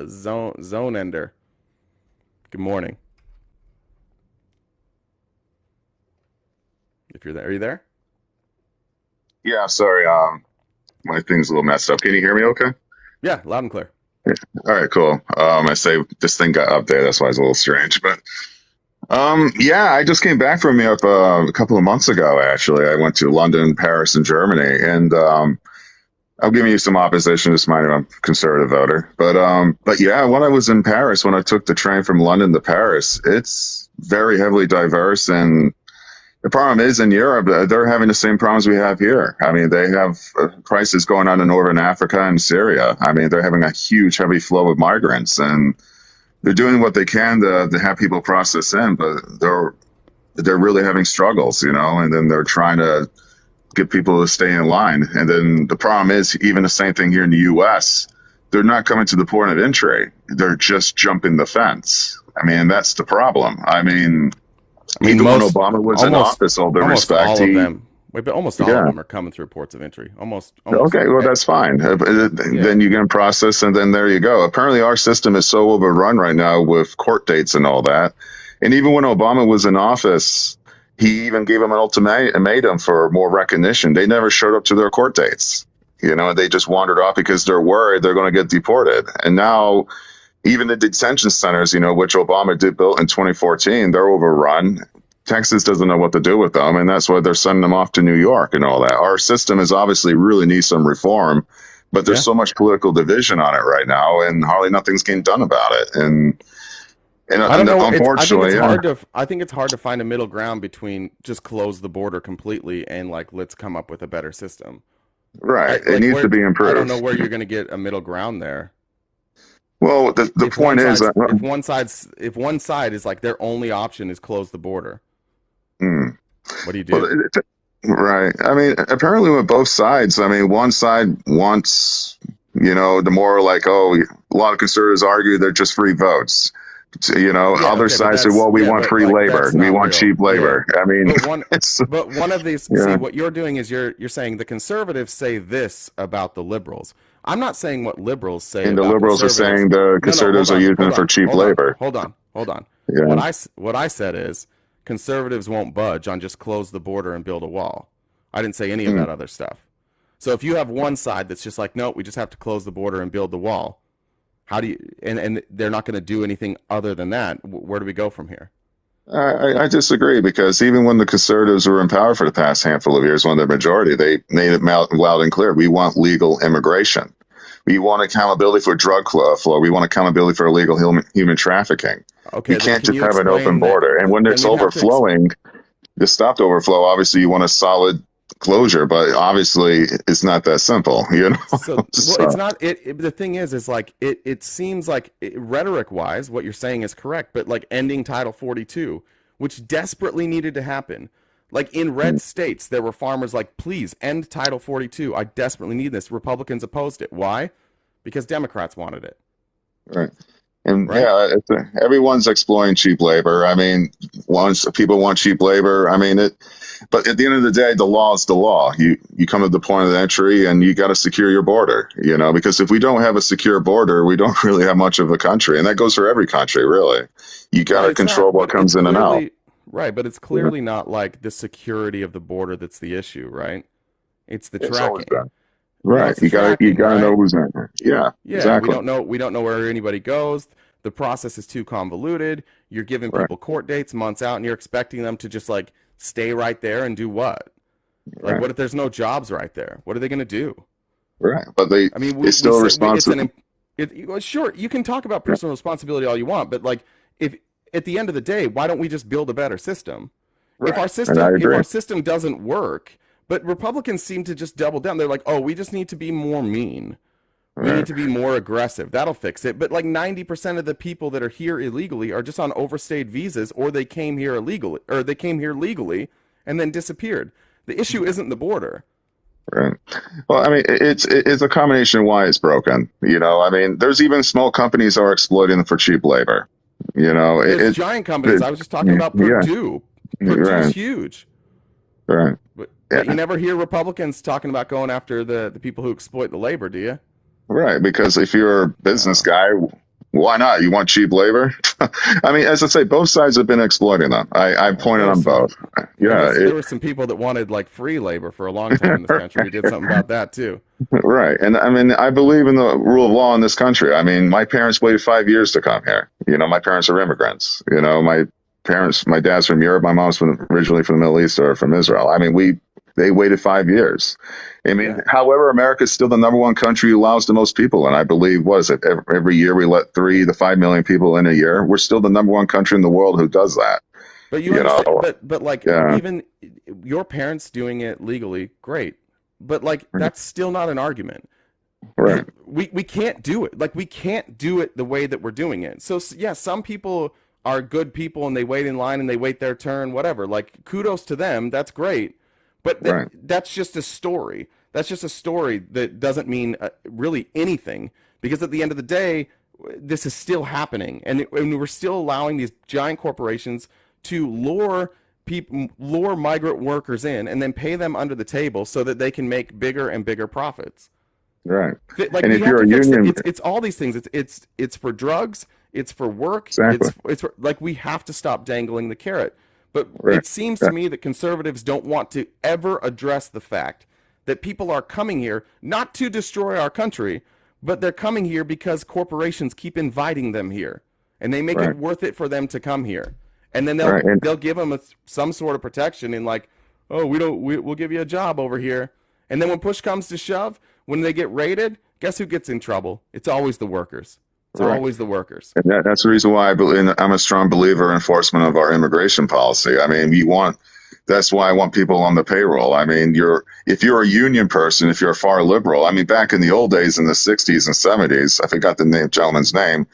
Zone Ender. Good morning. If you're there, are you there? Yeah, sorry. My thing's a little messed up. Can you hear me okay? Yeah, loud and clear. All right, cool. I say this thing got updated, that's why it's a little strange. But yeah, I just came back from Europe a couple of months ago, actually. I went to London, Paris, and Germany, and I'm giving you some opposition, just mind you, I'm a conservative voter. But yeah, when I was in Paris, when I took the train from London to Paris, it's very heavily diverse. And the problem is in Europe, they're having the same problems we have here. I mean, they have a crisis going on in northern Africa and Syria. I mean, they're having a huge, heavy flow of migrants, and they're doing what they can to have people process in, but they're really having struggles, and then they're trying to get people to stay in line. And then the problem is, even the same thing here in the U.S., they're not coming to the point of entry. They're just jumping the fence. I mean, that's the problem. I mean, I mean, even when most, Obama was in almost, office, all due almost respect, all of them. Wait, but almost all of yeah. them are coming through ports of entry. Almost. Okay, well, that's fine. Yeah. Then you can process, and then there you go. Apparently, our system is so overrun right now with court dates and all that. And even when Obama was in office, he even gave them an ultimatum for more recognition. They never showed up to their court dates. They just wandered off because they're worried they're going to get deported. And now, even the detention centers, which Obama did build in 2014, they're overrun. Texas doesn't know what to do with them, and that's why they're sending them off to New York and all that. Our system is obviously really needs some reform, but there's Yeah. so much political division on it right now, and hardly nothing's getting done about it. And I don't know. unfortunately, yeah, I think it's hard to find a middle ground between just close the border completely and like let's come up with a better system. right. It Like needs to where be I don't improved. know where you're going to get a middle ground there. Well, the If one point is, side's if one side is like their only option is close the border, hmm. what do you Well, do? right. I mean, apparently with both sides, I mean, one side wants, the more like, oh, a lot of conservatives argue they're just free votes. Yeah, Other okay, but sides say, well, we want but free like labor. that's We not want real. cheap Yeah. labor. I mean, But one it's, but one of these see yeah. what you're doing is you're saying the conservatives say this about the liberals. I'm not saying what liberals say And the about liberals are conservatives. saying the No, hold conservatives are on. using Hold it for on. cheap Hold on. labor. Hold on. Yeah. What I said is conservatives won't budge on just close the border and build a wall. I didn't say any of Mm, that other stuff. So if you have one side that's just like, no, we just have to close the border and build the wall, how do you and they're not going to do anything other than that, where do we go from here? I disagree because even when the conservatives were in power for the past handful of years, when they're majority, they made it loud and clear. We want legal immigration. We want accountability for drug flow. We want accountability for illegal human trafficking. We Okay, then can't can just you have an open explain that? border. And when Then it's we'd have to overflowing, to stop the overflow, obviously you want a solid closure, but obviously it's not that simple. well, it's So, not the thing is like it seems like rhetoric wise what you're saying is correct, but like ending Title 42, which desperately needed to happen. Like in red states there were farmers like, please end Title 42, I desperately need this. Republicans opposed it. Why? Because Democrats wanted it, right. And right? yeah, everyone's exploiting cheap labor. I mean, once people want cheap labor, I mean it. But at the end of the day, the law is the law. You come to the point of entry, and you got to secure your border. Because if we don't have a secure border, we don't really have much of a country, and that goes for every country, really. You got Right, to it's control not, what but it's comes in and out. clearly right, but it's Yeah, clearly not like the security of the border that's the issue, right? It's the it's always tracking. been Well, right. it's the You gotta know tracking, who's in there. Yeah, yeah, exactly. we don't know where anybody goes. The process is too convoluted. You're giving Right, people court dates months out and you're expecting them to just like stay right there and do what? Like right, what if there's no jobs right there? What are they going to do? right. But they I mean, they we still say it's responsible. an well, sure, you can talk about Right, personal responsibility all you want, but like if at the end of the day, why don't we just build a better system? right. And I If agree. our system doesn't work, but Republicans seem to just double down. They're like, "Oh, we just need to be more mean. We need Right. to be more aggressive. That'll fix it." But like 90% of the people that are here illegally are just on overstayed visas or they came here illegally or they came here legally and then disappeared. The issue isn't the border. Right. Well, I mean, it's a combination of why it's broken. I mean, there's even small companies that are exploiting them for cheap labor. You know, it, There's it, giant companies. it I was just talking about yeah, Purdue. Purdue's right, huge. right. But you Yeah, never hear Republicans talking about going after the people who exploit the labor, do you? right. Because if you're a business No. guy, Why not? You want cheap labor? I mean, as I say, both sides have been exploiting them. I pointed There was on some both. Yeah, there were some people that wanted like free labor for a long time in this country. We did something about that too. right. And I mean, I believe in the rule of law in this country. I mean, my parents waited 5 years to come here. My parents are immigrants. My dad's from Europe. My mom's originally from the Middle East or from Israel. I mean, they waited 5 years. I mean, Yeah. however, America is still the number one country who allows the most people. And I believe, was it every year we let 3 to 5 million people in a year? We're still the number one country in the world who does that. But you You know, understand, but like yeah, even your parents doing it legally, great. But like that's still not an argument. right, We can't do it. Like we can't do it the way that we're doing it. So yeah, some people are good people and they wait in line and they wait their turn, whatever. Like kudos to them, that's great. But right, that's just a story. That's just a story that doesn't mean really anything because at the end of the day, this is still happening, and we're still allowing these giant corporations to lure migrant workers in, and then pay them under the table so that they can make bigger and bigger profits. right. Like And we if have you're to a fix that. union, It's all these things. It's for drugs. It's for work. exactly, It's like we have to stop dangling the carrot. But right, it seems yeah, to me that conservatives don't want to ever address the fact that people are coming here not to destroy our country, but they're coming here because corporations keep inviting them here, and they make right, it worth it for them to come here. And then right. And they'll give them some sort of protection in like, oh, we'll give you a job over here. And then when push comes to shove, when they get raided, guess who gets in trouble? It's always the workers. It's right. always the workers. And that's the reason why I'm a strong believer in enforcement of our immigration policy. I mean, that's why I want people on the payroll. I mean, if you're a union person, if you're a far liberal, I mean, back in the old days in the 60s and 70s, I forgot the gentleman's name,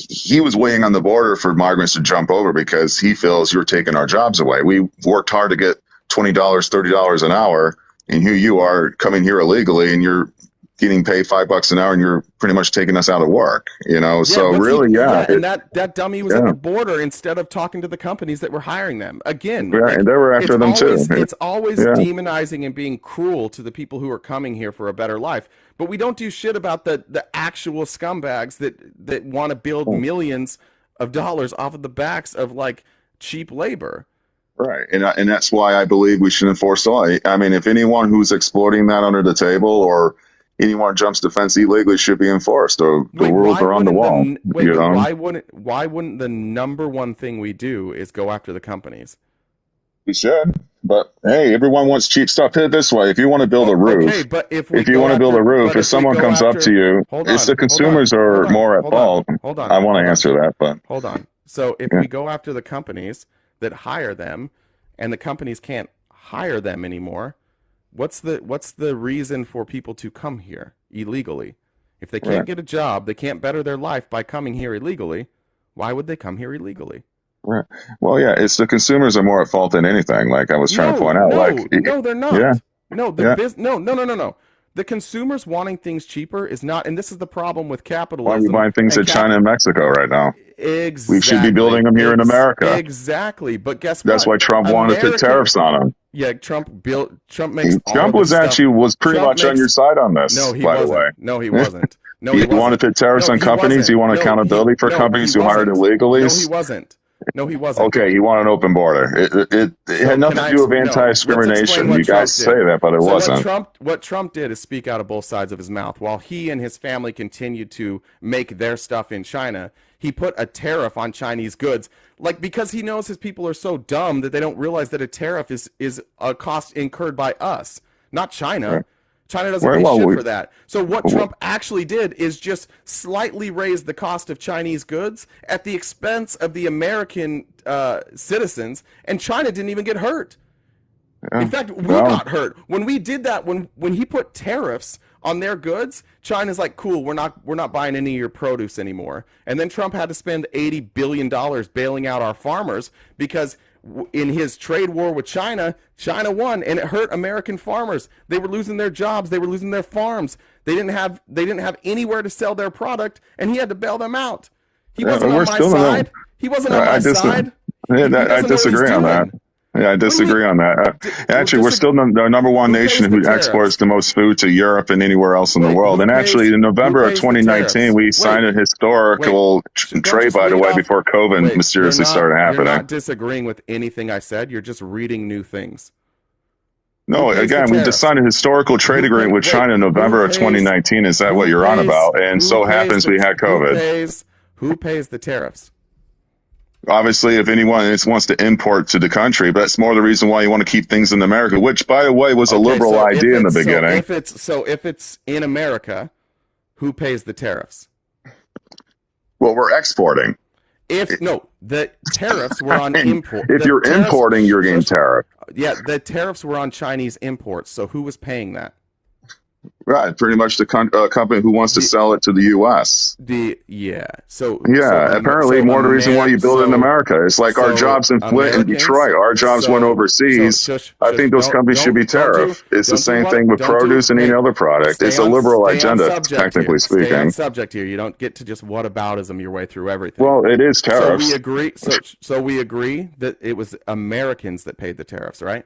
he was waiting on the border for migrants to jump over because he feels you're taking our jobs away. We worked hard to get $20, $30 an hour, and here you are coming here illegally, and you're getting paid $5 an hour, and you're pretty much taking us out of work. Yeah, So really, yeah, and that dummy was at yeah, the border instead of talking to the companies that were hiring them. Again, yeah, and like they were after them too. it's always Yeah, demonizing and being cruel to the people who are coming here for a better life. But we don't do shit about the actual scumbags that want to build millions of dollars off of the backs of like cheap labor. right. And that's why I believe we should enforce the law. I mean, if anyone who's exploiting that under the table or anyone jumps the fence illegally should be enforced. Or the Wait, rules why are on the wouldn't wall. the wait, You but know, why wouldn't the number one thing we do is go after the companies? we should. But hey, everyone wants cheap stuff. Put it this way: if you want to build a Okay, roof, but if you want to build a roof, if if we someone go comes up to after, you, hold it's on, the consumers are more at fault. I want to hold on, answer that, but hold on. So if yeah, we go after the companies that hire them, and the companies can't hire them anymore, what's the reason for people to come here illegally? If they can't right. get a job, they can't better their life by coming here illegally. Why would they come here illegally? Right. Well, yeah, it's the consumers are more at fault than anything. Like I was trying to No, point out, no, no, they're yeah, not. No, yeah. no, no, no, no, no. The consumers wanting things cheaper is not, and this is the problem with Why are we capitalism buying things and in China and Mexico right now? We should be building exactly, them here in America. exactly. But guess That's what? why Trump wanted to American, tariffs on them. yeah, Trump makes all Trump of his was stuff. actually was pretty Trump much on your makes, side on no, this, he by the wasn't. way. No, he wasn't. No, he You want to wasn't. put tariffs No, on he companies? wasn't. You want accountability for No, he companies who hire wasn't. No, he illegals? wasn't. No, he wasn't. Okay, you want an open border. It So had can nothing to I do with no, let's explain anti-discrimination. what You guys Trump say did. that, but it So wasn't. what Trump did is speak out of both sides of his mouth. While he and his family continued to make their stuff in China, he put a tariff on Chinese goods. Like because he knows his people are so dumb that they don't realize that a tariff is a cost incurred by us, not China. Right. China doesn't Right, pay well, shit for that. So what Trump actually did is just slightly raise the cost of Chinese goods at the expense of the American citizens, and China didn't even get hurt. yeah. In fact, we Well, got hurt when we did that. When he put tariffs on their goods, China's like, "Cool, we're not buying any of your produce anymore." And then Trump had to spend $80 billion bailing out our farmers because in his trade war with China, China won, and it hurt American farmers. They were losing their jobs, they were losing their farms. They didn't have anywhere to sell their product, and he had to bail them out. He wasn't on we're my still in side. He wasn't on I my dis side. He I doesn't know what he's disagree on that. doing. Yeah, I What do you mean? disagree on that. Well, Actually, we're still the number one who pays nation the who exports tariffs? the most food to Europe and anywhere else in the Wait, world. And actually, in who November of pays the 2019, tariffs? we Wait, signed a wait. historical Don't trade, just by the read way, off. before COVID Wait, mysteriously started you're happening. not disagreeing with anything I said. You're just reading new things. Who No, pays the again, we just tariffs? signed a historical trade Who pay? agreement with Wait, China in who November of pays? 2019. Is that what Who you're on pays? about? And Who so pays happens we the? had Who COVID. pays? Who pays the tariffs? Obviously, if anyone wants to import to the country, but that's more the reason why you want to keep things in America, which, by the way, was a Okay, liberal idea in the beginning. if it's in America, who pays the tariffs? Well, we're exporting. If no, the tariffs were on And import. if The you're tariffs, importing, you're getting tariff. yeah, the tariffs were on Chinese imports. So who was paying that? Right, pretty much the company who wants to The sell it to the U.S. yeah. So Yeah, apparently more the reason why you build it in America. It's like our jobs in Flint and Americans. Detroit. Our jobs went overseas. Shush, I shush. think those companies should be tariff. It's the same thing with produce and any Hey, other product. It's a liberal stay on agenda, subject technically here. Stay on speaking. subject here. You don't get to just whataboutism your way through everything. Well, it is So we tariffs. agree. So we agree that it was Americans that paid the tariffs, right?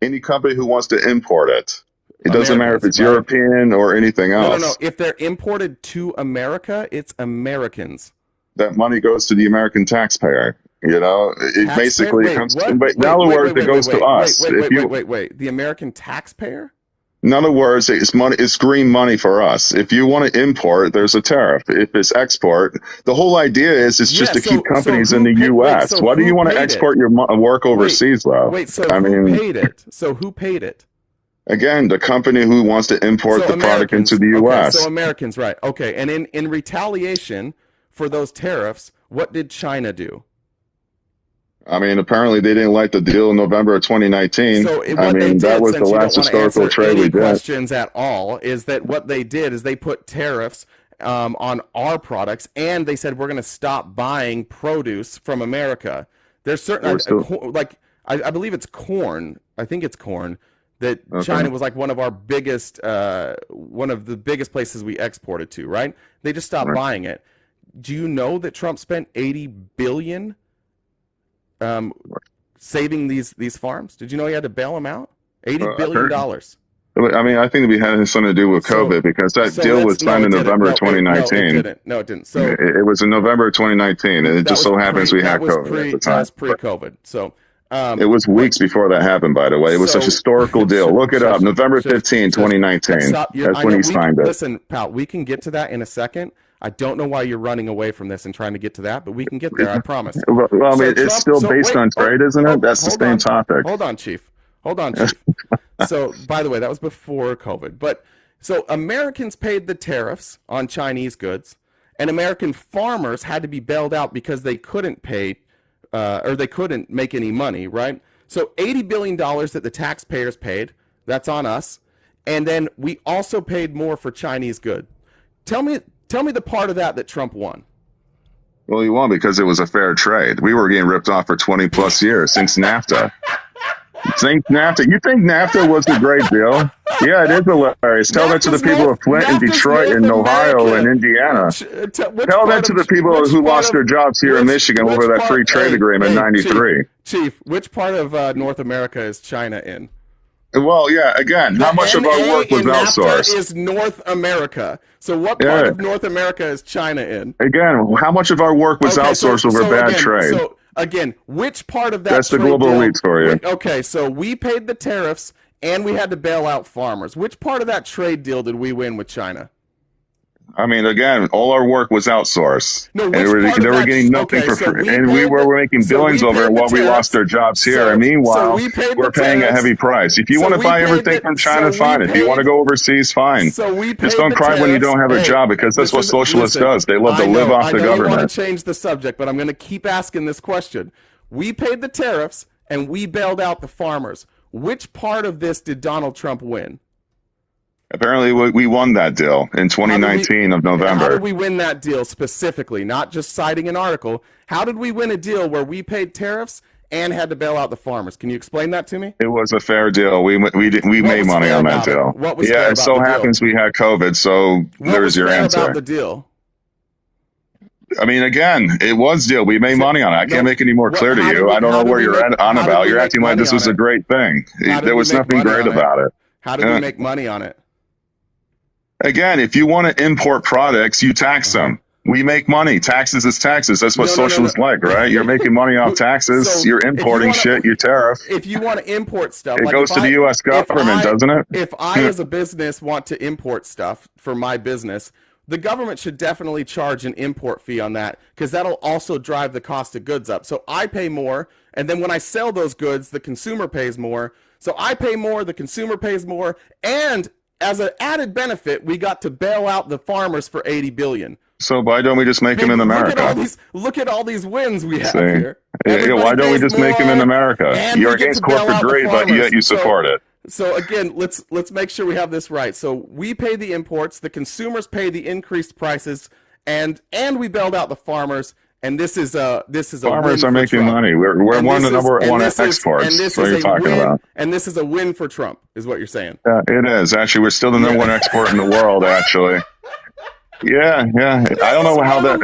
Any company who wants to import it. It doesn't matter if Americans, it's right? European or anything No. else. If they're imported to America, it's Americans. That money goes to the American taxpayer. You know, it Taxpayer? basically Wait, comes. what? But in other words, it goes to us. If you, Wait. The American taxpayer? in other words, it's money. It's green money for us. If you want to import, there's a tariff. If it's export, the whole idea is it's just Yeah. to keep So companies in who the paid? Wait. U.S. So Why do you who want to paid it? export your work overseas, though? So I who mean, paid it? So who paid it? again, the company who wants to import So the product into Americans. the Okay. So U.S. Americans, right? Okay. And in retaliation for those tariffs, what did China do? I mean, apparently they didn't like the deal in November of 2019. So I what they mean, that did, was the since you don't last want to historical answer trade we any did. questions at all, is that what they did is they put tariffs on our products, and they said we're going to stop buying produce from America. There's certain, We're still I believe it's corn. I think it's corn that okay. China was like one of the biggest places we exported to. Right? They just stopped Right. buying it. Do you know that Trump spent 80 billion? Saving these farms. Did you know he had to bail them out? 80 billion Apparently, dollars. I mean, I think it had something to do with So COVID because that so deal let's was signed no, in it didn't. November of No, it 2019. didn't. No, it didn't. So It was in November of 2019, and it just so happens we had COVID at the that time. was pre-COVID. So It was but weeks before that happened, by the way. It was a so historical deal. Look it up. November 15, shush. 2019. Stop. That's I when know he signed it. listen, pal, we can get to that in a second. I don't know why you're running away from this and trying to get to that, but we can get there. I promise. Well, I So mean, it's Trump. still So based wait. on trade, isn't it? That's the Hold same on. topic. Hold on, Chief. Hold on, Chief. So, by the way, that was before COVID. But so Americans paid the tariffs on Chinese goods, and American farmers had to be bailed out because they couldn't pay or they couldn't make any money, right? So $80 billion that the taxpayers paid, that's on us. And then we also paid more for Chinese goods. Tell me the part of that Trump won. Well, he won because it was a fair trade. We were getting ripped off for 20 plus years since NAFTA. Think NAFTA. You think NAFTA was a great deal? Yeah, it is hilarious. Tell that to the people of Flint and NAFTA's Detroit North and Ohio America. and Indiana. Which Tell that part to of the people which who part lost of their jobs here in Michigan which over that part, free trade hey, agreement in hey, '93. Chief, which part of North America is China in? Well, yeah, again, The how much of our NA work was in NAFTA outsourced? is North America. So what part Yeah. of North America is China in? Again, how much of our work was Okay, outsourced over bad trade? So again, which part of that That's the trade global deal? elites for you. Okay, so we paid the tariffs and we had to bail out farmers. Which part of that trade deal did we win with China? I mean, again, all our work was outsourced. No, And which part they of were that? getting nothing Okay, for so free. And we were making billions over it while we lost our jobs here. And So meanwhile, we paid the we're paying a tariffs. heavy price. If you So want to we buy paid everything the, from so China, we fine. If you want to paid, go overseas, fine. so we Just paid don't the cry when you tariffs. don't have a Hey, job because that's what socialists listen, does. They love to live off I the know you want government. to change the subject, but I'm going to keep asking this question. We paid the tariffs and we bailed out the farmers. Which part of this did Donald Trump win? Apparently, we won that deal in 2019 of How November. did we win that deal specifically? Not just citing an article. How did we win a deal where we paid tariffs and had to bail out the farmers? Can you explain that to me? It was a fair deal. We What made was money fair on that about it? deal. What was Yeah, fair it about so the deal? happens we had COVID, so What there's was your fair answer. about the deal? I mean, again, it was deal. We made So, money on it. I can't no, make any more what? clear to you. I don't How know did where we you're make? on How did about. we You're make acting like money this on was a it? great thing. How did There we was make nothing money great on it? about it. How did we make money on it? Again, if you want to import products, you tax Uh huh. them. We make money. Taxes is taxes. That's what No, no, no, no. socialists like, right? You're making money off taxes. So You're if you importing want shit. You to, tariff. if you want to import stuff, It like goes to the U.S. if government, doesn't it? I as a business want to import stuff for my business, the government should definitely charge an import fee on that because that'll also drive the cost of goods up. So I pay more, and then when I sell those goods, the consumer pays more. So I pay more, the consumer pays more, and as an added benefit, we got to bail out the farmers for 80 billion. So why don't we just make them Big, in America? look at all these wins we See, have here. yeah, Everybody why don't we pays just make them in more, America? and You're we get to against bail corporate out the greed, but yet farmers. you support it. So again, let's make sure we have this right. So we pay the imports, the consumers pay the increased prices, and we bailed out the farmers. And this is a Farmers win are for making Trump. money. We're And one of this the is number and one this is and exports. this What are is you a talking win. about? And this is a win for Trump, is what you're saying. Yeah, it is. Actually, we're still the number one Yeah. export in the world, actually. Yeah, yeah. I don't know how that.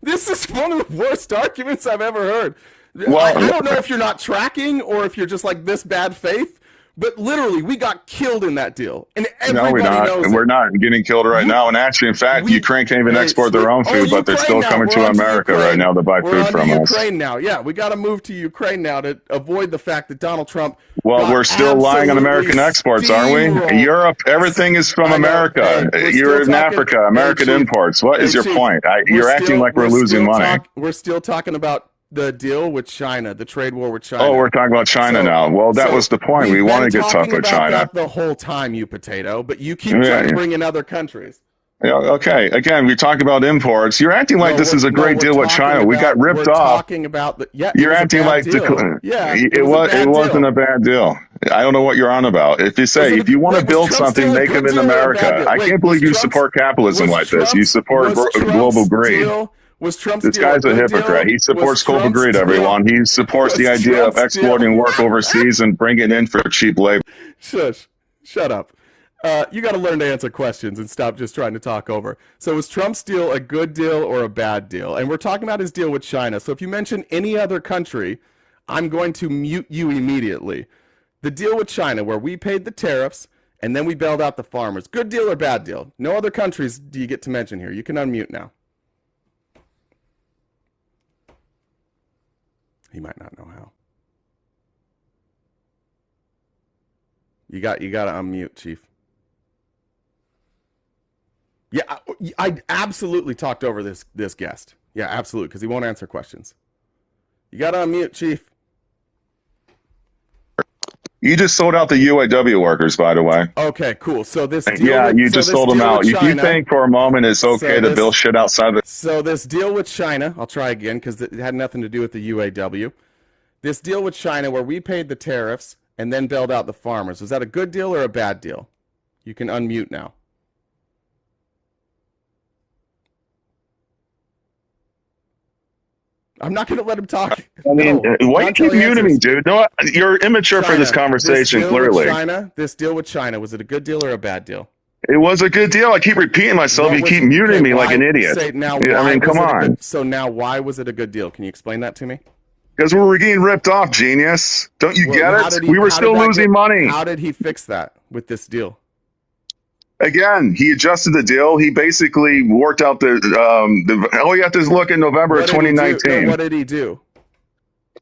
This is one of the worst arguments I've ever heard. I Well, don't know if you're not tracking or if you're just like this bad faith, but literally we got killed in that deal, and no, we're everybody not. knows We're it. not getting killed right We now. And actually, in fact, we Ukraine can't even hey, export their sweet. own Oh, food, but they're Ukraine still now. coming We're to on to America right Ukraine. now to buy We're food on to from us. Ukraine now. Yeah, we got to move to Ukraine now to avoid the fact that Donald Trump Well, got we're still lying on absolutely American exports, aren't we? steamrolled. Europe, everything is from I know. America. Hey, we're still You're in talking. Africa, Hey, American Chief. imports. What Hey, is your Chief. point? You're acting like we're losing money. We're still talking about the deal with China, the trade war with Oh, China. we're talking about China So, now. Well, that was the point. We we've want been to get tough talking with about China. that the whole time, you potato. But you keep Yeah, trying to yeah. bring in other countries. Yeah, okay. Again, we talk about imports. You're acting like this is a great deal with China. We got ripped we're off. talking about the it You're was a acting bad like deal. Yeah, it it was a was. It bad wasn't deal. a bad deal. I don't know what you're on about. If you say if you want to Was build Trump's something, deal a make them good in deal or a bad America. deal? I Wait, can't believe you support capitalism like this. You support global greed. Was Trump's This deal a guy's a good hypocrite. deal? He Was supports global Trump's greed, deal? everyone. He supports the Was idea of Trump's deal? exporting work overseas and bringing it in for cheap labor. Shush. Shut up. You got to learn to answer questions and stop just trying to talk over. So was Trump's deal a good deal or a bad deal? And we're talking about his deal with China. So if you mention any other country, I'm going to mute you immediately. The deal with China where we paid the tariffs and then we bailed out the farmers. Good deal or bad deal? No other countries do you get to mention here. You can unmute now. He might not know how. You got to unmute, Chief. Yeah, I absolutely talked over this guest. Yeah, absolutely, because he won't answer questions. You got to unmute, Chief. You just sold out the UAW workers, by the way. Okay, cool. So this deal Yeah, with, you just sold them out. If you think for a moment it's okay to build shit outside of So this deal with China, I'll try again because it had nothing to do with the UAW. This deal with China where we paid the tariffs and then bailed out the farmers, was that a good deal or a bad deal? You can unmute now. I'm not going to let him talk. I mean, why you keep muting me, dude? No, you're immature for this conversation, clearly. This deal with China, was it a good deal or a bad deal? It was a good deal. I keep repeating myself. You keep muting me like an idiot. I mean, come on. So now why was it a good deal? Can you explain that to me? Because we were getting ripped off, genius. Don't you get it? We were still losing money. How did he fix that with this deal? Again, he adjusted the deal. He basically worked out all you have to look in November of 2019. What did he do?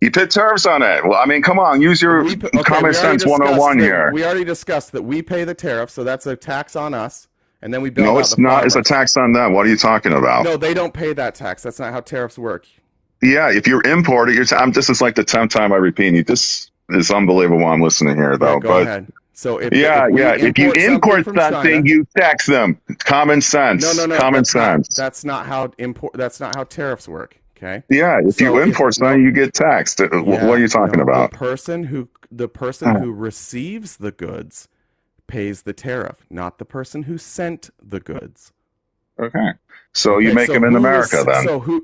He put tariffs on it. Well, I mean, come on, use your common sense 101 here. We already discussed that we pay the tariff, so that's a tax on us, and then we build No, out it's the not. farmers. It's a tax on them. What are you talking about? No, they don't pay that tax. That's not how tariffs work. Yeah, if you're importing, this is like the 10th time I repeat. This is unbelievable. I'm listening here, though. Yeah, go ahead. So if you import something, China, you tax them. Common sense. No. Common sense. That's not how tariffs work. Okay. Yeah, if you import something, you get taxed. What are you talking about? The person who receives the goods pays the tariff, not the person who sent the goods. Okay. So you make them in America then.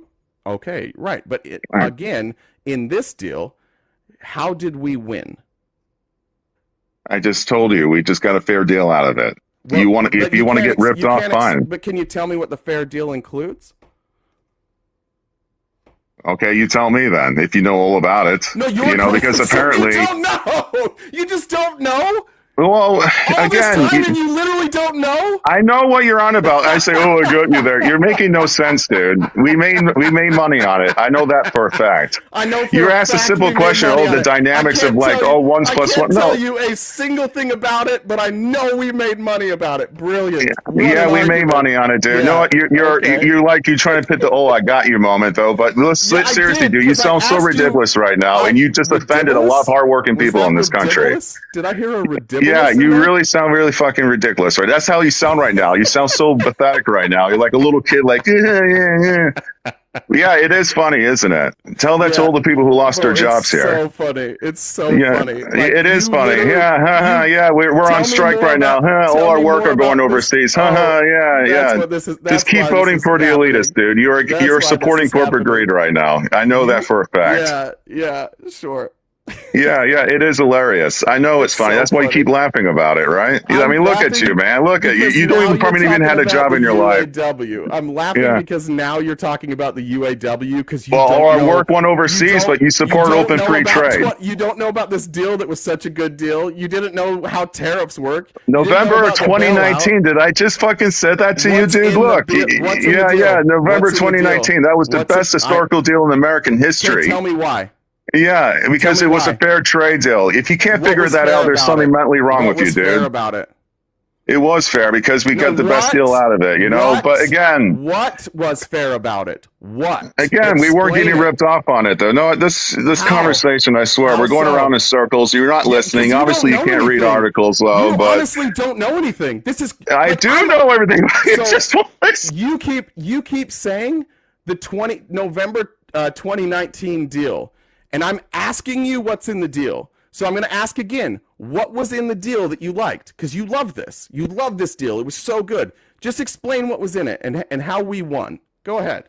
Okay, right. But again, in this deal, how did we win? I just told you, we just got a fair deal out of it. Well, if you want to get ripped off, fine. But can you tell me what the fair deal includes? Okay, you tell me then if you know all about it. No, you're Because so you apparently, don't know. You just don't know. well, All this again, time and you literally don't know? I know what you're on about. I say, oh, I got you there. You're making no sense, dude. We made money on it. I know that for a fact. I know for You a asked a fact simple we made question. money Oh, on the it. dynamics of like, oh, ones I plus one. can't tell No, you a single thing about it, but I know we made money about it. Brilliant. What yeah, an we made argument. money on it, dude. No, Yeah. what? You're Okay. you're like you trying to pit the oh, I got you moment though. But Yeah, I seriously, did dude, you because I sound so asked you. ridiculous right now, I and you just offended a lot of ridiculous? hardworking Was people that in this country. ridiculous? Did I hear a Yeah, ridiculous in you there? really sound really fucking ridiculous, right? That's how you sound right now. You sound so pathetic right now. You're like a little kid, like, yeah. Yeah, it is funny, isn't it? Tell that to Yeah, all the people who lost their bro, it's jobs here. so funny. It's so Yeah, funny. Like it is you funny. literally, Yeah, you yeah. We're on tell me strike more right now. about. All Tell our me work more are going about this. overseas. Oh, Yeah, that's yeah. what this is. Just That's keep why this voting is for the elitists, happening. dude. That's You're why this supporting is corporate happening. greed right now. I know that You, for a fact. yeah, sure. Yeah, it is hilarious. I know it's It's funny. so That's why you funny. keep laughing about it, right? I I'm mean, look at you, laughing man. Look at you. because You don't now even you're probably even talking had a about job the in your life. UAW. I'm laughing Yeah. because now you're talking about the UAW because you Well, don't our know work went overseas, but you you support don't open know free about trade. you don't know about this deal that was such a good deal. You didn't know how tariffs work. You didn't know November of about the bailout. 2019. Did I just fucking said that to you, What's dude? in the Look, bill? What's in the yeah. deal? November What's in the deal? 2019. That was the What's it? best historical deal in American Okay, history. tell me why. Yeah, Tell because me it was a why. fair trade deal. If you can't What figure was that fair out, there's about something it? mentally wrong What with you, was fair dude. about it? It was fair because we No, got the best deal what? out of it, But again, What was fair about it? What? we weren't Explain getting it. ripped off on it, though. No, this How? conversation, I swear, How we're going around so? in circles. You're not Yeah, because listening. you don't Obviously, you know can't read anything. articles, though. You But honestly don't know anything. This is I like do know everything. It's so just what you keep saying the November 2019 deal, and I'm asking you what's in the deal. So I'm going to ask again, what was in the deal that you liked? Because you love this. You love this deal. It was so good. Just explain what was in it and how we won. Go ahead.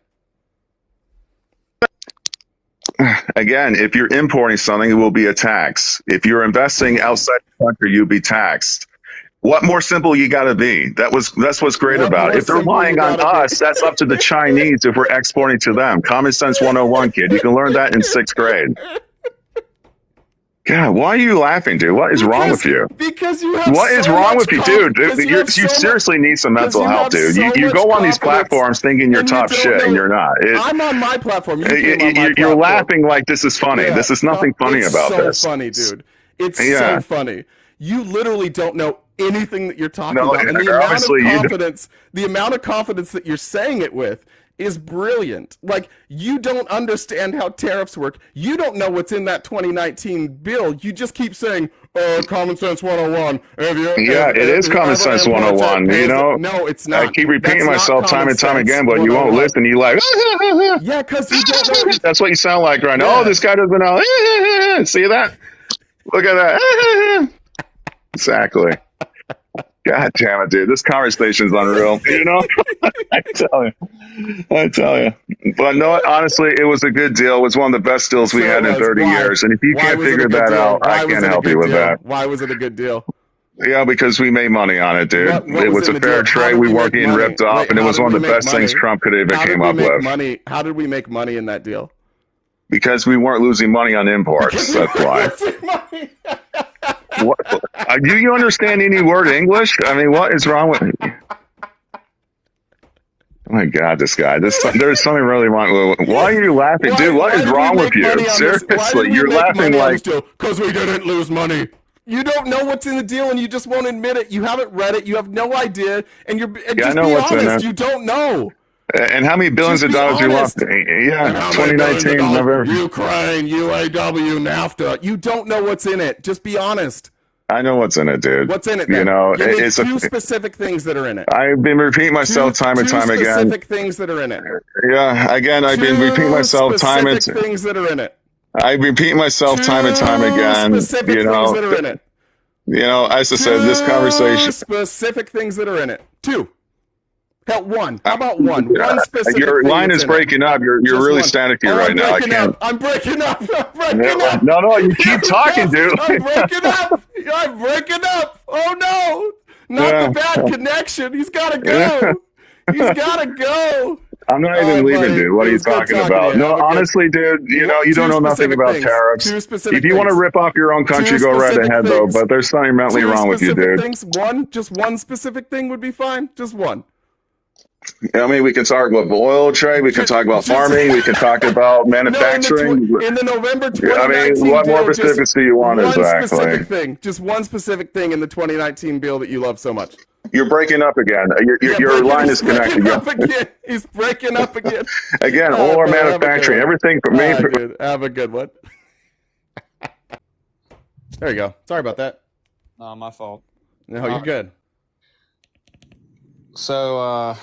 Again, if you're importing something, it will be a tax. If you're investing outside the country, you'll be taxed. What more simple you got to be? That's what's great What about it. more If they're simple you lying on gotta us, be? that's up to the Chinese if we're exporting to them. Common sense 101, kid. You can learn that in 6th grade. God, why are you laughing, dude? What is wrong with you? Because you have What is so wrong much with you, dude? You so seriously need some because mental you help, have dude. so You much go on these confidence platforms thinking you're and you top don't shit, and know. you're not. I'm on my platform. You came on my You're platform. laughing like this is funny. Yeah, This is nothing funny it's about so this. funny, dude. It's so Yeah. funny. You literally don't know anything that you're talking No, about, and the amount of obviously you don't. confidence that you're saying it with is brilliant. Like, you don't understand how tariffs work. You don't know what's in that 2019 bill. You just keep saying, common sense 101. Yeah, it is common sense 101. No, it's I not. keep repeating That's not myself time common and time sense again, but you won't 101. listen. You like, Yeah, because you don't know. that's what you sound like right now. Oh, Yeah. this guy doesn't know. See that? Look at that. Exactly. God damn it, dude. This conversation's unreal. I tell you. But no, honestly, it was a good deal. It was one of the best deals we Sure had it in was. 30 Why? years. And if you Why can't was it a figure good that deal? out, Why I was can't it a help you good with deal? that. Why was it a good deal? Yeah, because we made money on it, dude. What It was was in a the fair deal? How trade. did We we weren't make getting money? ripped off, Wait, and it how was did one we of the make best things money? Trump could have ever How did came we up make with. money? How did we make money in that deal? Because we weren't losing money on imports. That's why. Money. What, do you understand any word English? I mean, what is wrong with me? Oh my God, this guy. There's something really wrong. Why are you laughing, dude? What Why is did we wrong with make you? money on this? Why Seriously, did we you're make laughing money on like, this deal? Because we didn't lose money. You don't know what's in the deal, and you just won't admit it. You haven't read it. You have no idea, and yeah, I just know be what's in honest. it. You don't know. And how many billions Just of be dollars you lost? honest. Yeah, And how many billions of 2019, dollars? November. Ukraine, UAW, NAFTA. You don't know what's in it. Just be honest. I know what's in it, dude. What's in it then? Give me It's two specific things that are in it. I've been repeating myself time and time again. Two specific things that are in it. Yeah, again, I've been repeating myself time and specific things that are in it. I've been repeating myself time and time again. Specific things that are in it. As I said, this conversation. Specific things that are in it. Two. Hell, one. How about one? One specific Your thing line that's is in it. breaking up. You're Just really one. staticky right now. I can't. I'm breaking up. I'm breaking up. No, you keep talking, dude. I'm breaking up. I'm breaking up. Oh no. Not the bad connection. He's got to go. He's got to go. I'm not All even right, leaving, buddy. dude. What It are you was good talking talking to about? you. No, Have a good. honestly, dude, you don't Two know nothing specific about things. tariffs. Two If specific you want to things. rip off your own country, Two go right specific ahead, though. things. But there's something mentally Two wrong with you, specific dude. things. One, just one specific thing would be fine. Just one. I mean, we can talk about the oil trade. We can talk about Just farming. We can talk about no. manufacturing. In the November I mean, 2019 what more deal, just specifics do you want one specific exactly? thing. Just one specific thing in the 2019 bill that you love so much. You're breaking up again. Yeah, Your line he's is breaking connected. up again. He's breaking up again. Again, All oil right, or brother. Have a good manufacturing, one. everything for All me. right, dude. Have a good one. There you go. Sorry about that. No, my fault. No, Uh, you're good. so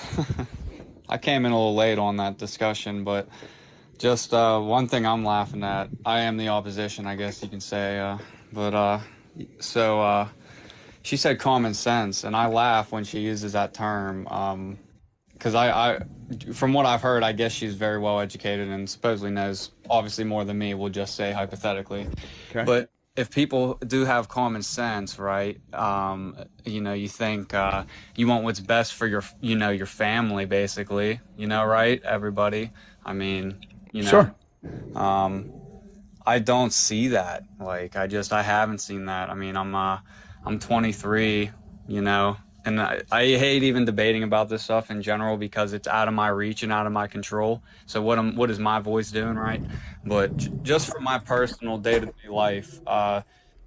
I came in a little late on that discussion, but just one thing I'm laughing at. I am the opposition, I guess you can say. But so she said common sense, and I laugh when she uses that term. Because from what I've heard, I guess she's very well educated and supposedly knows obviously more than me. We'll just say hypothetically, Okay. but if people do have common sense, right? You think you want what's best for your family, basically. Right? Everybody. I mean, you know, Sure. um, I don't see that. Like, I haven't seen that. I mean, I'm 23, and I hate even debating about this stuff in general because it's out of my reach and out of my control. So what is my voice doing, right? But just for my personal day-to-day life,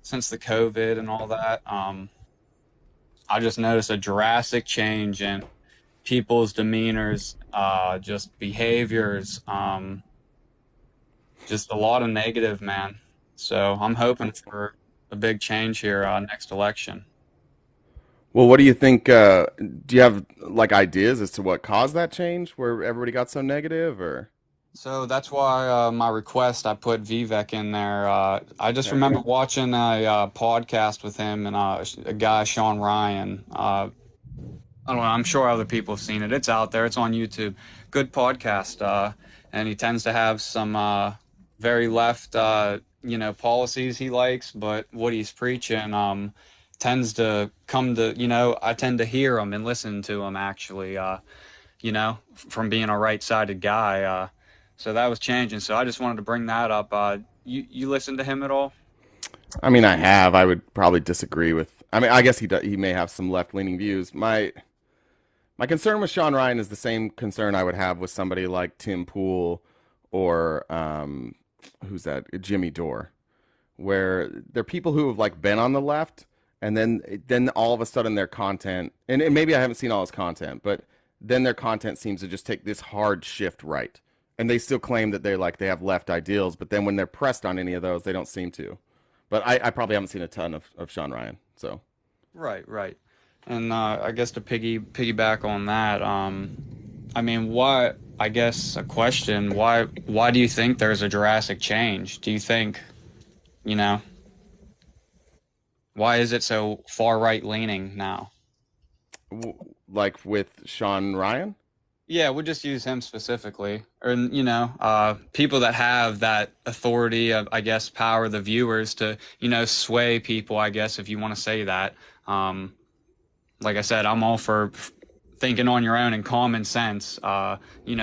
since the COVID and all that, I just noticed a drastic change in people's demeanors, just behaviors, just a lot of negative, man. So I'm hoping for a big change here next election. Well, what do you think? Do you have like ideas as to what caused that change, where everybody got so negative, or? So that's why my request I put Vivek in there. I just Okay. remember watching a podcast with him and a guy Sean Ryan. I don't know. I'm sure other people have seen it. It's out there. It's on YouTube. Good podcast. And he tends to have some very left, policies he likes, but what he's preaching tends to come to, I tend to hear him and listen to him actually, from being a right-sided guy. So that was changing. So I just wanted to bring that up. You listen to him at all? I mean, I have. I would probably disagree with. I mean, I guess he may have some left leaning views. My concern with Sean Ryan is the same concern I would have with somebody like Tim Pool or who's that? Jimmy Dore, where they're people who have like been on the left, and then all of a sudden their content, and maybe I haven't seen all his content, but then their content seems to just take this hard shift right, and they still claim that they have left ideals, but then when they're pressed on any of those, they don't seem to. But I probably haven't seen a ton of Sean Ryan, so. Right, right. And I guess to piggyback on that, I mean, why? I guess a question: Why do you think there's a drastic change? Do you think, you know, why is it so far right leaning now? Like with Sean Ryan. Yeah, we'll just use him specifically, or people that have that authority of, I guess, power the viewers to, sway people. I guess if you want to say that. Like I said, I'm all for thinking on your own and common sense,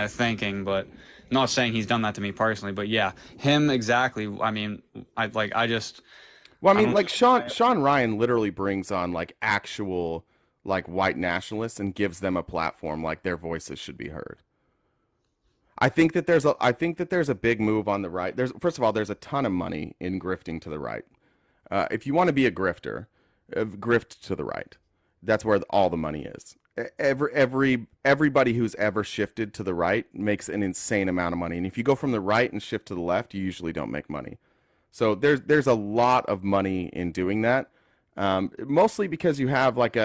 thinking, but not saying he's done that to me personally, but yeah, him exactly. I mean, Well, I I mean, don't like know. Sean Ryan literally brings on like actual like white nationalists and gives them a platform, like their voices should be heard. I think that there's a big move on the right. There's first of all, there's a ton of money in grifting to the right. If you want to be a grifter, grift to the right. That's where all the money is. Everybody who's ever shifted to the right makes an insane amount of money. And if you go from the right and shift to the left, you usually don't make money. So there's a lot of money in doing that. Mostly because you have like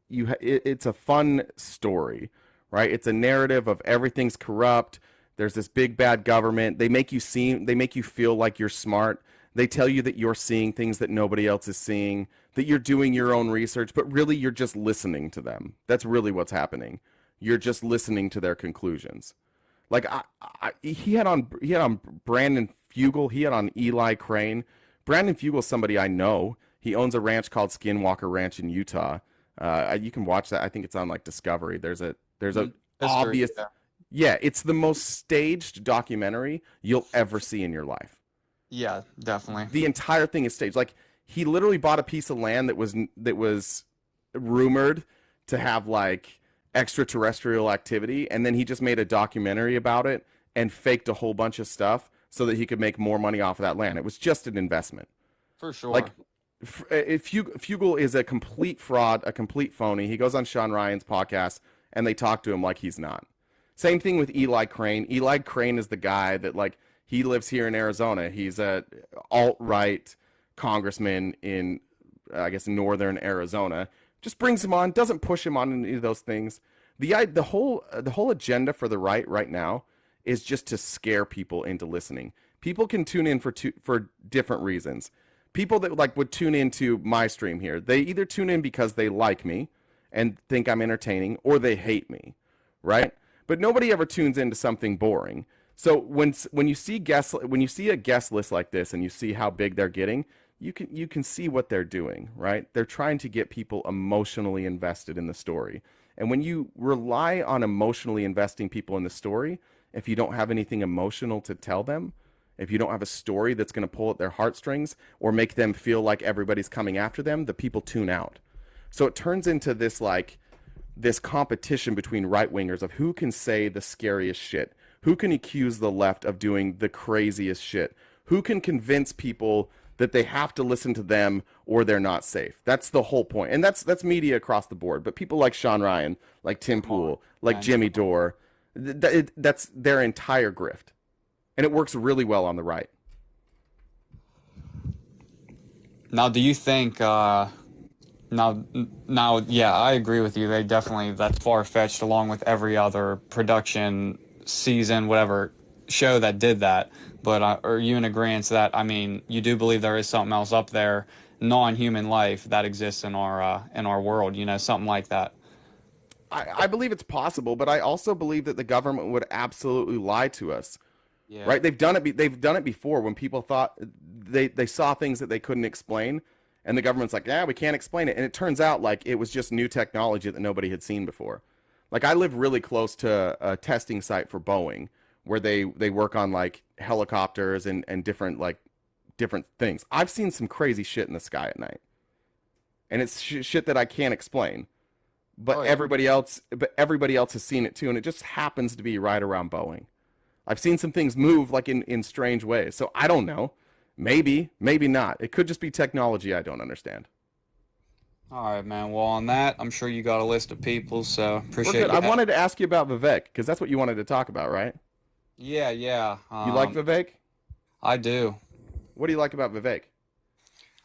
it's a fun story, right? It's a narrative of everything's corrupt. There's this big bad government. They make you feel like you're smart. They tell you that you're seeing things that nobody else is seeing, that you're doing your own research, but really you're just listening to them. That's really what's happening. You're just listening to their conclusions. Like he had on Brandon Fugel. He had on Eli Crane. Brandon Fugel's somebody I know. He owns a ranch called Skinwalker Ranch in Utah. You can watch that. I think it's on like Discovery. There's a History. obvious Yeah. Yeah, it's the most staged documentary you'll ever see in your life. Yeah, definitely. The entire thing is staged. Like he literally bought a piece of land that was rumored to have like extraterrestrial activity, and then he just made a documentary about it and faked a whole bunch of stuff so that he could make more money off of that land. It was just an investment. For Like sure. Fugel is a complete fraud, a complete phony. He goes on Sean Ryan's podcast and they talk to him like he's not. Same thing with Eli Crane. Eli Crane is the guy that like he lives here in Arizona. He's a alt-right congressman in I guess northern Arizona. Just brings him on, doesn't push him on any of those things. The whole agenda for the right now is just to scare people into listening. People can tune in for different reasons. People that like would tune into my stream here, they either tune in because they like me and think I'm entertaining, or they hate me, right? But nobody ever tunes into something boring. So when you see a guest list like this and you see how big they're getting, you can see what they're doing, right? They're trying to get people emotionally invested in the story. And when you rely on emotionally investing people in the story, if you don't have anything emotional to tell them, if you don't have a story that's going to pull at their heartstrings or make them feel like everybody's coming after them, the people tune out. So it turns into this competition between right wingers of who can say the scariest shit, who can accuse the left of doing the craziest shit, who can convince people that they have to listen to them or they're not safe. That's the whole point. And that's media across the board. But people like Sean Ryan, like Tim Come on, Pool, like man. Jimmy Dore, that's their entire grift. And it works really well on the right. Now, do you think now, yeah, I agree with you. They definitely, that's far-fetched along with every other production, season, whatever show that did that. But are you in agreement that, I mean, you do believe there is something else up there, non-human life that exists in our world, you know, something like that? I believe it's possible, but I also believe that the government would absolutely lie to us. Yeah. Right? They've done it before when people thought they saw things that they couldn't explain, and the government's like, yeah, we can't explain it, and it turns out like it was just new technology that nobody had seen before. Like I live really close to a testing site for Boeing where they work on like helicopters and different things. I've seen some crazy shit in the sky at night, and it's shit that I can't explain. But Oh yeah. everybody else has seen it too, and it just happens to be right around Boeing. I've seen some things move like in strange ways. So I don't know. Maybe, maybe not. It could just be technology I don't understand. All right, man. Well, on that, I'm sure you got a list of people, so We're appreciate good. you. I wanted to ask you about Vivek because that's what you wanted to talk about, right? Yeah, yeah. You like Vivek? I do. What do you like about Vivek?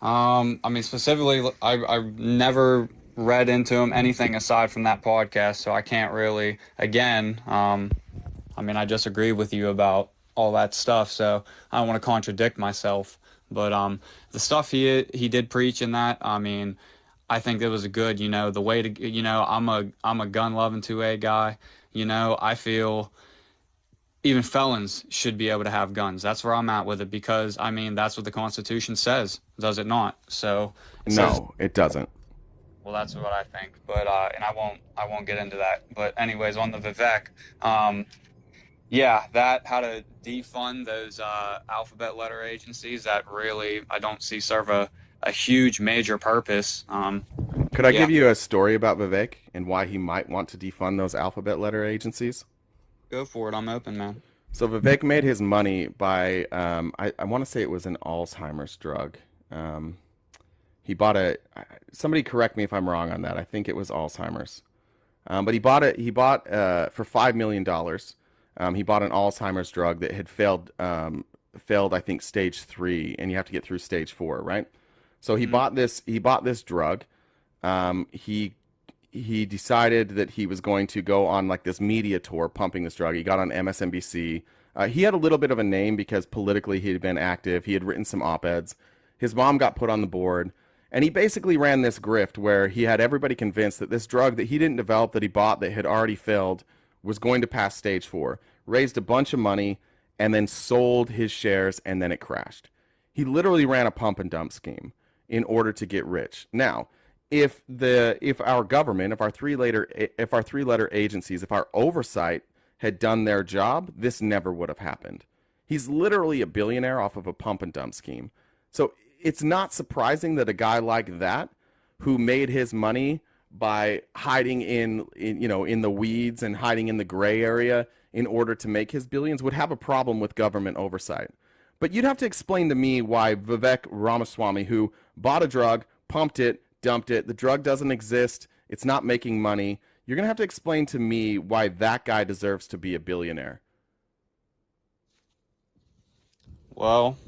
I mean, specifically, I've never read into him anything aside from that podcast, so I can't really, again, I mean, I just agree with you about all that stuff, so I don't want to contradict myself. But the stuff he did preach in that, I mean, I think it was a good, you know, the way to, you know, I'm a gun loving 2A guy. You know, I feel even felons should be able to have guns. That's where I'm at with it because I mean that's what the Constitution says, does it not? So it says, No, it doesn't. well, that's what I think. But and I won't get into that. But anyways, on the Vivek, um, yeah, that how to defund those alphabet letter agencies that really I don't see serve a huge major purpose. Could I Yeah, give you a story about Vivek and why he might want to defund those alphabet letter agencies? go for it. I'm open, man. So Vivek made his money by I want to say it was an Alzheimer's drug. Um, he bought somebody correct me if I'm wrong on that. I think it was Alzheimer's. But he bought for $5 million. He bought an Alzheimer's drug that had failed I think stage 3, and you have to get through stage 4, right? So Hmm. he bought this drug. He decided that he was going to go on like this media tour pumping this drug. He got on MSNBC. He had a little bit of a name because politically he had been active. He had written some op-eds. His mom got put on the board, and he basically ran this grift where he had everybody convinced that this drug that he didn't develop, that he bought, that had already failed, was going to pass stage 4. Raised a bunch of money, and then sold his shares, and then it crashed. He literally ran a pump and dump scheme in order to get rich. Now, if our government, if our three letter agencies, if our oversight had done their job, this never would have happened. He's literally a billionaire off of a pump and dump scheme. So it's not surprising that a guy like that, who made his money by hiding in the weeds and hiding in the gray area in order to make his billions, would have a problem with government oversight. But you'd have to explain to me why Vivek Ramaswamy, who bought a drug, pumped it, dumped it, the drug doesn't exist, it's not making money. You're going to have to explain to me why that guy deserves to be a billionaire. Well,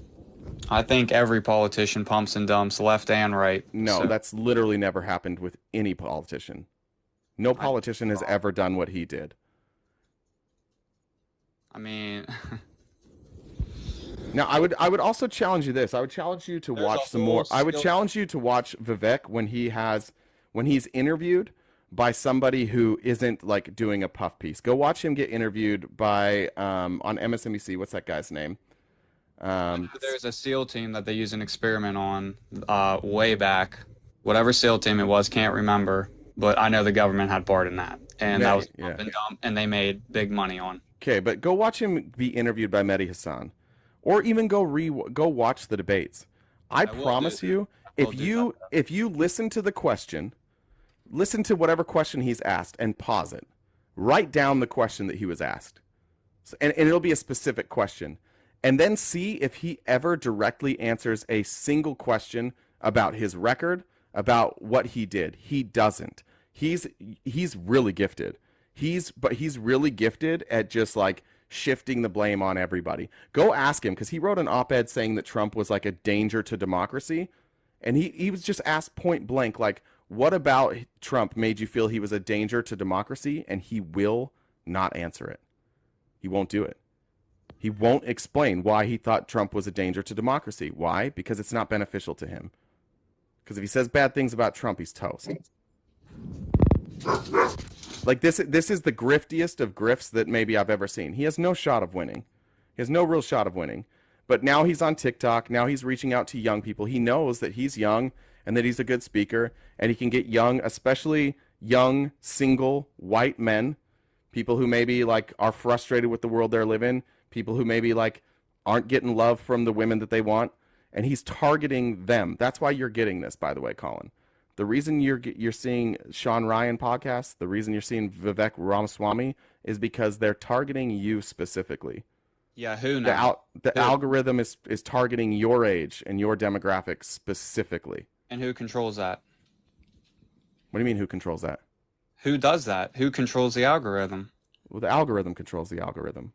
I think every politician pumps and dumps left and right. No, So that's literally never happened with any politician. No politician has ever done what he did. I mean, Now, I would also challenge you this. I would challenge you to there's watch a some more. whole I would skill. challenge you to watch Vivek when he's interviewed by somebody who isn't like doing a puff piece. Go watch him get interviewed by on MSNBC. What's that guy's name? There's a SEAL team that they used an experiment on way back. Whatever SEAL team it was, can't remember. But I know the government had part in that. And that was Yeah. pump and dump, and they made big money on. Okay, but go watch him be interviewed by Mehdi Hassan, or even go watch the debates. I will promise do you, I will if do you listen to the question, listen to whatever question he's asked, and pause it. Write down the question that he was asked, and it'll be a specific question, and then see if he ever directly answers a single question about his record, about what he did. He doesn't. He's really gifted. He's really gifted at just like shifting the blame on everybody. Go ask him, because he wrote an op-ed saying that Trump was like a danger to democracy, and he was just asked point blank, like, what about Trump made you feel he was a danger to democracy? And he will not answer it. He won't do it. He won't explain why he thought Trump was a danger to democracy. Why? Because it's not beneficial to him. Because if he says bad things about Trump, he's toast. Like this is the griftiest of grifts that maybe I've ever seen. He has no shot of winning. He has no real shot of winning. But now he's on TikTok. Now he's reaching out to young people. He knows that he's young and that he's a good speaker, and he can get young, especially young, single, white men, people who maybe like are frustrated with the world they're living, people who maybe like aren't getting love from the women that they want, and he's targeting them. That's why you're getting this, by the way, Colin. The reason you're seeing Sean Ryan podcasts, the reason you're seeing Vivek Ramaswamy, is because they're targeting you specifically. Yeah, who now? The Who? algorithm is targeting your age and your demographics specifically. And who controls that? What do you mean, who controls that? Who does that? Who controls the algorithm? Well, the algorithm controls the algorithm,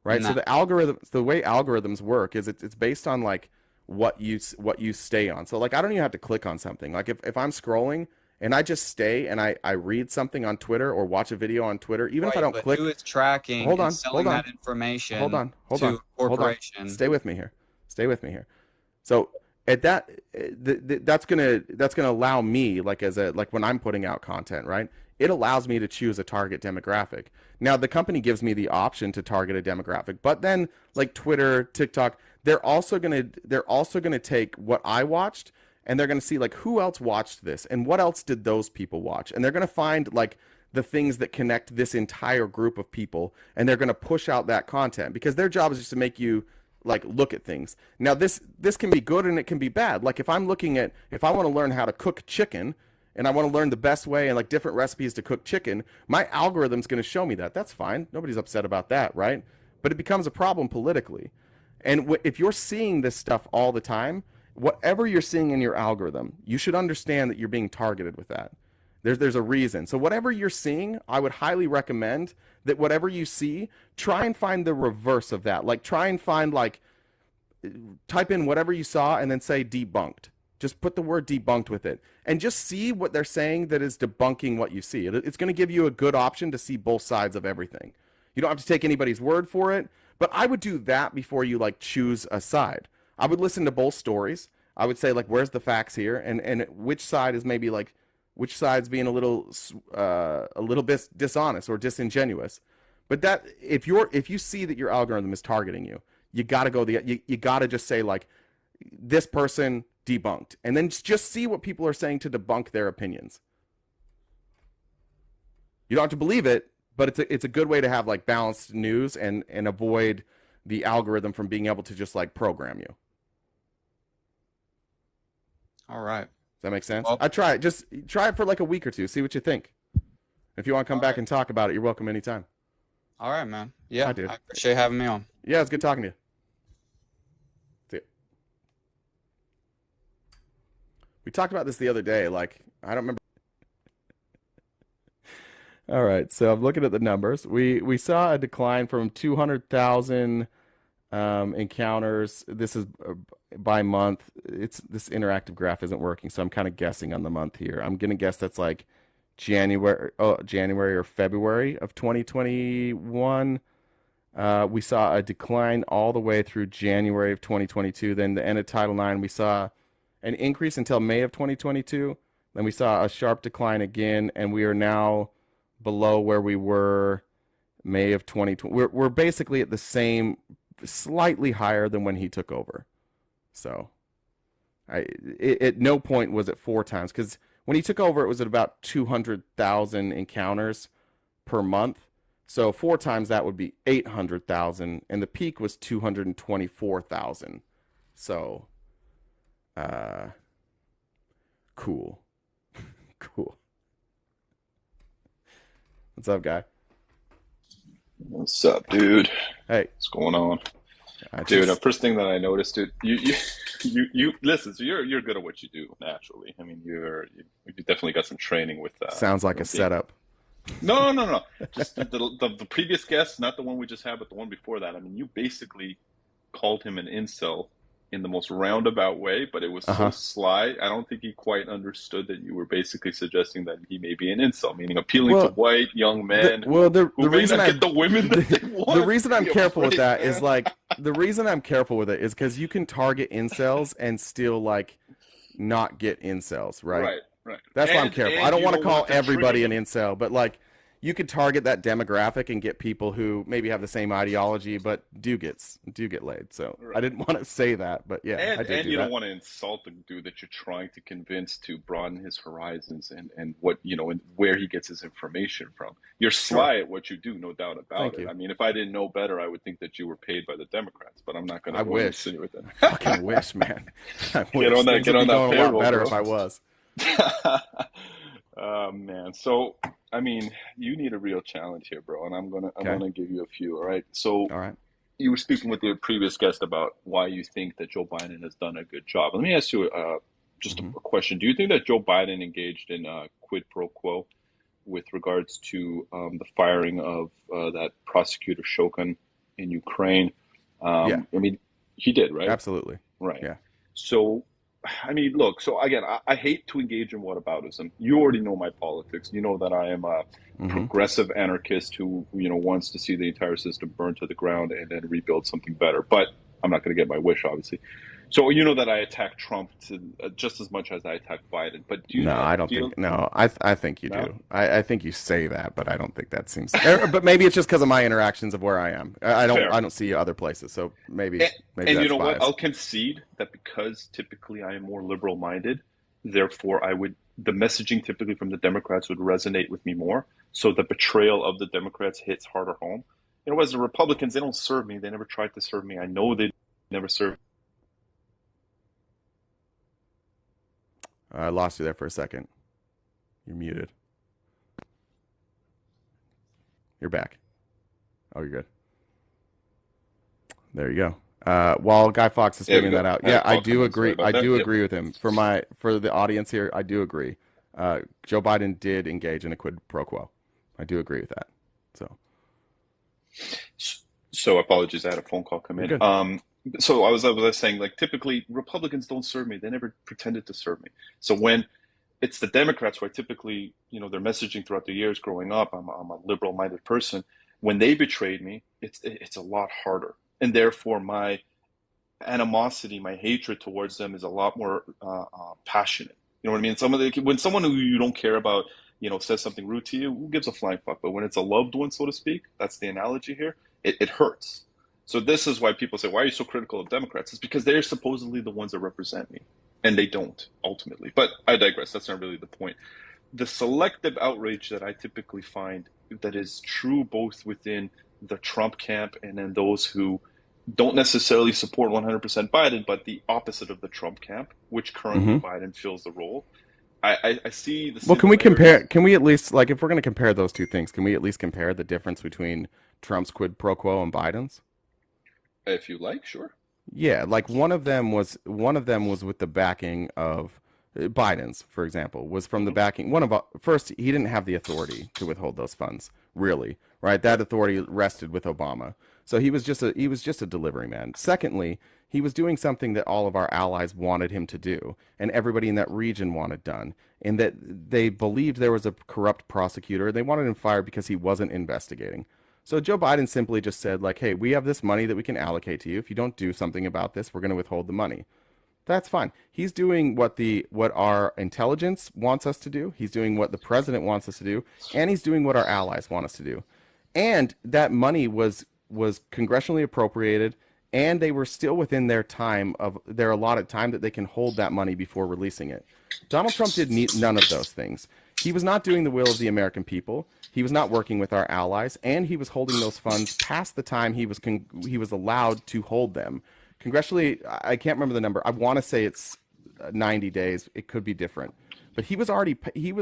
right? So No. the way algorithms work is it's based on like what you stay on. So like I don't even have to click on something. Like if I'm scrolling and I just stay and I read something on Twitter or watch a video on Twitter, even if I Right, don't but click. who is tracking Hold on, and selling hold on. that information Hold on, hold to on, a hold on. corporation? Stay with me here. Stay with me here. So at that, that's gonna allow me, like when I'm putting out content, right? It allows me to choose a target demographic. Now the company gives me the option to target a demographic, but then like Twitter, TikTok, they're also gonna take what I watched, and they're gonna see like who else watched this and what else did those people watch, and they're gonna find like the things that connect this entire group of people, and they're going to push out that content because their job is just to make you like look at things. Now this can be good and it can be bad. Like if I want to learn how to cook chicken and I want to learn the best way and like different recipes to cook chicken, my algorithm's going to show me that. That's fine. Nobody's upset about that, right? But it becomes a problem politically. And if you're seeing this stuff all the time, whatever you're seeing in your algorithm, you should understand that you're being targeted with that. There's a reason. So whatever you're seeing, I would highly recommend that whatever you see, try and find the reverse of that. Like try and find like, type in whatever you saw and then say debunked. Just put the word debunked with it and just see what they're saying that is debunking what you see. It's going to give you a good option to see both sides of everything. You don't have to take anybody's word for it, but I would do that before you like choose a side. I would listen to both stories. I would say like, where's the facts here? And which side is maybe like, which side's being a little bit dishonest or disingenuous. But that if you see that your algorithm is targeting you, you gotta you gotta just say like, this person debunked, and then just see what people are saying to debunk their opinions. You don't have to believe it, but it's a good way to have like balanced news and avoid the algorithm from being able to just like program you. Does All right. that make sense? Well, I try it. Just try it for like a week or two. See what you think. If you want to come all back right. and talk about it, you're welcome anytime. All right, man. I Yeah, do. I appreciate having me on. Yeah, it's good talking to you. See ya. We talked about this the other day. Like, I don't remember. All right, so I'm looking at the numbers. We saw a decline from 200,000 encounters. This is by month. It's this interactive graph isn't working, so I'm kind of guessing on the month here. I'm gonna guess that's like January or February of 2021. We saw a decline all the way through January of 2022. Then the end of Title IX, we saw an increase until May of 2022. Then we saw a sharp decline again, and we are now below where we were May of 2020. We're basically at the same, slightly higher than when he took over. So at no point was it four times, because when he took over, it was at about 200,000 encounters per month. So four times that would be 800,000, and the peak was 224,000. So, uh, cool, cool. What's up, guy? What's up, dude? Hey, What's going on, I dude? The just first thing that I noticed, dude, you listen. So you're good at what you do naturally. I mean, you definitely got some training with sounds like a being. setup. No. Just the previous guest, not the one we just had, but the one before that. I mean, you basically called him an incel in the most roundabout way, but it was so Uh-huh. sly. I don't think he quite understood that you were basically suggesting that he may be an incel, meaning appealing to Well, white young the men well who the may reason not I get the women that they the want. reason I'm Be careful with afraid, that is man. like the reason I'm careful with it is because you can target incels and still like not get incels, right? Right. That's why I'm careful. I And don't you want to don't call want to trigger everybody an them. incel, but like you could target that demographic and get people who maybe have the same ideology but do get laid. So I Right. didn't want to say that, but yeah, I did And do you don't that. want to insult the dude that you're trying to convince to broaden his horizons and what, and where he gets his information from. You're Sure. sly at what you do, no doubt about Thank it. you. I mean, if I didn't know better, I would think that you were paid by the Democrats, but I'm not gonna I go and wish. insinuate I that. fucking wish, man. I wish. Things Get would be on that going a lot payroll, better if bro. I was. Oh man. So I mean, you need a real challenge here, bro, and I'm Okay. gonna give you a few, all right? So All right. you were speaking with your previous guest about why you think that Joe Biden has done a good job. Let me ask you just Mm-hmm. a question. Do you think that Joe Biden engaged in quid pro quo with regards to the firing of that prosecutor Shokin in Ukraine? Yeah, I mean, he did, right? absolutely. Right. Yeah. So, I mean, look, so again, I hate to engage in whataboutism. You already know my politics. You know that I am a Mm-hmm. progressive anarchist who, wants to see the entire system burned to the ground and then rebuild something better. But I'm not going to get my wish, obviously. So, you know that I attack Trump just as much as I attack Biden. But do you No, not I don't feel, think. No, I think you no? do. I think you say that, but I don't think that seems. But maybe it's just because of my interactions of where I am. Fair. I don't see other places, so And, maybe and you that's know what? biased. I'll concede that because typically I am more liberal minded, therefore the messaging typically from the Democrats would resonate with me more. So the betrayal of the Democrats hits harder home. As the Republicans, they don't serve me. They never tried to serve me. I know they never served. I lost you there for a second. You're muted. You're back. Oh, you're good. There you go. While Guy Fox is There we figuring that go. out, I had a yeah, I call come do in. Sorry agree. about I that. do Yep. agree with him. For the audience here, I do agree. Joe Biden did engage in a quid pro quo. I do agree with that. So So apologies, I had a phone call come you're in. good. So I was saying, like, typically Republicans don't serve me. They never pretended to serve me. So when it's the Democrats who I typically, their messaging throughout the years growing up, I'm a liberal minded person. When they betrayed me, it's a lot harder. And therefore my animosity, my hatred towards them is a lot more passionate. You know what I mean? When someone who you don't care about, says something rude to you, who gives a flying fuck? But when it's a loved one, so to speak, that's the analogy here. It hurts. So this is why people say, "Why are you so critical of Democrats?" It's because they're supposedly the ones that represent me, and they don't ultimately. But I digress. That's not really the point. The selective outrage that I typically find that is true both within the Trump camp and then those who don't necessarily support 100% Biden, but the opposite of the Trump camp, which currently Hmm. Biden fills the role. I see the Well, can we compare? similarities. Can we at least, like, if we're going to compare those two things, can we at least compare the difference between Trump's quid pro quo and Biden's? If you like, sure. Yeah, like one of them was with the backing of Biden's, for example, was from the Hmm. backing. First, he didn't have the authority to withhold those funds, really, right? That authority rested with Obama. So he was just a delivery man. Secondly, he was doing something that all of our allies wanted him to do, and everybody in that region wanted done, in that they believed there was a corrupt prosecutor. They wanted him fired because he wasn't investigating. So Joe Biden simply just said, like, hey, we have this money that we can allocate to you. If you don't do something about this, we're going to withhold the money. That's fine. He's doing what our intelligence wants us to do. He's doing what the president wants us to do, and he's doing what our allies want us to do. And that money was congressionally appropriated, and they were still within their allotted time that they can hold that money before releasing it. Donald Trump did none of those things. He was not doing the will of the American people. He was not working with our allies, and he was holding those funds past the time he was allowed to hold them. Congressionally, I can't remember the number. I want to say it's 90 days. It could be different, but he was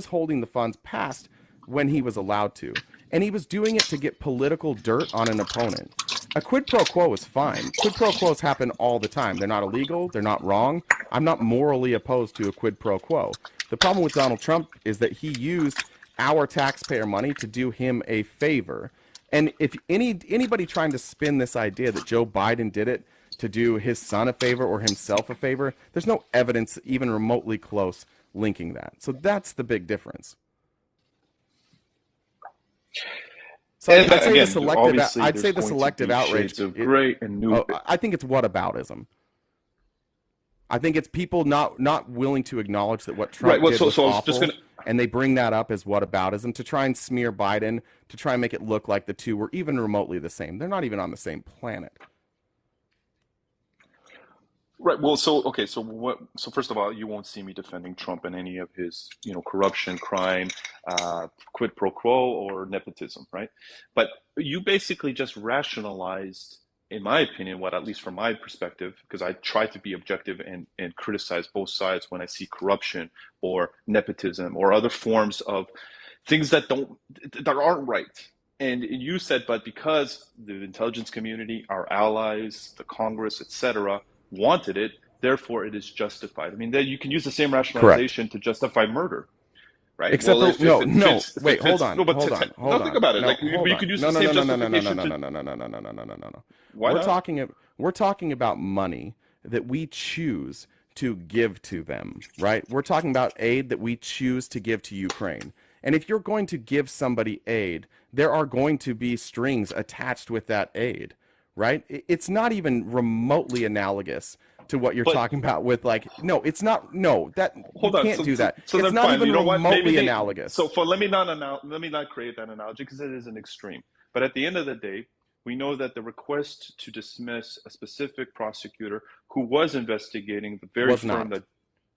holding the funds past when he was allowed to, and he was doing it to get political dirt on an opponent. A quid pro quo is fine. Quid pro quos happen all the time. They're not illegal. They're not wrong. I'm not morally opposed to a quid pro quo. The problem with Donald Trump is that he used our taxpayer money to do him a favor. And if anybody trying to spin this idea that Joe Biden did it to do his son a favor or himself a favor, there's no evidence even remotely close linking that. So that's the big difference. So And I'd say the again, selective obviously, I'd there's say the going to selective be outrage. shades of gray and new. I think it's whataboutism. I think it's people not willing to acknowledge that what Right. Trump Well, did was so I was just awful, gonna. and they bring that up as whataboutism to try and smear Biden, to try and make it look like the two were even remotely the same. They're not even on the same planet. Right. Well, so okay. So what? So first of all, you won't see me defending Trump in any of his, corruption, crime, quid pro quo, or nepotism, right? But you basically just rationalized, in my opinion, what at least from my perspective, because I try to be objective and criticize both sides when I see corruption or nepotism or other forms of things that aren't right. And you said, but because the intelligence community, our allies, the Congress, etc., wanted it, therefore it is justified. I mean, then you can use the same Correct. rationalization to justify murder, right? Except Well, for if no, it no. fits, if it Wait, hold fits, on, no, but hold on, no, hold think on. about it. No, Like hold you on. could use No, the no, same no, no, no, no, no, no, justification no, to. no, no, no, no, no, no, no, no, no, no, no. Why We're not? talking we're talking about money that we choose to give to them, right? We're talking about aid that we choose to give to Ukraine. And if you're going to give somebody aid, there are going to be strings attached with that aid, right? It's not even remotely analogous to what you're But talking about with, like, no, it's not. No, that you hold on. can't So, do so, that. so It's then not fine. even You know what? Maybe remotely they. So analogous. for let me not create that analogy because it is an extreme. But at the end of the day, we know that the request to dismiss a specific prosecutor who was investigating the very Was firm not. that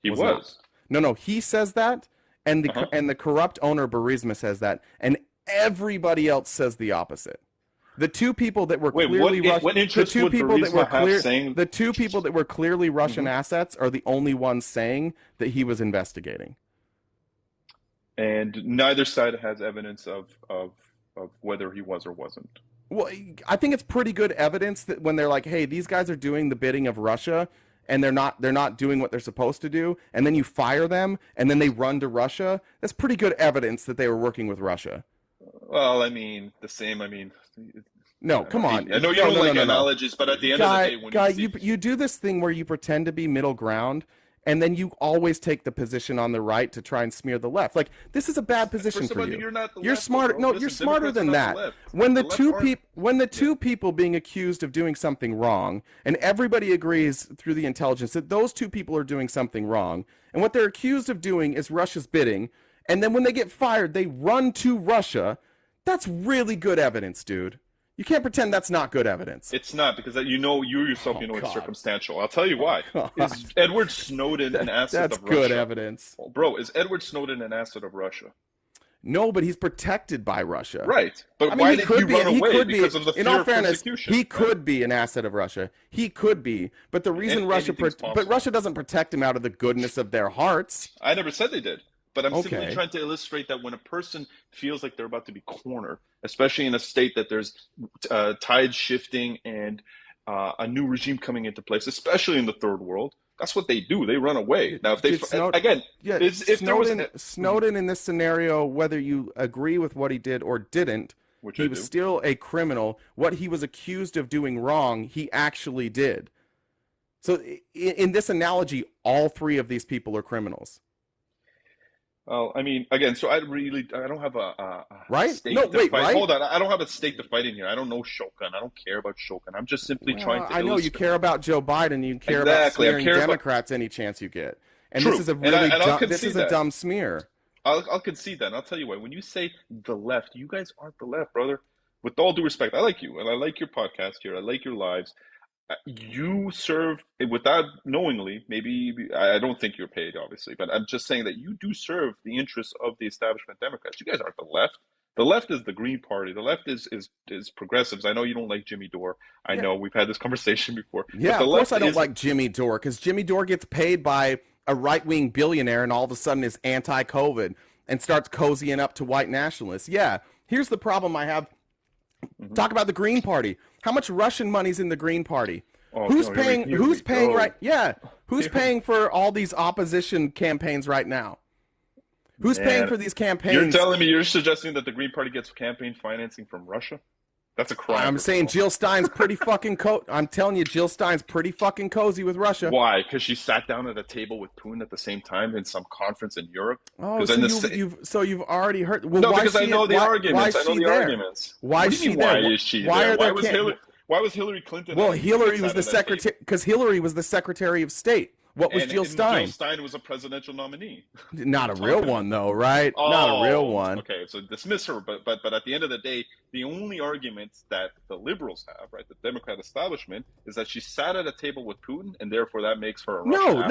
he Was not. was. No, no, he says that, and the Uh-huh. and the corrupt owner Burisma says that, and everybody else says the opposite. The two people that were Wait, clearly Russian, what interest would Burisma have saying? the two people that were clearly Russian Mhm. assets are the only ones saying that he was investigating. And neither side has evidence of whether he was or wasn't. Well, I think it's pretty good evidence that when they're like, "Hey, these guys are doing the bidding of Russia," and they're not doing what they're supposed to do, and then you fire them, and then they run to Russia. That's pretty good evidence that they were working with Russia. Well, I mean, the same. I mean, No, I know, come on. I know you No, don't no, no, like no, no. analogies, but at the end of the Guy, day, when you guy, see, you do this thing where you pretend to be middle ground, and then you always take the position on the right to try and smear the left. Like, this is a bad position first of for all, you. you're not the You're left, though, smarter. bro. No, you're Listen, smarter Democrats are than not the that. left. When the The left two aren't. people when the Yeah. two people being accused of doing something wrong, and everybody agrees through the intelligence that those two people are doing something wrong, and what they're accused of doing is Russia's bidding, and then when they get fired, they run to Russia. That's really good evidence, dude. You can't pretend that's not good evidence. It's not because you yourself, Oh it's God. circumstantial. I'll tell you Oh why. God. Is Edward Snowden an asset That's of good Russia? evidence. Bro, is Edward Snowden an asset of Russia? No, but he's protected by Russia. Right. But I mean, why did he run away? Because of the in fear all of fairness, persecution. he could be an asset of Russia. He could be, but the reason Anything's but possible. Russia doesn't protect him out of the goodness of their hearts. I never said they did. But I'm simply Okay. trying to illustrate that when a person feels like they're about to be cornered, especially in a state that there's tides shifting and a new regime coming into place, especially in the third world, that's what they do. They run away. Now, if they again, if there was Snowden in this scenario, whether you agree with what he did or didn't, which he was still a criminal. What he was accused of doing wrong, he actually did. So in this analogy, all three of these people are criminals. Well, I mean, again, so I don't have a right? stake No, to wait, fight. right? Hold on, I don't have a stake to fight in here. I don't know Shokan. I don't care about Shokan. I'm just simply trying to. I know you care about Joe Biden. You care exactly. about smearing Democrats any chance you get. And True. This is a really this is a dumb smear. I'll concede that. And I'll tell you why. When you say the left, you guys aren't the left, brother. With all due respect, I like you, and I like your podcast here. I like your lives. You serve without knowingly, maybe I don't think you're paid, obviously, but I'm just saying that you do serve the interests of the establishment Democrats. You guys aren't the left. The left is the Green Party. The left is progressives. I know you don't like Jimmy Dore. I know we've had this conversation before. Yeah, of course I don't like Jimmy Dore, because Jimmy Dore gets paid by a right-wing billionaire and all of a sudden is anti-COVID and starts cozying up to white nationalists. Yeah, here's the problem I have. Talk about the Green Party. How much Russian money's in the Green Party? Who's paying for all these opposition campaigns right now? Who's paying for these campaigns? You're telling me you're suggesting that the Green Party gets campaign financing from Russia? That's a crime. I'm saying Jill Stein's pretty fucking I'm telling you, Jill Stein's pretty fucking cozy with Russia. Why? Because she sat down at a table with Putin at the same time in some conference in Europe. Oh, so you've already heard. Well, no, because I know the arguments. I know the arguments. Why is she there? Why is she there? Why was Hillary Clinton? Well, Hillary was the secretary because Hillary was the Secretary of State. What was Jill Stein? Jill Stein was a presidential nominee. Not a real one, though, right? Not a real one. Okay, so dismiss her. But at the end of the day, the only argument that the liberals have, right, the Democrat establishment, is that she sat at a table with Putin, and therefore that makes her a Russian asset.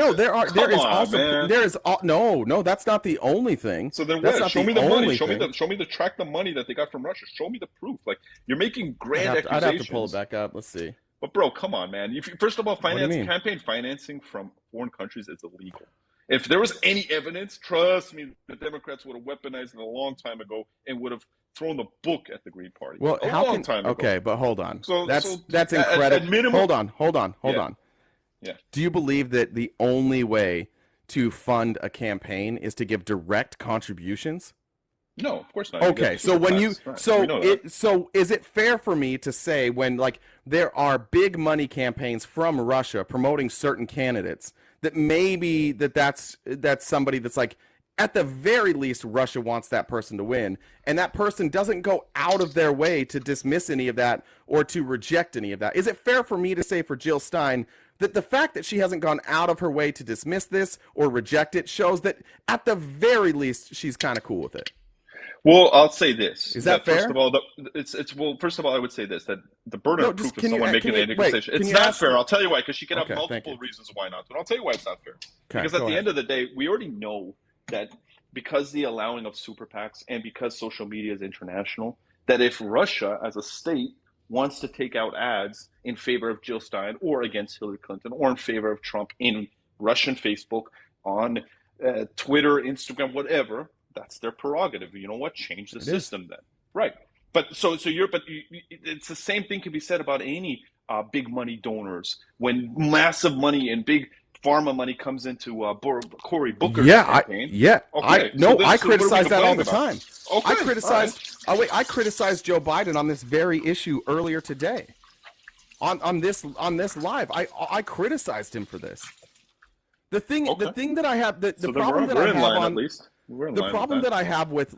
No, that's not the only thing. So then what? Show me the money. Show me the money that they got from Russia. Show me the proof. Like, you're making grand accusations. I'd have to pull it back up. Let's see. But bro, come on, man. First of all, campaign financing from foreign countries is illegal. If there was any evidence, trust me, the Democrats would have weaponized it a long time ago and would have thrown the book at the Green Party. Well, okay, but hold on. That's incredible. Hold on. Yeah. Do you believe that the only way to fund a campaign is to give direct contributions? No, of course not. Okay, so is it fair for me to say when there are big money campaigns from Russia promoting certain candidates that maybe that's somebody that's at the very least Russia wants that person to win, and that person doesn't go out of their way to dismiss any of that or to reject any of that? Is it fair for me to say for Jill Stein that the fact that she hasn't gone out of her way to dismiss this or reject it shows that at the very least she's kind of cool with it? Well, I'll say this. Is that fair? First of all, first of all, I would say this, that the burden of proof of someone making an accusation, it's not fair. I'll tell you why, because she can have multiple reasons why not. But I'll tell you why it's not fair. Because at the end of the day, we already know that because the allowing of super PACs and because social media is international, that if Russia as a state wants to take out ads in favor of Jill Stein or against Hillary Clinton or in favor of Trump in Russian Facebook, on Twitter, Instagram, whatever, that's their prerogative. You know what? Change the system then. Right. But it's the same thing can be said about any big money donors. When massive money and big pharma money comes into Cory Booker's campaign. I criticize that all the time. Okay, I criticized Joe Biden on this very issue earlier today. On this live. I criticized him for this. The thing that I have the problem that I have on the problem that I have with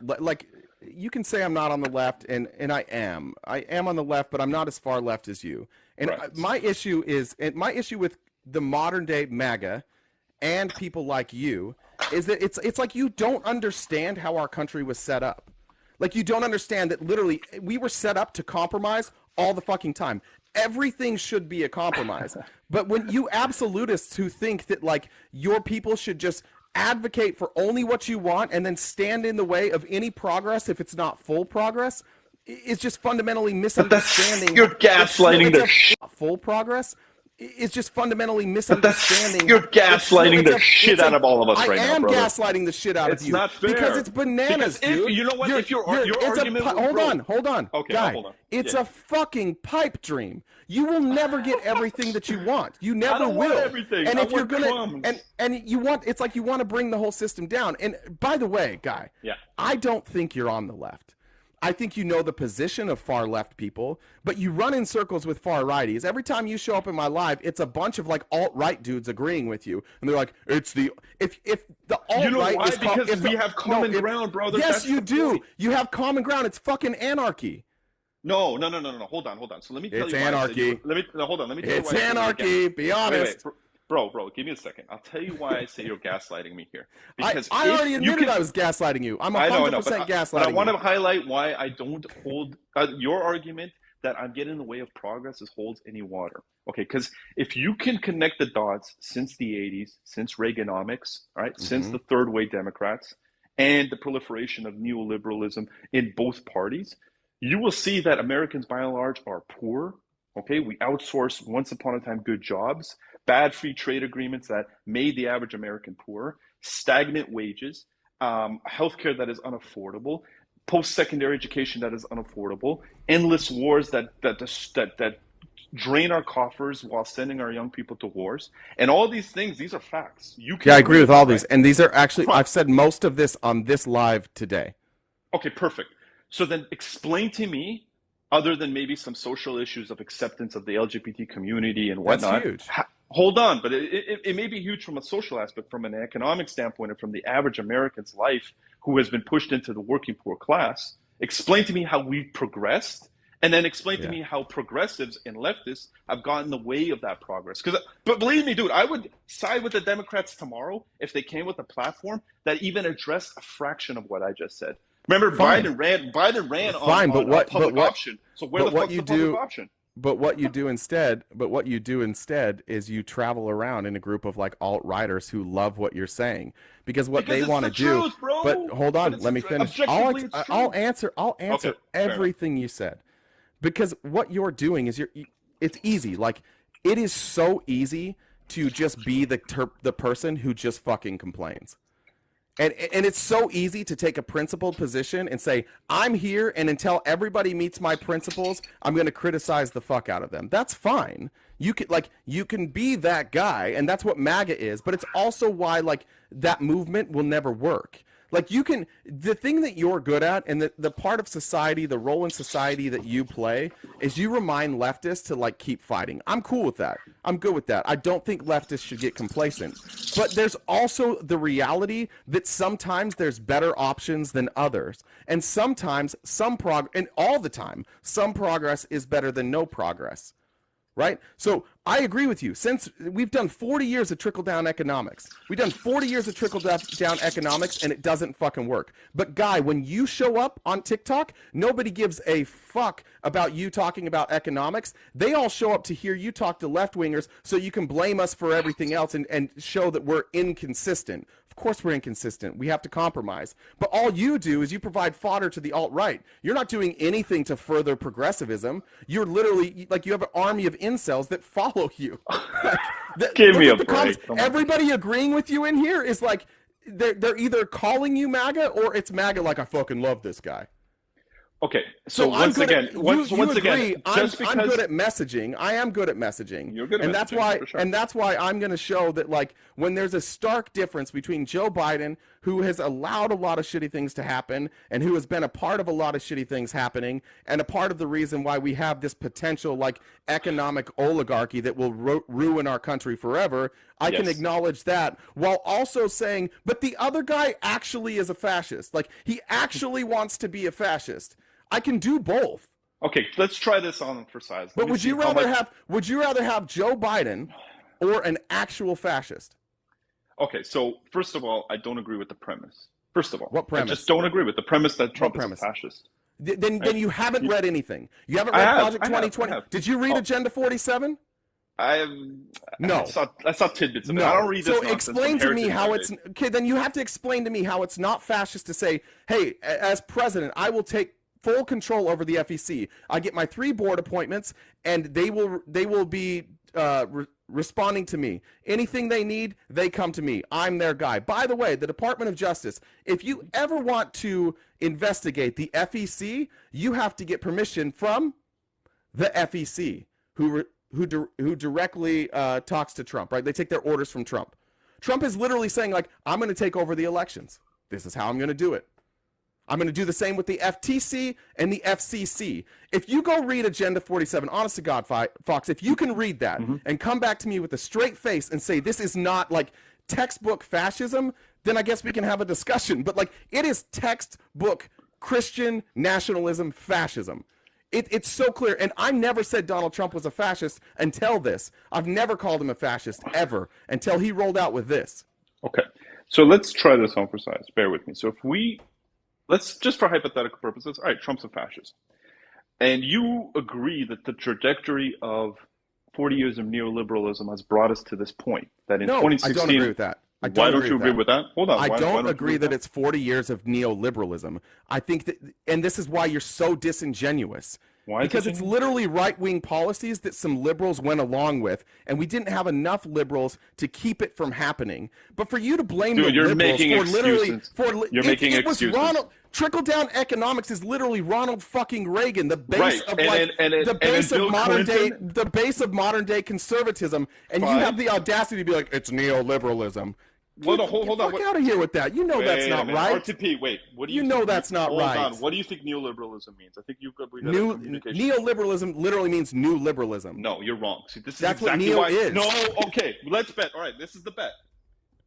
you can say I'm not on the left, and I am on the left, but I'm not as far left as you. And my issue with the modern day MAGA and people like you is that it's like you don't understand how our country was set up. Like, you don't understand that literally we were set up to compromise all the fucking time. Everything should be a compromise. But when you absolutists who think that your people should just advocate for only what you want and then stand in the way of any progress if it's not full progress is just fundamentally But that's misunderstanding. you're gaslighting the shit. Full progress is just fundamentally But that's misunderstanding. you're gaslighting the shit out of all of us right now, brother. I am gaslighting the shit out of It's you not fair. because it's bananas, Because if, dude. you know what? If your argument, hold on, okay, guy. hold on. It's Yeah. a fucking pipe dream. You will never get everything that you want. You never I don't will. want everything. And I if you're want gonna crumbs. and you want, it's like you want to bring the whole system down. And by the way, guy, Yeah. I don't think you're on the left. I think you know the position of far left people, but you run in circles with far righties. Every time you show up in my live, it's a bunch of like alt right dudes agreeing with you, and they're like, "It's the if the alt right You know why? is Because we have common ground, brother. Yes, That's you the do. point. You have common ground. It's fucking anarchy. No. Hold on. So let me tell It's you anarchy. why. Hold on. Let me tell you It's why. anarchy. Be honest. Wait. Bro, give me a second. I'll tell you why I say you're gaslighting me here. I already admitted I was gaslighting you. I'm 100% gaslighting but I want you. to highlight why I don't hold your argument that I'm getting in the way of progress holds any water. Okay, because if you can connect the dots since the 80s, since Reaganomics, right, since the third way Democrats, and the proliferation of neoliberalism in both parties, you will see that Americans by and large are poor. Okay, we outsource once upon a time good jobs, bad free trade agreements that made the average American poor, stagnant wages, healthcare that is unaffordable, post-secondary education that is unaffordable, endless wars that drain our coffers while sending our young people to wars, and all these things. These are facts. You can Yeah, I agree with all these, right? and these are actually I've said most of this on this live today. Okay, perfect. So then explain to me, other than maybe some social issues of acceptance of the LGBT community and whatnot. That's huge. Hold on, but it may be huge from a social aspect, from an economic standpoint, and from the average American's life who has been pushed into the working poor class. Explain to me how we've progressed, and then explain to me how progressives and leftists have gotten in the way of that progress. But believe me, dude, I would side with the Democrats tomorrow if they came with a platform that even addressed a fraction of what I just said. Remember, Biden ran on a public option. So where the fuck's the public option? But what you do instead is you travel around in a group of like alt-righters who love what you're saying because they want to do. Truth, bro. But hold on, let me finish. I'll answer okay, everything you said. Because what you're doing is it's easy. Like it is so easy to just be the person who just fucking complains. And it's so easy to take a principled position and say, I'm here, and until everybody meets my principles, I'm going to criticize the fuck out of them. That's fine. You can be that guy, and that's what MAGA is, but it's also why like that movement will never work. Like the thing that you're good at and the part of society, the role in society that you play is you remind leftists to like keep fighting. I'm cool with that. I'm good with that. I don't think leftists should get complacent. But there's also the reality that sometimes there's better options than others. And sometimes and all the time, some progress is better than no progress. Right? So I agree with you. Since we've done 40 years of trickle-down economics, we've done 40 years of trickle-down economics, and it doesn't fucking work. But, Guy, when you show up on TikTok, nobody gives a fuck about you talking about economics. They all show up to hear you talk to left-wingers so you can blame us for everything else and show that we're inconsistent. Of course we're inconsistent. We have to compromise. But all you do is you provide fodder to the alt-right. You're not doing anything to further progressivism. You're literally, like, you have an army of incels that follow you. Give me a break. Everybody agreeing with you in here is like, they're either calling you MAGA or it's MAGA like, I fucking love this guy. Okay, so once again, just because I'm good at messaging, I am good at messaging. You're good at messaging, and that's why I'm going to show that like when there's a stark difference between Joe Biden, who has allowed a lot of shitty things to happen and who has been a part of a lot of shitty things happening, and a part of the reason why we have this potential like economic oligarchy that will ruin our country forever. I can acknowledge that while also saying, but the other guy actually is a fascist. Like he actually wants to be a fascist. I can do both. Okay, let's try this on for size. But would you rather have Joe Biden or an actual fascist? Okay, so first of all, I don't agree with the premise. First of all, what premise? I just don't agree with the premise that Trump is a fascist. Then you haven't read anything. You haven't read Project 2020. Did you read Agenda 47? I No. I saw tidbits of it. No. I don't read this So nonsense explain from to me Heritage how Mandate. it's okay. Then you have to explain to me how it's not fascist to say, "Hey, as president, I will take full control over the FEC. I get my 3 board appointments, and they will be responding to me. Anything they need, they come to me. I'm their guy." By the way, the Department of Justice, if you ever want to investigate the FEC, you have to get permission from the FEC, who directly talks to Trump, right? They take their orders from Trump. Trump is literally saying, like, I'm going to take over the elections. This is how I'm going to do it. I'm going to do the same with the FTC and the FCC. If you go read Agenda 47, honest to God, Fox, if you can read that and come back to me with a straight face and say this is not like textbook fascism, then I guess we can have a discussion. But like, it is textbook Christian nationalism fascism. It's so clear. And I never said Donald Trump was a fascist until this. I've never called him a fascist ever until he rolled out with this. Okay, so let's try this on for size. Bear with me. So let's just for hypothetical purposes, all right, Trump's a fascist. And you agree that the trajectory of 40 years of neoliberalism has brought us to this point. That in No, 2016, I don't agree with that. Why don't you agree with that? Hold on. I Why don't you agree that it's 40 years of neoliberalism. I think that, and this is why you're so disingenuous. Why is Because it it's literally right-wing policies that some liberals went along with, and we didn't have enough liberals to keep it from happening. But for you to blame Dude, the you're liberals making for literally excuses. You're making it was excuses. Ronald. Trickle-down economics is literally Ronald fucking Reagan, the base Right. of And like then- and the base then of Bill modern Clinton- day, the base of modern day conservatism, and you Fine. have the audacity to be like, it's neoliberalism. Hold on, hold on. Fuck out of here with that. You know that's Wait a not minute. right. RTP, wait. What do You you know think, that's not hold right. on. What do you think neoliberalism means? I think we got New communication. neoliberalism literally means new liberalism. No, you're wrong. See, this is That's what exactly neo why. is. No, okay. Let's bet. All right, this is the bet.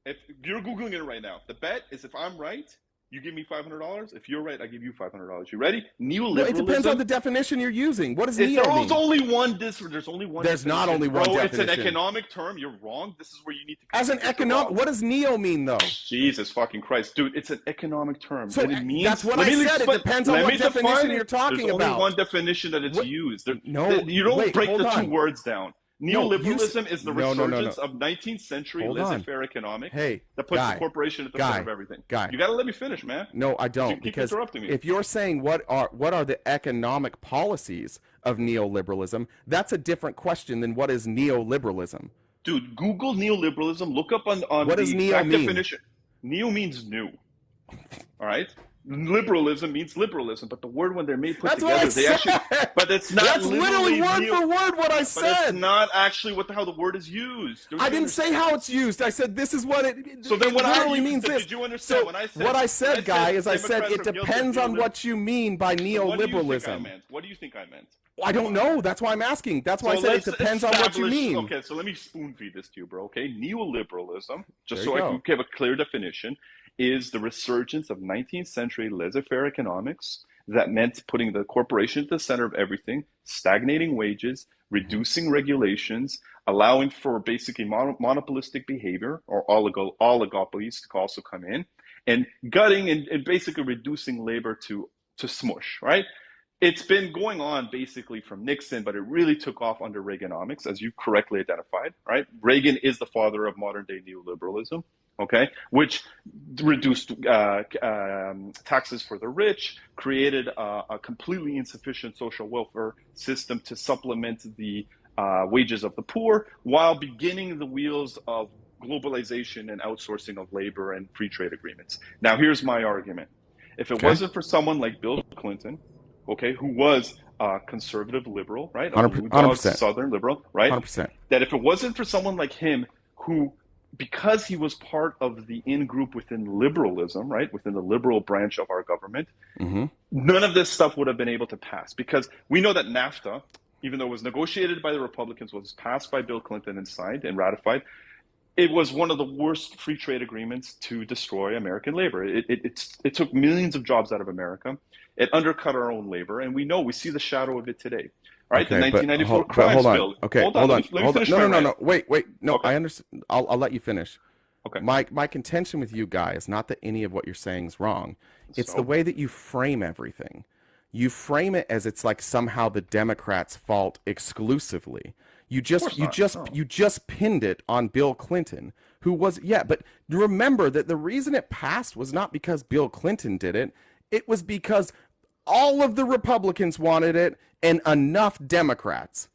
If you're googling it right now, the bet is if I'm right, you give me $500. If you're right, I give you $500. You ready? Neoliberalism. Well, it depends on the definition you're using. What does neo mean? There's only one. There's only one. There's not definition. only one Bro, It's an definition. economic term. You're wrong. This is where you need to. As an economic, what does neo mean though? Jesus fucking Christ, dude! It's an economic term. So and it means, that's what let I me said. It explain- depends on let what me definition define it. you're talking There's about. only one definition that it's What- used. No, You don't wait, break hold the on. two words down. No, Neoliberalism is the no, no, no, resurgence no. of 19th century Hold on. laissez-faire economics Hey, that puts guy, the corporation at the guy, front of everything. guy. You got to let me finish, man. No, I You don't. keep Because interrupting me. if you're saying what are the economic policies of neoliberalism, that's a different question than what is neoliberalism. Dude, Google neoliberalism. Look up on What the does neo exact mean? definition. Neo means new. All right. Liberalism means liberalism, but the word when they're made put That's together, what I they said. actually. But it's not That's literally word neo- for word what I But said. it's not actually how the word is used. Don't I you didn't say understand? how it's used. I said this is what it. So then it what I literally used, means did this. you understand So when I said- what I when I said, said guy, is I said Democrats it are guilty of depends on neoliberalism? what you mean by What do you think I neoliberalism. meant? What do you think I meant? I don't know. That's why I'm asking. That's why I said it let's depends on what you establish- mean. Okay, so let me spoon feed this to you, bro. Okay, neoliberalism, just There so you I go. can give a clear definition, is the resurgence of 19th century laissez-faire economics that meant putting the corporation at the center of everything, stagnating wages, reducing regulations, allowing for basically monopolistic behavior or oligopolies to also come in, and gutting and basically reducing labor to smush, right? It's been going on basically from Nixon, but it really took off under Reaganomics, as you correctly identified, right? Reagan is the father of modern day neoliberalism, okay? Which reduced taxes for the rich, created a completely insufficient social welfare system to supplement the wages of the poor, while beginning the wheels of globalization and outsourcing of labor and free trade agreements. Now, here's my argument. If it wasn't for someone like Bill Clinton, okay, who was a conservative liberal, right? A blue dog 100%. Southern liberal, right? 100%. That if it wasn't for someone like him who, because he was part of the in-group within liberalism, right, within the liberal branch of our government, none of this stuff would have been able to pass. Because we know that NAFTA, even though it was negotiated by the Republicans, was passed by Bill Clinton and signed and ratified. It was one of the worst free trade agreements to destroy American labor. It took millions of jobs out of America. It undercut our own labor, and we see the shadow of it today. All right, Okay, the 1994 but crimes hold on. bill. Okay, hold on. Let me finish no, my no, no, rant. no. Wait. No, Okay. I understand. I'll let you finish. Okay. My contention with you guys is not that any of what you're saying is wrong. It's So? the way that you frame everything. You frame it as it's like somehow the Democrats' fault exclusively. Of course not. No. You just pinned it on Bill Clinton, who was but remember that the reason it passed was not because Bill Clinton did it. It was because all of the Republicans wanted it and enough Democrats.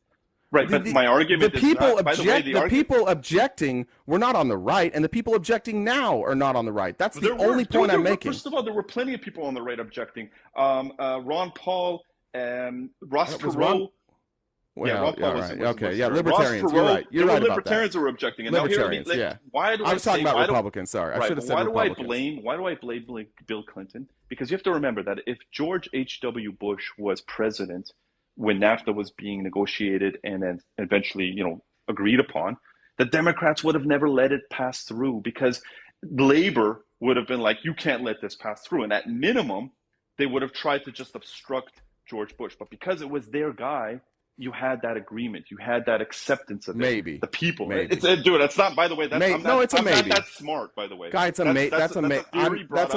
Right, but my argument the is people not, by the way, the people objecting were not on the right, and the people objecting now are not on the right. That's the only point I'm making. First of all, there were plenty of people on the right objecting. Ron Paul, Ross Perot. Well, Ron Paul right. was okay, yeah, Ross libertarians. Perot, You're right. You're right about that. Libertarians who were objecting. And Libertarians, now here, why do I was talking about Republicans. Sorry, I should have said Republicans. Why do I blame Bill Clinton? Because you have to remember that if George H.W. Bush was president when NAFTA was being negotiated and then eventually, agreed upon, the Democrats would have never let it pass through because Labor would have been like, you can't let this pass through. And at minimum, they would have tried to just obstruct George Bush. But because it was their guy, you had that agreement. You had that acceptance of it. Maybe. The people. Maybe. Dude, that's not, by the way, that's, maybe. It's a maybe. I'm not that smart, by the way. Guy, it's a maybe. That's a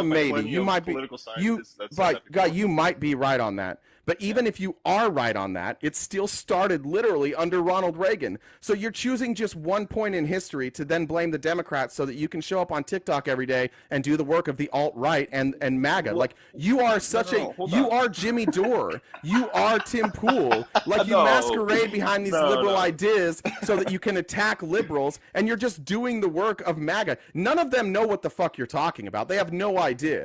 maybe. You might be. You might be right on that. But even if you are right on that, it still started literally under Ronald Reagan. So you're choosing just one point in history to then blame the Democrats so that you can show up on TikTok every day and do the work of the alt-right and MAGA. Like, you are you are Jimmy Dore. You are Tim Pool. Like, you masquerade behind these liberal ideas so that you can attack liberals, and you're just doing the work of MAGA. None of them know what the fuck you're talking about. They have no idea.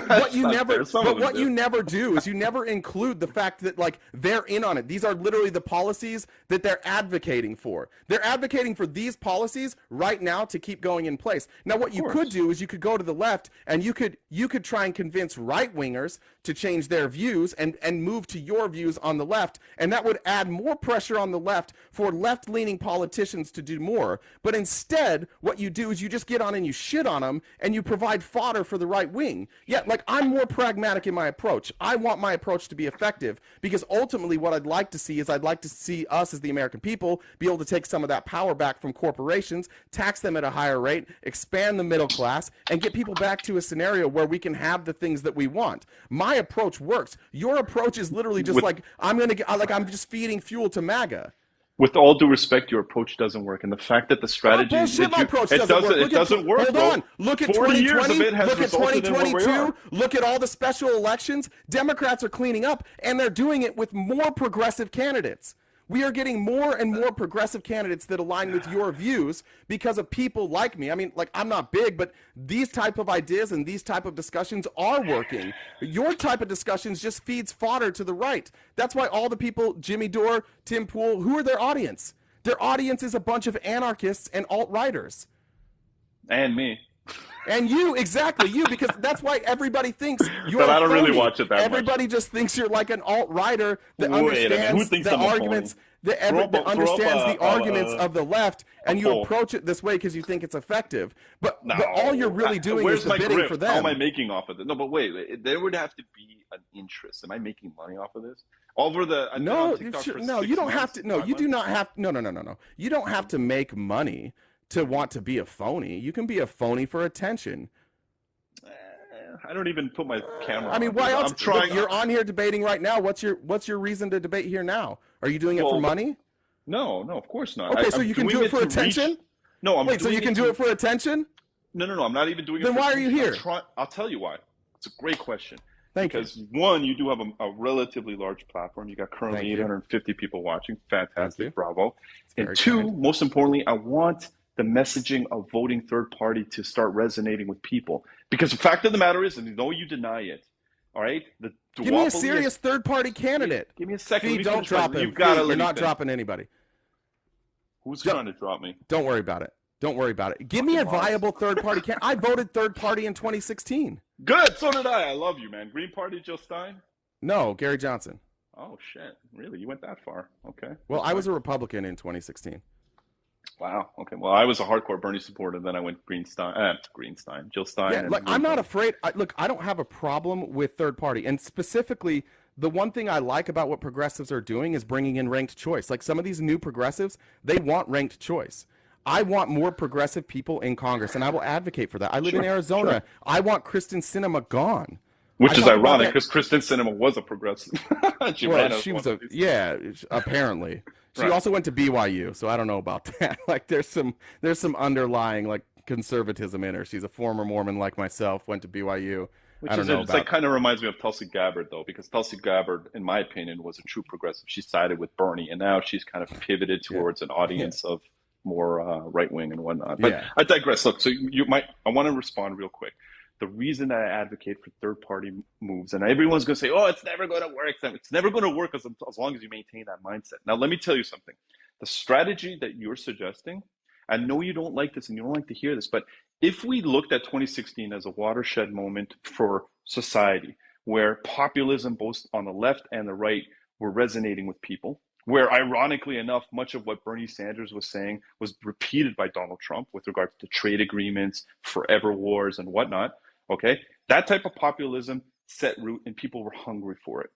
What you never do is you never include the fact that, like, they're in on it. These are literally the policies that they're advocating for. They're advocating for these policies right now to keep going in place. Now, what you could do is you could go to the left and you could try and convince right-wingers to change their views and move to your views on the left, and that would add more pressure on the left for left-leaning politicians to do more. But instead, what you do is you just get on and you shit on them and you provide fodder for the right wing. Yeah, like, I'm more pragmatic in my approach. I want my approach to be effective because ultimately what I'd like to see is I'd like to see us as the American people be able to take some of that power back from corporations, tax them at a higher rate, expand the middle class, and get people back to a scenario where we can have the things that we want. My approach works. Your approach is literally just I'm just feeding fuel to MAGA. With all due respect, your approach doesn't work, and the fact that the strategy doesn't work. Hold on. Look at 2020. Look at 2022. Look at all the special elections. Democrats are cleaning up, and they're doing it with more progressive candidates. We are getting more and more progressive candidates that align with your views because of people like me. I mean, like, I'm not big, but these type of ideas and these type of discussions are working. Your type of discussions just feeds fodder to the right. That's why all the people, Jimmy Dore, Tim Pool, who are their audience? Their audience is a bunch of anarchists and alt-righters. And me. And you, exactly, you, because that's why everybody thinks you're but I don't phony. really watch it that Everybody much. just thinks you're like an alt-righter that understands the arguments, that understands the arguments of the left, and you approach it this way because you think it's effective. But all you're really doing is the bidding for them. How am I making off of it? No, but wait, there would have to be an interest. Am I making money off of this? You don't have to. No, you do not have. No. You don't have to make money to want to be a phony. You can be a phony for attention. I don't even put my camera on. I mean, why else? I'm trying. You're on here debating right now. What's your reason to debate here now? Are you doing it for money? No, of course not. Okay, so you can do it for attention? No, I'm Wait, so you can do it for attention? No, I'm not even doing it for attention. Then why are you here? I'll tell you why. It's a great question. Because one, you do have a relatively large platform. You got currently 850 people watching. Fantastic. Bravo. And two, most importantly, I want the messaging of voting third party to start resonating with people. Because the fact of the matter is, and you deny it, all right? Give me a serious third party candidate. Give me a second. Don't drop him. You're not dropping anybody. Who's trying to drop me? Don't worry about it. Give me a viable third party candidate. I voted third party in 2016. Good. So did I. I love you, man. Green Party, Jill Stein? No, Gary Johnson. Oh, shit. Really? You went that far. Okay. Well, I was a Republican in 2016. Wow. Okay. Well, I was a hardcore Bernie supporter. Then I went Jill Stein. Yeah, look, I'm not afraid. I don't have a problem with third party. And specifically, the one thing I like about what progressives are doing is bringing in ranked choice. Like, some of these new progressives, they want ranked choice. I want more progressive people in Congress, and I will advocate for that. I live in Arizona. I want Kristen Sinema gone. I Which is talk about ironic that. because Kristen Sinema was a progressive. She Well, ran as she one was of a these. yeah, apparently. She Right. also went to BYU, so I don't know about that. Like there's some underlying like conservatism in her. She's a former Mormon like myself, went to BYU. I Which don't is know it's like about kind of reminds me of Tulsi Gabbard though, because Tulsi Gabbard, in my opinion, was a true progressive. She sided with Bernie, and now she's kind of pivoted yeah. towards an Yeah. audience of more right wing and whatnot. But Yeah. I digress. Look, so you might I want to respond real quick. The reason that I advocate for third party moves, and everyone's going to say, "Oh, it's never going to work." It's never going to work as long as you maintain that mindset. Now, let me tell you something. The strategy that you're suggesting, I know you don't like this and you don't like to hear this, but if we looked at 2016 as a watershed moment for society, where populism, both on the left and the right, were resonating with people, where ironically enough, much of what Bernie Sanders was saying was repeated by Donald Trump with regards to trade agreements, forever wars, and whatnot. Okay, that type of populism set root and people were hungry for it.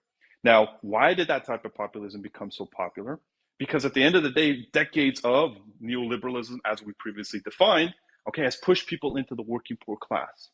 Now, why did that type of populism become so popular? Because at the end of the day, decades of neoliberalism, as we previously defined, okay, has pushed people into the working poor class.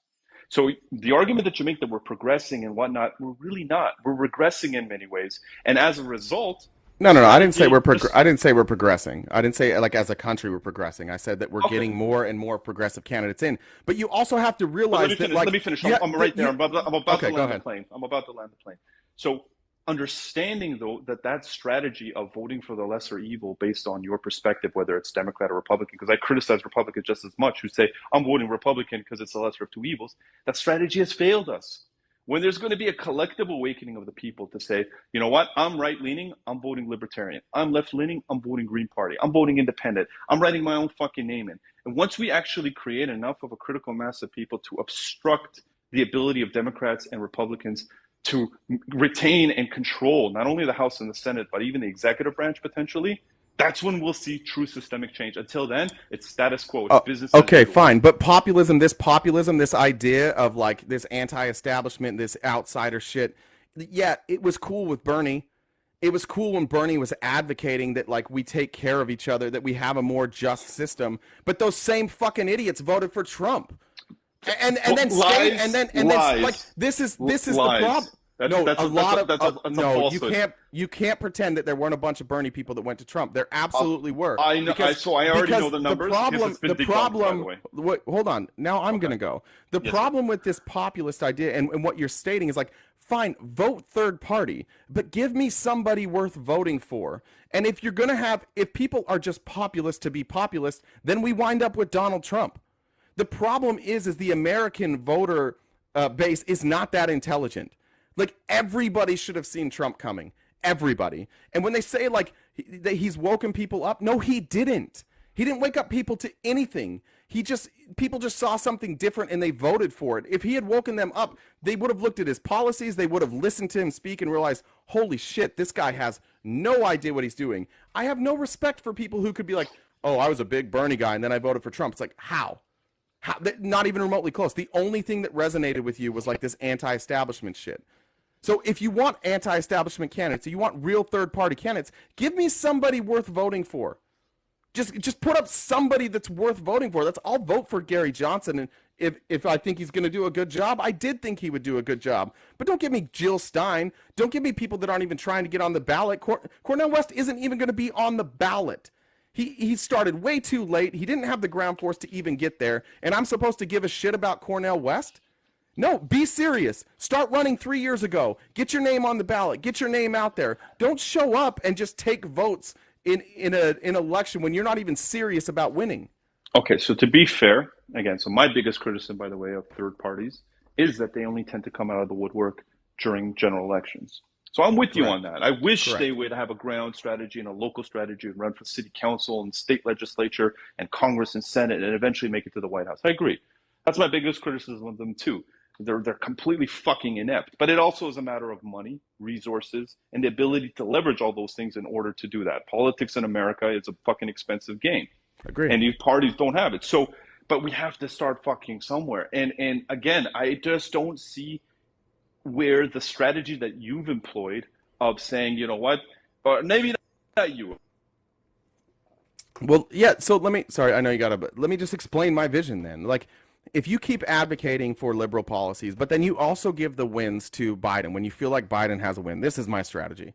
So the argument that you make that we're progressing and whatnot, we're really not. We're regressing in many ways, and as a result, the No, no, no. I didn't say strategy. I didn't say we're progressing. I didn't say like as a country we're progressing. I said that we're Okay, getting more and more progressive candidates in. But you also have to but let realize me that finish. Let like me finish. yeah, I'm right that there. you I'm about to okay, go land the ahead. plane. I'm about to land the plane. So understanding though that that strategy of voting for the lesser evil based on your perspective, whether it's Democrat or Republican, because I criticize Republicans just as much who say I'm voting Republican because it's the lesser of two evils. That strategy has failed us. When there's going to be a collective awakening of the people to say, you know what, I'm right leaning, I'm voting libertarian. I'm left leaning, I'm voting Green Party. I'm voting independent. I'm writing my own fucking name in. And once we actually create enough of a critical mass of people to obstruct the ability of Democrats and Republicans to retain and control not only the House and the Senate, but even the executive branch potentially, that's when we'll see true systemic change. Until then, it's status quo, it's Oh, business as okay, usual. fine. But populism, this idea of like this anti-establishment, this outsider shit. Yeah, it was cool with Bernie. It was cool when Bernie was advocating that like we take care of each other, that we have a more just system. But those same fucking idiots voted for Trump. And then stayed and then like Lies, this is the lies. problem. No, a lot of That's a no, falsehood. you can't pretend that there weren't a bunch of Bernie people that went to Trump. There Uh, absolutely were I know. So I already know because the the numbers because problem it's been debunked, by the way. hold on. Now I'm Okay. going to go. The Yes, sir. problem with this populist idea and what you're stating is like fine, vote third party, but give me somebody worth voting for. And if you're going to have if people are just populist to be populist, then we wind up with Donald Trump. The problem is the American voter base is not that intelligent. Like everybody should have seen Trump coming. Everybody. And when they say like that he's woken people up, no, he didn't. He didn't wake up people to anything. People just saw something different and they voted for it. If he had woken them up, they would have looked at his policies, they would have listened to him speak and realized, holy shit, this guy has no idea what he's doing. I have no respect for people who could be like, oh, I was a big Bernie guy and then I voted for Trump. It's like, how? Not even remotely close. The only thing that resonated with you was like this anti-establishment shit. So if you want anti-establishment candidates, if you want real third-party candidates, give me somebody worth voting for. Just put up somebody that's worth voting for. I'll vote for Gary Johnson, and if I think he's going to do a good job, I did think he would do a good job. But don't give me Jill Stein. Don't give me people that aren't even trying to get on the ballot. Cornel West isn't even going to be on the ballot. He started way too late. He didn't have the ground force to even get there. And I'm supposed to give a shit about Cornel West? No, be serious. Start running 3 years ago. Get your name on the ballot. Get your name out there. Don't show up and just take votes in an election when you're not even serious about winning. Okay, so to be fair, again, so my biggest criticism, by the way, of third parties is that they only tend to come out of the woodwork during general elections. So I'm with you on Correct. that. I wish they Correct. would have a ground strategy and a local strategy and run for city council and state legislature and Congress and Senate and eventually make it to the White House. I agree. That's my biggest criticism of them too. They're completely fucking inept. But it also is a matter of money, resources, and the ability to leverage all those things in order to do that. Politics in America is a fucking expensive game, Agree. and these parties don't have it. So, but we have to start fucking somewhere. And again, I just don't see where the strategy that you've employed of saying, you know what, or maybe not you. Well, yeah, so sorry, I know you got to, but let me just explain my vision then. Like, if you keep advocating for liberal policies, but then you also give the wins to Biden when you feel like Biden has a win, this is my strategy.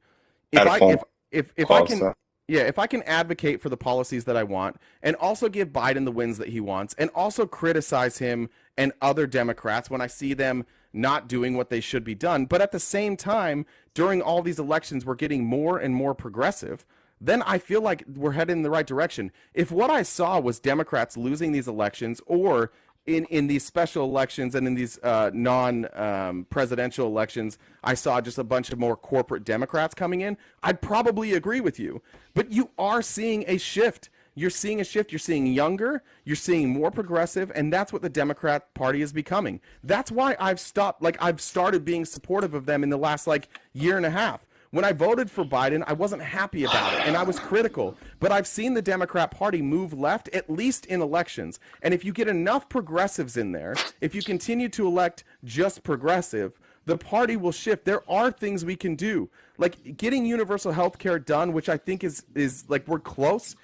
If At a I phone if I call, can, yeah, if I can advocate for the policies that I want and also give Biden the wins that he wants and also criticize him and other Democrats when I see them not doing what they should be done, but at the same time during all these elections we're getting more and more progressive, then I feel like we're headed in the right direction. If what I saw was Democrats losing these elections, or in these special elections and in these non-presidential elections, I saw just a bunch of more corporate Democrats coming in, I'd probably agree with you. But you are seeing a shift. You're seeing a shift. You're seeing younger. You're seeing more progressive, and that's what the Democrat Party is becoming. That's why I've started being supportive of them in the last year and a half. When I voted for Biden, I wasn't happy about it, and I was critical. But I've seen the Democrat Party move left, at least in elections. And if you get enough progressives in there, if you continue to elect just progressive, the party will shift. There are things we can do, like getting universal health care done, which I think is we're close.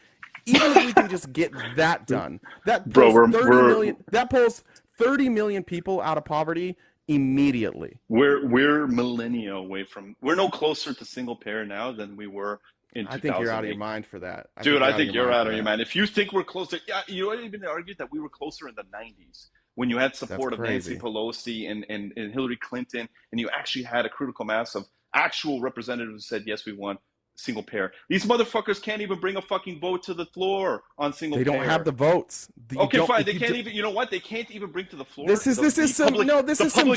Even if we can just get that done, that pulls bro, 30 million. That pulls 30 million people out of poverty immediately. we're millennia away from. We're no closer to single payer now than we were in I think you're out of your 2008. mind for that. Dude, I think you're out of your mind. If you think we're closer, yeah, you even argued that we were closer in the 90s when you had That's support of Nancy crazy. Pelosi and Hillary Clinton, and you actually had a critical mass of actual representatives who said, yes, we want single payer. These motherfuckers can't even bring a fucking vote to the floor on single They payer. don't have the votes. Okay, fine. They can't even. You know what? They can't even bring to the floor. This is some Jimmy Dore. This is some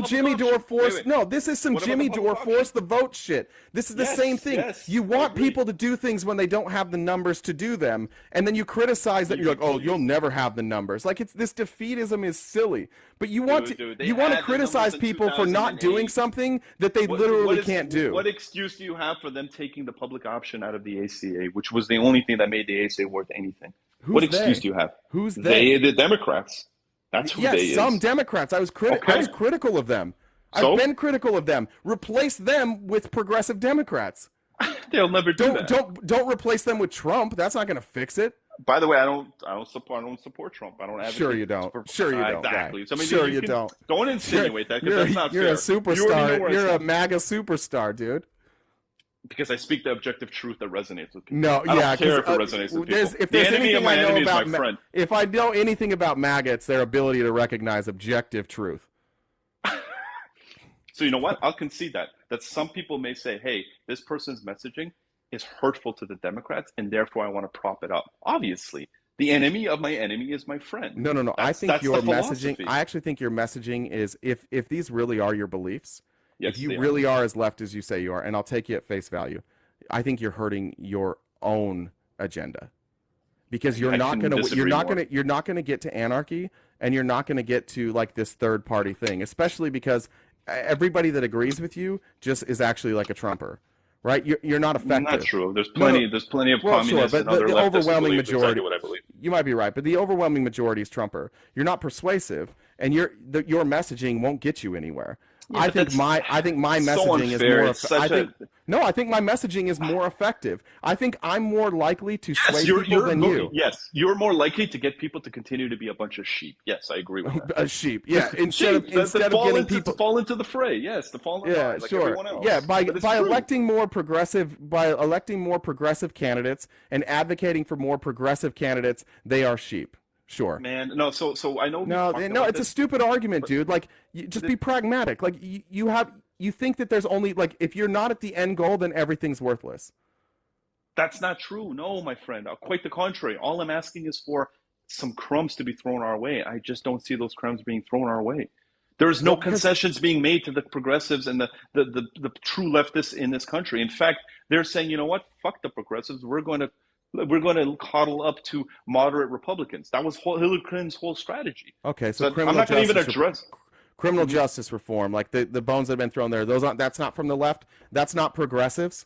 Jimmy Dore force. No, this is some Jimmy Dore force the vote shit. This is the same thing. Yes, you want people to do things when they don't have the numbers to do them, and then you criticize that. You're like, oh, you'll never have the numbers. Like this defeatism is silly. But you want to criticize people for not doing something that they literally can't do. What excuse do you have for them taking the public option out of the ACA, which was the only thing that made the ACA worth anything? What excuse do you have? Who's they? The Democrats. That's who they is. Some Democrats. I was critical of them. So? I've been critical of them. Replace them with progressive Democrats. They'll never do that. Don't replace them with Trump. That's not going to fix it. By the way, I don't support Trump. I don't advocate. Sure you don't. Sure you don't. Exactly. So, I mean, sure you don't. Don't insinuate that, because that's not fair. You're a superstar. You're a MAGA superstar, dude. Because I speak the objective truth that resonates with people. No, I don't care if it resonates with people. If there's anything I know about friend. If I know anything about MAGA, it's their ability to recognize objective truth. So you know what? I'll concede that some people may say, hey, this person's messaging is hurtful to the Democrats, and therefore I want to prop it up. Obviously, the enemy of my enemy is my friend. No. I think your messaging. I actually think your messaging is if these really are your beliefs. Yes, if you really are as left as you say you are, and I'll take you at face value, I think you're hurting your own agenda, because you're not going to get to anarchy, and you're not going to get to this third party thing, especially because everybody that agrees with you just is actually like a Trumper, right? You're not effective. Not true. There's plenty of communists and other the leftists overwhelming who believe majority. exactly what I believe. You might be right, but the overwhelming majority is Trumper. You're not persuasive, and your messaging won't get you anywhere. Yeah, I think my messaging is more. I think my messaging is more effective. I think I'm more likely to sway people than you. Yes, you're more likely to get people to continue to be a bunch of sheep. Yes, I agree with that. A sheep, yeah. Instead of getting people to fall into the fray. Yes, to fall in line like everyone else. Yeah, by electing more progressive candidates and advocating for more progressive candidates, they are sheep. Sure. Man, no. So I know. No. It's a stupid argument, dude. Just be pragmatic. You think that there's only if you're not at the end goal, then everything's worthless. That's not true. No, my friend. Quite the contrary. All I'm asking is for some crumbs to be thrown our way. I just don't see those crumbs being thrown our way. There's no concessions being made to the progressives and the true leftists in this country. In fact, they're saying, you know what? Fuck the progressives. We're going to coddle up to moderate Republicans. That was Hillary Clinton's whole strategy. Okay, so I'm not going to even address criminal justice reform, the bones that have been thrown there. That's not from the left. That's not progressives.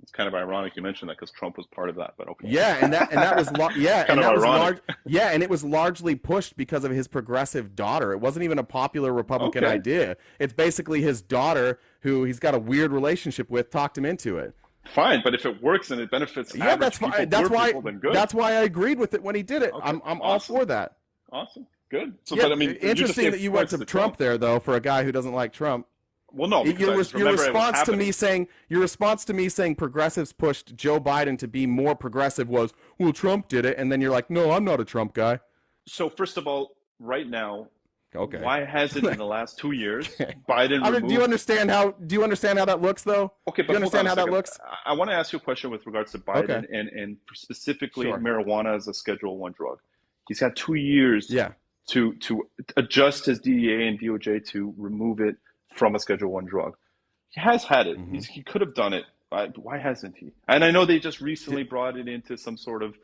It's kind of ironic you mentioned that, because Trump was part of that. But okay. Yeah, and that was ironic. And it was largely pushed because of his progressive daughter. It wasn't even a popular Republican idea. It's basically his daughter, who he's got a weird relationship with, talked him into it. Fine, but if it works and it benefits Yeah, average that's people, fine. poor people, then good. That's why I agreed with it when he did it. Okay, I'm all for that. awesome, good. So, Yeah, but I mean, you just interesting gave that you went points to Trump there, though, for a guy who doesn't like Trump. Well, no, because I just Your remember it was response to happening. me saying progressives pushed Joe Biden to be more progressive was, well, Trump did it, and then you're like, no, I'm not a Trump guy. So first of all, right now, Okay. why has it in the last 2 years Okay. Biden removed? Do you understand how that looks, though? Okay, do but you understand how hold on a that second. looks? I want to ask you a question with regards to Biden Okay. and specifically Sure. marijuana as a Schedule 1 drug. He's had 2 years Yeah. to adjust his DEA and DOJ to remove it from a Schedule 1 drug. He has had it. Mm-hmm. He could have done it. Why hasn't he? And I know they just recently brought it into some sort of,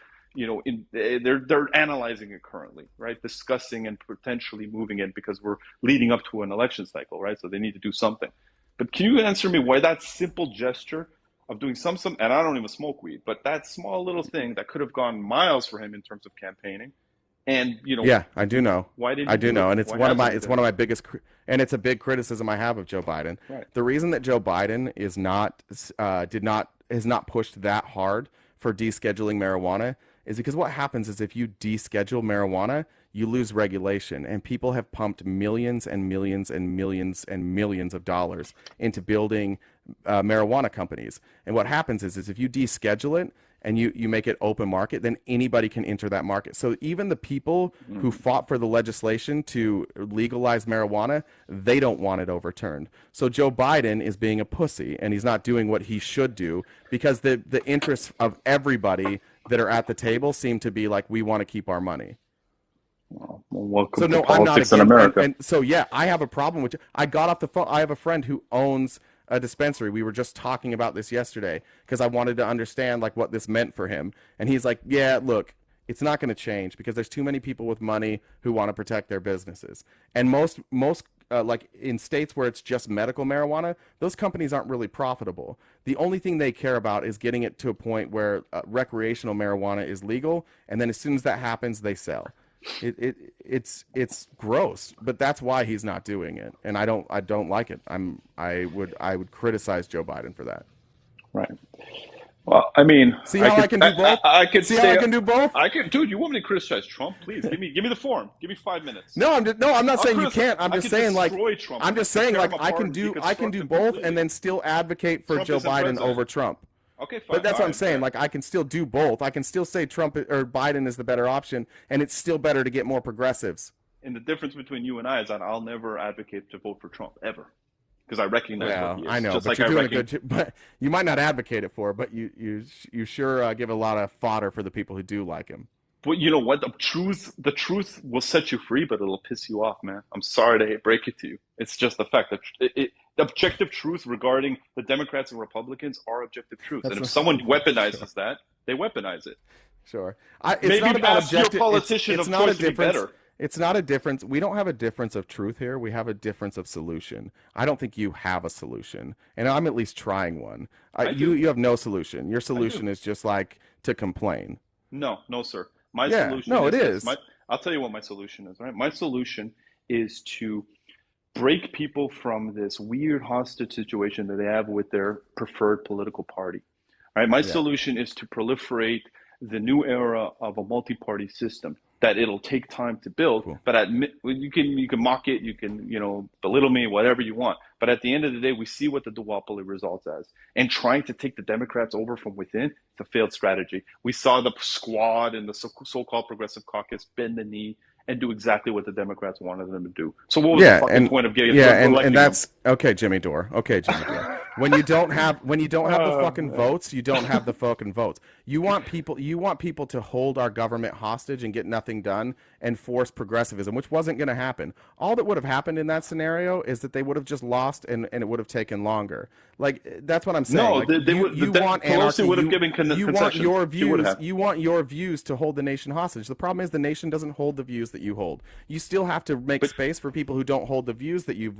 they're analyzing it currently, right? Discussing and potentially moving it because we're leading up to an election cycle, right? So they need to do something. But can you answer me why that simple gesture of doing some, and I don't even smoke weed, but that small little thing that could have gone miles for him in terms of campaigning, and Yeah, I do know. Why didn't I do know, and it's one of my biggest, and it's a big criticism I have of Joe Biden. Right. The reason that Joe Biden is has not pushed that hard for descheduling marijuana is because what happens is if you deschedule marijuana, you lose regulation, and people have pumped millions and millions and millions and millions of dollars into building marijuana companies. And what happens is if you deschedule it and you make it open market, then anybody can enter that market. So even the people who fought for the legislation to legalize marijuana, they don't want it overturned. So Joe Biden is being a pussy, and he's not doing what he should do because the interests of everybody that are at the table seem to be like, we want to keep our money. Well, welcome So to no, I'm not politics in against, America. and so yeah, I have a problem with. I got off the phone. I have a friend who owns a dispensary. We were just talking about this yesterday because I wanted to understand like what this meant for him, and he's like, "Yeah, look, it's not going to change because there's too many people with money who want to protect their businesses, and most like in states where it's just medical marijuana, those companies aren't really profitable. The only thing they care about is getting it to a point where recreational marijuana is legal, and then as soon as that happens, they sell." It's gross, but that's why he's not doing it, and I don't like it. I would criticize Joe Biden for that. Right. Well, I mean, See how I can do both? I could See stay, how I can do both? Dude. You want me to criticize Trump? Please give me the form. Give me 5 minutes. No, I'm not saying you can't. I'm I just could saying like destroy Trump. I'm just saying Tear like him I apart can and do deconstruct him both completely. and then still advocate for Trump Joe isn't Biden president. over Trump. Okay, fine. But that's what I'm saying. Fine. Like I can still do both. I can still say Trump or Biden is the better option, and it's still better to get more progressives. And the difference between you and I is that I'll never advocate to vote for Trump ever, because I recognize what he is. I know, Just but like you're I doing a good. But you might not advocate it for, but you sure give a lot of fodder for the people who do like him. But you know what? The truth will set you free, but it'll piss you off, man. I'm sorry to break it to you. It's just the fact that the objective truth regarding the Democrats and Republicans are objective truth. And if someone weaponizes that, they weaponize it. Sure. It's Maybe not about ask your objective. politician It's of not a choice to be difference. better. It's not a difference. We don't have a difference of truth here. We have a difference of solution. I don't think you have a solution, and I'm at least trying one. You have no solution. Your solution is just like to complain. No, sir. My Yeah, solution no, is it this. is. I'll tell you what my solution is, right? My solution is to break people from this weird hostage situation that they have with their preferred political party. Right? My solution is to proliferate the new era of a multi-party system that it'll take time to build. Cool. But you can mock it, you can belittle me, whatever you want. But at the end of the day, we see what the duopoly results as. And trying to take the Democrats over from within, it's a failed strategy. We saw the squad and the so-called progressive caucus bend the knee and do exactly what the Democrats wanted them to do. So what was the fucking point of getting and that's okay, Jimmy Dore. Okay, Jimmy Dore. When you don't have the fucking votes, you don't have the fucking votes. You want people to hold our government hostage and get nothing done and force progressivism, which wasn't going to happen. All that would have happened in that scenario is that they would have just lost and it would have taken longer. Like that's what I'm saying. No, like, you want anarchy. Would have given you want your views. You want your views to hold the nation hostage. The problem is the nation doesn't hold the views that you hold. You still have to make But space for people who don't hold the views that you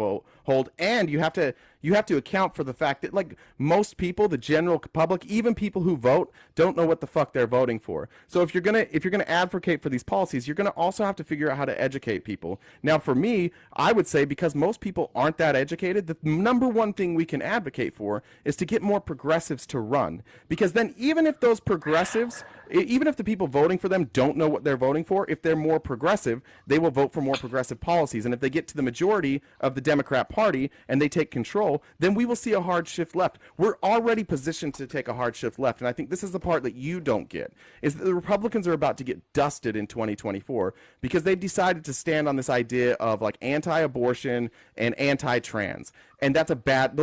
hold, and you have to account for the fact that, like, most people, the general public, even people who vote, don't know what the fuck they're voting for. So if you're gonna advocate for these policies, you're gonna also have to figure out how to educate people. Now, for me, I would say, because most people aren't that educated, the number one thing we can advocate for is to get more progressives to run. Because then, even if those progressives, even if the people voting for them don't know what they're voting for, if they're more progressive, they will vote for more progressive policies. And if they get to the majority of the Democrat Party and they take control, then we will see a hard shift left. We're already positioned to take a hard shift left. And I think this is the part that you don't get, is that the Republicans are about to get dusted in 2024 because they've decided to stand on this idea of, like, anti-abortion and anti-trans. And those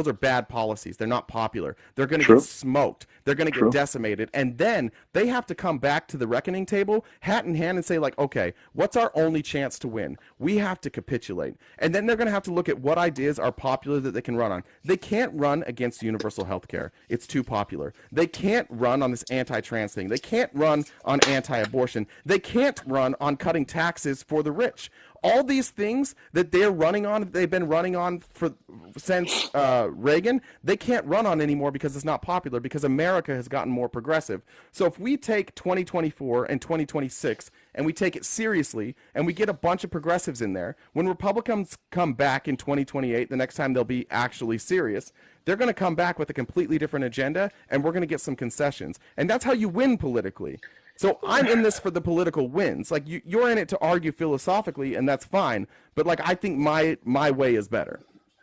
are bad policies. They're not popular. They're going to get true, smoked. They're going to get true. decimated. And then they have to come back to the reckoning table, hat in hand, and say, like, okay, what's our only chance to win? We have to capitulate. And then they're going to have to look at what ideas are popular that they can run on. They can't run against universal health care. It's too popular. They can't run on this anti-trans thing. They can't run on anti-abortion. They can't run on cutting taxes for the rich. All these things that they're running on, they've been running on since Reagan, they can't run on anymore because it's not popular, because America has gotten more progressive. So if we take 2024 and 2026 and we take it seriously and we get a bunch of progressives in there, when Republicans come back in 2028, the next time they'll be actually serious, they're going to come back with a completely different agenda, and we're going to get some concessions. And that's how you win politically. So I'm in this for the political wins. Like, you're in it to argue philosophically, and that's fine. But, like, I think my way is better.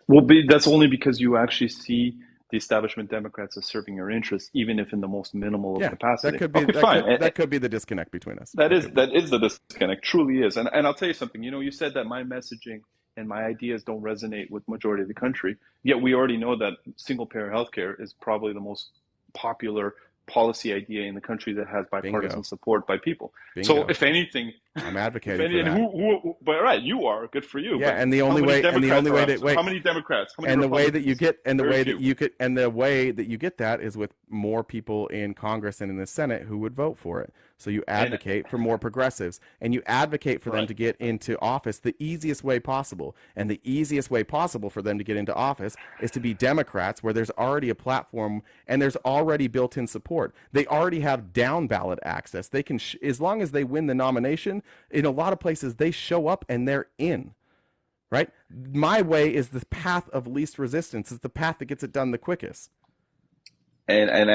Well, that's only because you actually see the establishment Democrats as serving your interests, even if in the most minimal of Yeah, capacity. that could be Okay, fine. that could be the disconnect between us. That is the disconnect, truly is. And I'll tell you something. You said that my messaging and my ideas don't resonate with majority of the country. Yet we already know that single payer healthcare is probably the most popular policy idea in the country that has bipartisan Bingo. support by people. So Bingo. if anything, I'm advocating for that. but right, you are good for you. Yeah, But and the how only many way Democrats that wait, how many Democrats? How many and the way that Republicans? you get Very few. the way that you get that is with more people in Congress and in the Senate who would vote for it. So you advocate for more progressives, and you advocate for them Right. to get into office the easiest way possible. And the easiest way possible for them to get into office is to be Democrats, where there's already a platform and there's already built-in support. They already have down ballot access. They can, as long as they win the nomination, in a lot of places they show up and they're in. Right? My way is the path of least resistance. It's the path that gets it done the quickest. And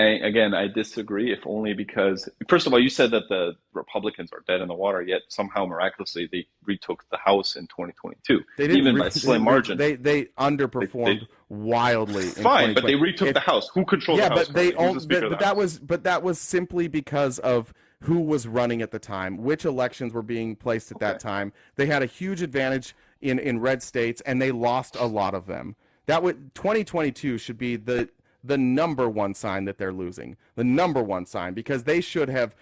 I disagree, if only because, first of all, you said that the Republicans are dead in the water, yet somehow miraculously they retook the House in 2022, They didn't even by a slim margin. they underperformed wildly in Fine, but 2020. they retook the House. Who controlled Yeah, the House but they currently? Who's the Speaker of the House? that was simply because of who was running at the time, which elections were being placed at that Okay. time. They had a huge advantage in red states, and they lost a lot of them. 2022 should be the number one sign that they're losing. The number one sign, because that should have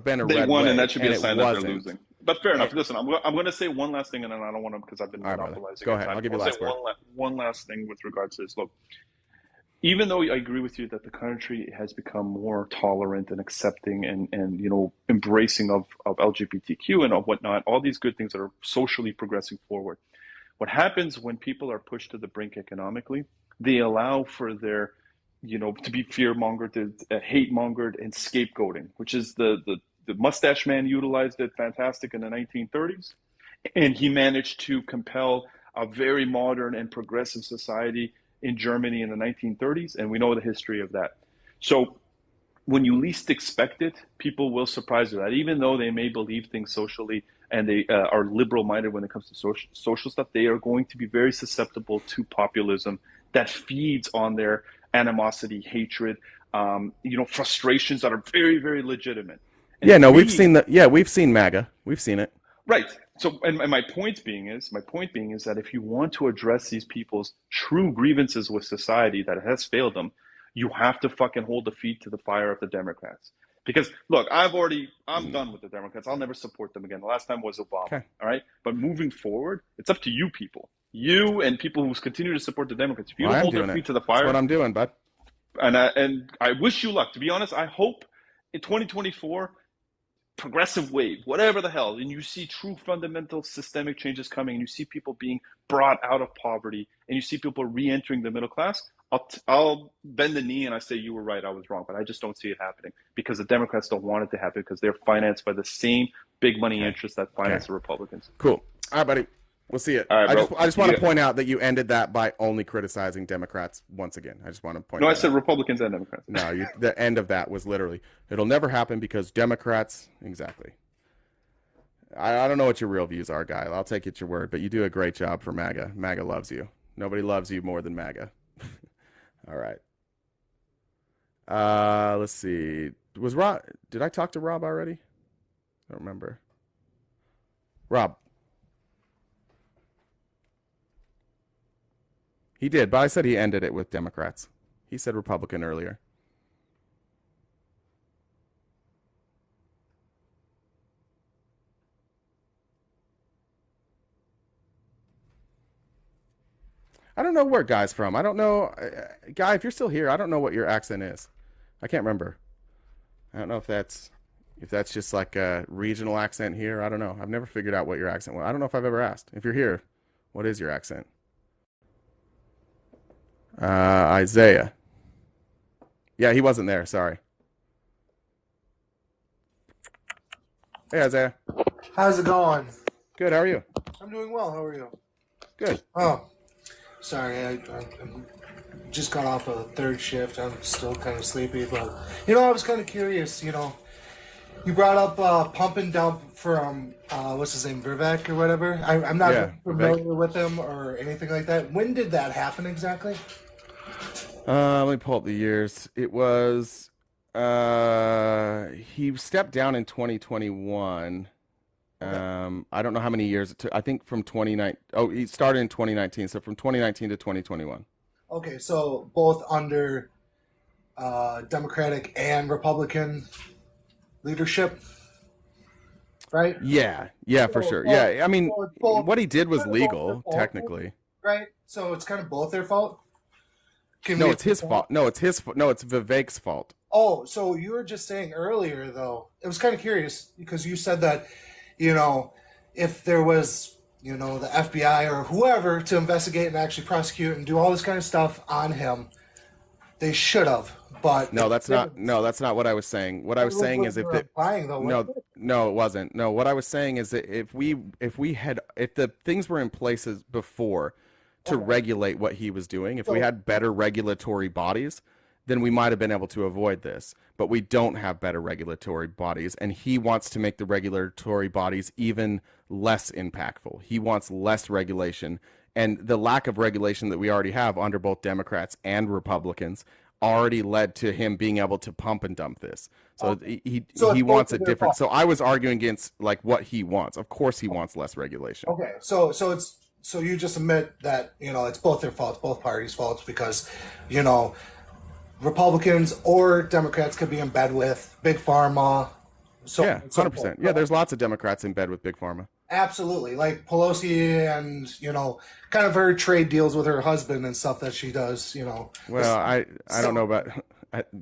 been a They red won, wave, and that should be and a it sign that they're wasn't. losing. But fair enough. And- Listen, I'm going to say one last thing, and then I don't want to, because I've been all right, brother. monopolizing Go your ahead. time. I'll give you the I'll last say word. one last thing with regards to this. Look, even though I agree with you that the country has become more tolerant and accepting and embracing of LGBTQ and of whatnot, all these good things that are socially progressing forward. What happens when people are pushed to the brink economically, they allow for their, to be fear mongered, hate mongered, and scapegoating, which is the mustache man utilized it fantastic in the 1930s. And he managed to compel a very modern and progressive society in Germany in the 1930s. And we know the history of that. So when you least expect it, people will surprise you that even though they may believe things socially and they are liberal minded when it comes to social stuff, they are going to be very susceptible to populism that feeds on their animosity, hatred, frustrations that are very, very legitimate. And Yeah, no, we, we've seen MAGA. We've seen it. right. So, and my point being is that if you want to address these people's true grievances with society that has failed them, you have to fucking hold the feet to the fire of the Democrats. Because look, I'm done with the Democrats. I'll never support them again. The last time was Obama. Okay. All right. But moving forward, it's up to you people. You and people who continue to support the Democrats. If you Well, don't I'm hold their doing feet it. to the That's fire, what I'm doing, bud. and I wish you luck. To be honest, I hope in 2024 progressive wave, whatever the hell, and you see true fundamental systemic changes coming, and you see people being brought out of poverty, and you see people re-entering the middle class, I'll bend the knee and I say you were right, I was wrong, but I just don't see it happening because the Democrats don't want it to happen because they're financed by the same big money interests that finance the Republicans. Cool. All right, buddy. We'll see it. All right, bro. I just want to point out that you ended that by only criticizing Democrats once again. I just want to point. No, I said Republicans and Democrats. No, the end of that was literally, it'll never happen because Democrats. Exactly. I don't know what your real views are, guy. I'll take it at your word, but you do a great job for MAGA. MAGA loves you. Nobody loves you more than MAGA. All right. Let's see. Was Rob? Did I talk to Rob already? I don't remember. Rob. He did, but I said he ended it with Democrats. He said Republican earlier. I don't know where Guy's from. I don't know. Guy, if you're still here, I don't know what your accent is. I can't remember. I don't know if that's just like a regional accent here. I don't know. I've never figured out what your accent was. I don't know if I've ever asked. If you're here, what is your accent? Isaiah. Yeah, he wasn't there. Sorry. Hey, Isaiah. How's it going? Good. How are you? I'm doing well. How are you? Good. Oh, sorry. I just got off a third shift. I'm still kind of sleepy, but I was kind of curious. You brought up pump and dump from what's his name, Vivek or whatever. I'm not familiar with him or anything like that. When did that happen exactly? Let me pull up the years. It was he stepped down in 2021. Okay. I don't know how many years it took. I think from 2019. Oh, he started in 2019. So from 2019 to 2021. Okay, so both under Democratic and Republican leadership, right? Yeah, for sure. Yeah, I mean, what he did was legal, technically. Right? So it's kind of both their fault? No, it's his fault. No, it's his fault. No, it's Vivek's fault. Oh, so you were just saying earlier, though, it was kind of curious because you said that, if there was, the FBI or whoever to investigate and actually prosecute and do all this kind of stuff on him, they should have. But no, that's not what I was saying. What I was saying is if it wasn't. No, what I was saying is that if the things were in places before to regulate what he was doing, if we had better regulatory bodies, then we might have been able to avoid this. But we don't have better regulatory bodies, and he wants to make the regulatory bodies even less impactful. He wants less regulation, and the lack of regulation that we already have under both Democrats and Republicans already led to him being able to pump and dump this. So he wants a different. So I was arguing against like what he wants. Of course, he wants less regulation. Okay, so you just admit that it's both their faults, both parties' faults, because Republicans or Democrats could be in bed with Big Pharma. So yeah, 100%. Yeah, there's lots of Democrats in bed with Big Pharma. Absolutely, like Pelosi and kind of her trade deals with her husband and stuff that she does. Well, I don't know about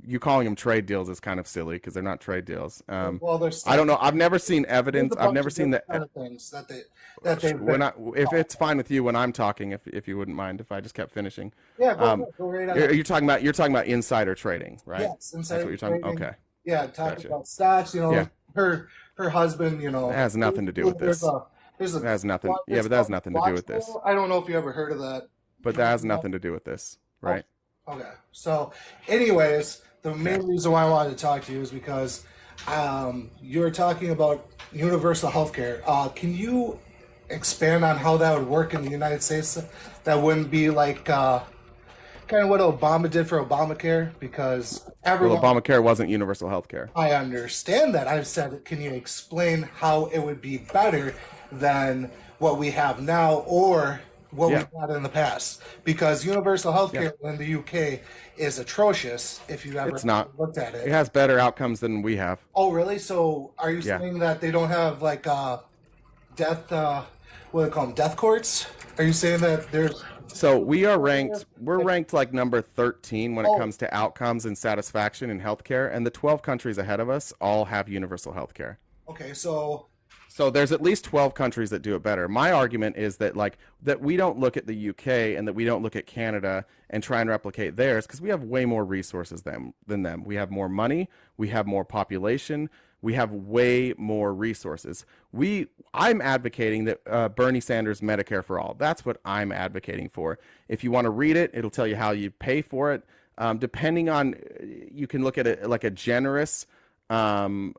you calling them trade deals is kind of silly because they're not trade deals. Well, I don't know. I've never seen evidence. I've never seen the kind of things that they've if it's fine with you when I'm talking, if you wouldn't mind if I just kept finishing. Yeah, go right ahead. You're talking about insider trading, right? Yes, insider That's what you're talking. trading. Okay. Yeah, talking about stocks. Yeah. Her husband. It has nothing to do with this. It has nothing. Yeah, but that has nothing to do with this. I don't know if you ever heard of that. But that has nothing to do with this, right? Okay. So, anyways, the main reason why I wanted to talk to you is because you were talking about universal health care. Can you expand on how that would work in the United States? That wouldn't be like kind of what Obama did for Obamacare, because everyone. Well, Obamacare wasn't universal health care. I understand that. I've said, can you explain how it would be better than what we have now or what we've had in the past? Because universal health care in the UK is atrocious if you've ever looked at it. It has better outcomes than we have. Oh, really? So are you saying that they don't have like death, what do they call them, death courts? Are you saying that there's... So we're ranked like number 13 when it comes to outcomes and satisfaction in healthcare, and the 12 countries ahead of us all have universal healthcare. Okay, so So there's at least 12 countries that do it better. My argument is that that we don't look at the UK and that we don't look at Canada and try and replicate theirs because we have way more resources than them. We have more money, we have more population, we have way more resources. I'm advocating that Bernie Sanders Medicare for all. That's what I'm advocating for. If you want to read it, it'll tell you how you pay for it. Depending on, you can look at it like a generous um,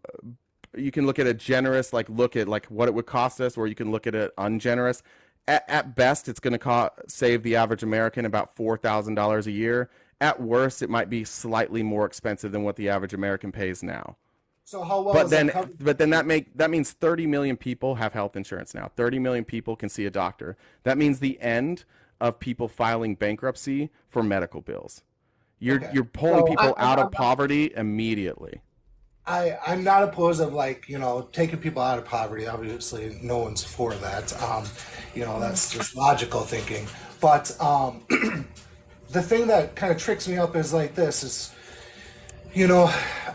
you can look at a generous look at what it would cost us, or you can look at it ungenerous. At best, it's going to save the average American about $4,000 a year. At worst, it might be slightly more expensive than what the average American pays now. so how well But is then, that covered? but then that means 30 million people have health insurance now. 30 million people can see a doctor. That means the end of people filing bankruptcy for medical bills. Okay, You're pulling so people out of poverty immediately. I'm not opposed of taking people out of poverty. Obviously, no one's for that. That's just logical thinking. But the thing that kind of tricks me up is like this is,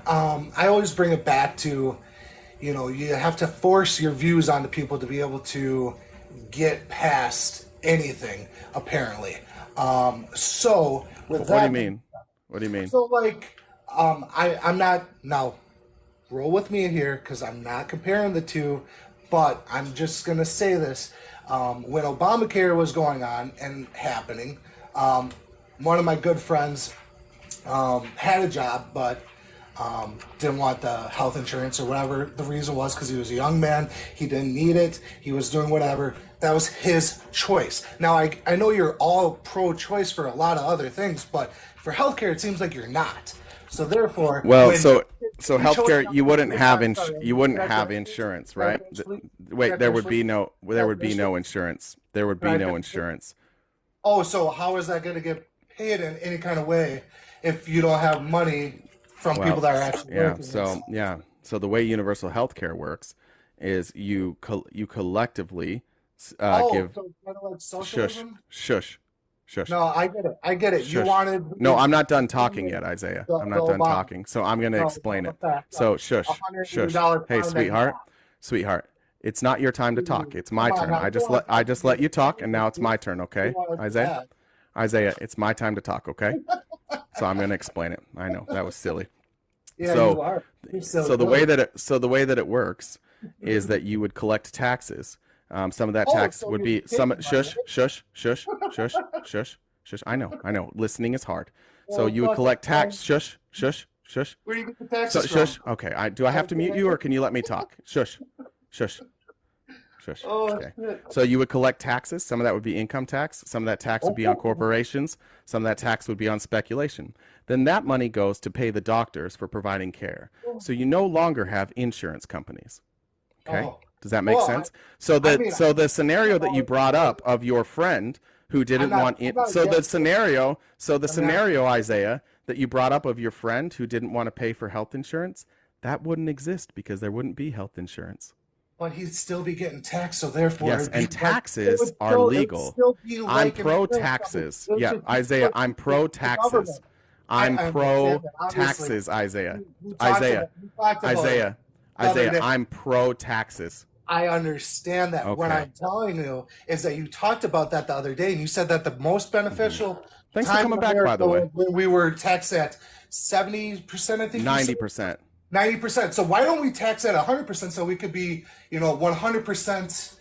I always bring it back to, you have to force your views onto people to be able to get past anything, apparently. So with What do you that, mean? What do you mean? so I'm not now. Roll with me here because I'm not comparing the two, but I'm just going to say this. When Obamacare was going on and happening, one of my good friends had a job but didn't want the health insurance or whatever the reason was because he was a young man. He didn't need it. He was doing whatever. That was his choice. Now, I know you're all pro-choice for a lot of other things, but for healthcare, it seems like you're not. So therefore, Well, when so he chose healthcare, not to take you wouldn't can I have finish, please? insurance, Can I right? finish, please? Can Wait, I finish, please? there Can I would be finish, no please? insurance. There would Can be I no finish, please? insurance. Oh, so how is that going to get paid in any kind of way if you don't have money from people Well, that are actually yeah. working? So the way universal health care works is you collectively Oh, give so it's kind of like shush, socialism? shush, shush, No, I get it. I get it. You shush. wanted No, I'm not the done talking yet, Isaiah. I'm the not done Obama. talking. So I'm going to No, explain the it. fact, So a shush, $180 shush. Hey, fine that you sweetheart, got. sweetheart. It's not your time to talk. It's my Come on turn. now, go on. I just let you talk, and now it's my turn. You Okay, want to do Isaiah. that. Isaiah, it's my time to talk. Okay. So I'm going to explain it. I know that was silly. Yeah, you So, are. You're so silly. the Go way ahead. the way that it works is that you would collect taxes. Some of that Oh, tax so would you're be taking money, shush, shush, shush, shush, shush, shush. I know. Listening is hard. So well, you would fuck it. collect tax. Shush, shush, shush. Where do you get the So taxes from? shush. Okay. Do I have to mute you, or can you let me talk? Shush, shush, shush. Oh, Okay. shit. So you would collect taxes. Some of that would be income tax. Some of that tax would be on Oh, corporations. Some of that tax would be on speculation. Then that money goes to pay the doctors for providing care. So you no longer have insurance companies. Okay? oh. Does that make Well, sense? I mean, So the scenario that I'm you brought up of your friend who didn't want I'm it, not against it. so the I'm not, scenario, Isaiah, that you brought up of your friend who didn't want to pay for health insurance, that wouldn't exist because there wouldn't be health insurance. but he'd still be getting taxed, so therefore Yes, it'd be and like taxes are it would legal. still be I'm like an pro insurance company. taxes. It would Yeah, just be Isaiah, like I'm pro the government. taxes. I'm I understand pro that. Obviously, taxes, Isaiah. we Isaiah, talked about it Isaiah, the other Isaiah, day. I'm pro taxes. I understand that. What Okay. I'm telling you is that you talked about that the other day, and you said that the most beneficial Thanks for time in coming back, by America the way. was when we were taxed at 70%, I think you said. 90%. 90%. So why don't we tax at 100% so we could be, 100%,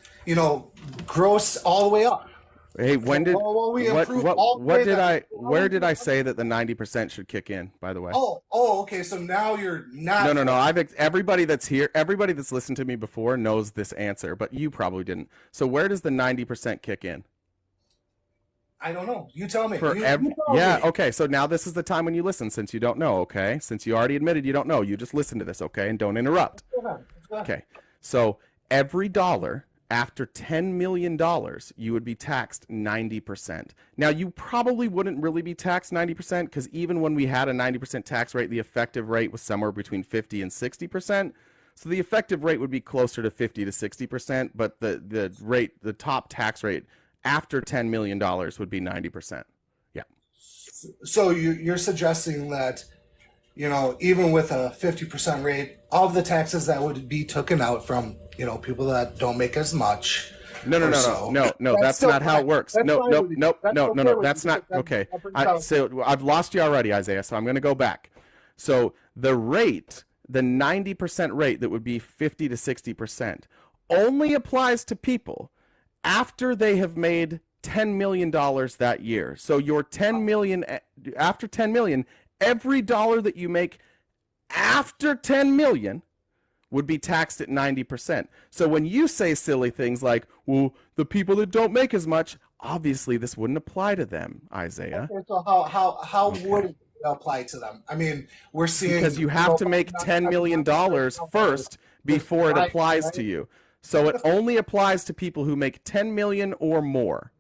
gross all the way up? Hey, when did Well, we improve all the what way did that where did I say that the 90% should kick in, by the way? okay. So now you're not. No. Everybody that's here, everybody that's listened to me before knows this answer, but you probably didn't. So where does the 90% kick in? I don't know. You tell me. For You every, tell yeah, me. okay. So now this is the time when you listen, since you don't know, okay? Since you already admitted you don't know, you just listen to this, okay? And don't interrupt. Go ahead. Go ahead. Okay. So every dollar after $10 million, you would be taxed 90%. Now, you probably wouldn't really be taxed 90% because even when we had a 90% tax rate, the effective rate was somewhere between 50 and 60%. So the effective rate would be closer to 50 to 60%, but the top tax rate after $10 million would be 90%. Yeah. So you're suggesting that even with a 50% rate of the taxes that would be taken out from, people that don't make as much No, no, or no, no, so, no, no. that's That's still not how fine. it works. That's No, fine nope, with you. nope, That's no, no, okay no. with That's you not because okay. that brings out. So I've lost you already, Isaiah. So I'm going to go back. So the rate, the 90% rate that would be 50 to 60%, only applies to people after they have made $10 million that year. So your 10 million after 10 million, every dollar that you make after 10 million would be taxed at 90%. So when you say silly things like, well, the people that don't make as much, obviously this wouldn't apply to them, Isaiah. Okay, so how Okay. would it apply to them? I mean, we're Because seeing, you have to make $10 million first before it applies to you. So it only applies to people who make 10 million or more.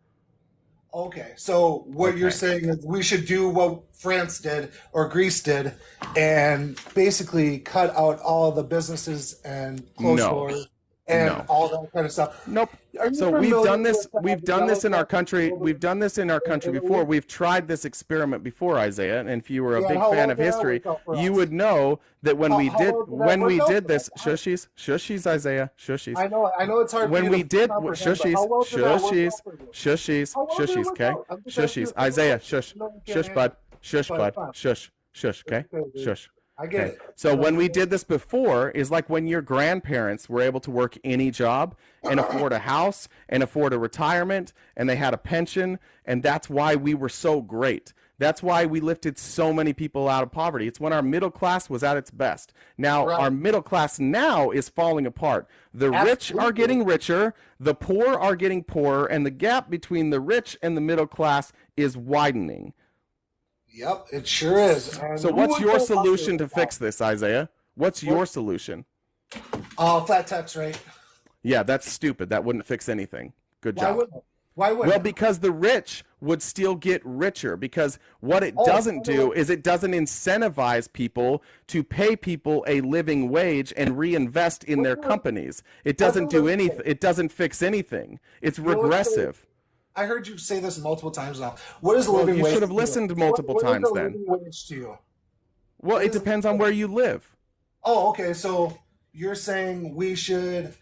Okay, so what you're Okay. saying is we should do what France did or Greece did, and basically cut out all the businesses and close No. stores and No. all that kind of stuff. Nope. Are you So we've familiar done this. with We've the done yellow this in our tax country. over We've done this in our in country before. Italy? We've tried this experiment before, Isaiah. And if you were a Yeah, big how fan well of did that history, work out for you us? would know that when we How did well did that work out for us? this, shushies, Isaiah, shushies. I know it's hard for When you we to did comprehend, but how well did that work out for you? How well did it work okay? out? I'm just asking you Shushies, a simple Isaiah, question. shush, No, you can't shush, answer, bud, shush, but it's bud, fine. shush, It's okay? okay, dude. Shush. I get Okay. it. So when we did this before is like when your grandparents were able to work any job and afford a house and afford a retirement and they had a pension, and that's why we were so great. That's why we lifted so many people out of poverty. It's when our middle class was at its best. Now, Right. our middle class now is falling apart. The rich are Absolutely. getting richer, the poor are getting poorer, and the gap between the rich and the middle class is widening. Yep, it sure is. And So who what's would your feel solution to comfortable with fix this, Isaiah? What's that? your solution? Flat tax rate. Yeah, that's stupid. That wouldn't fix anything. Good Why job. wouldn't it? Why wouldn't Well, it? because the rich would still get richer, because what it Oh, doesn't do is it doesn't incentivize people to pay people a living wage and reinvest in their companies. It doesn't do anything. It doesn't fix anything. It's regressive. I heard you say this multiple times now. What is a Well, living you wage? should have to you? listened multiple What is times a then. living wage to you? Well, What it is depends on where you live. Oh, okay. So you're saying we should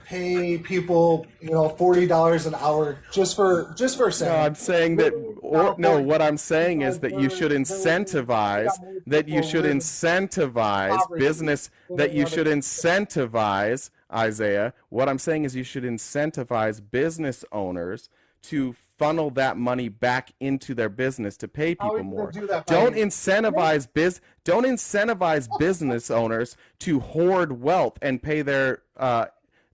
pay people, $40 an hour just for No, saying. I'm saying that, or no, what I'm saying is that you should incentivize, business, that you should incentivize, Isaiah. What I'm saying is you should incentivize business owners to funnel that money back into their business to pay people more. Don't incentivize business owners to hoard wealth and pay their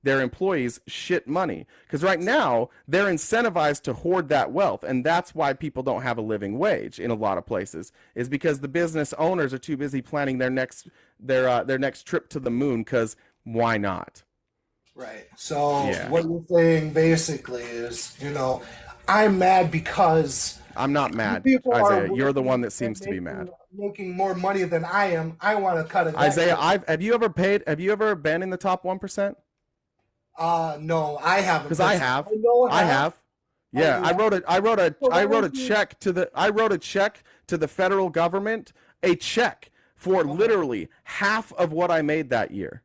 employees shit money, because right now they're incentivized to hoard that wealth, and that's why people don't have a living wage in a lot of places, is because the business owners are too busy planning their next trip to the moon, because why not? Right. So Yeah. what you're saying basically is, I'm mad because I'm not mad, people are Isaiah. You're the working one that and seems to be mad. making more money than I am. I want to cut it. Isaiah, have you ever been in the top 1%? No, I haven't. Because I have. know I have. Yeah, Oh, you I wrote a you- check to the federal government, a check for literally half of what I made that year.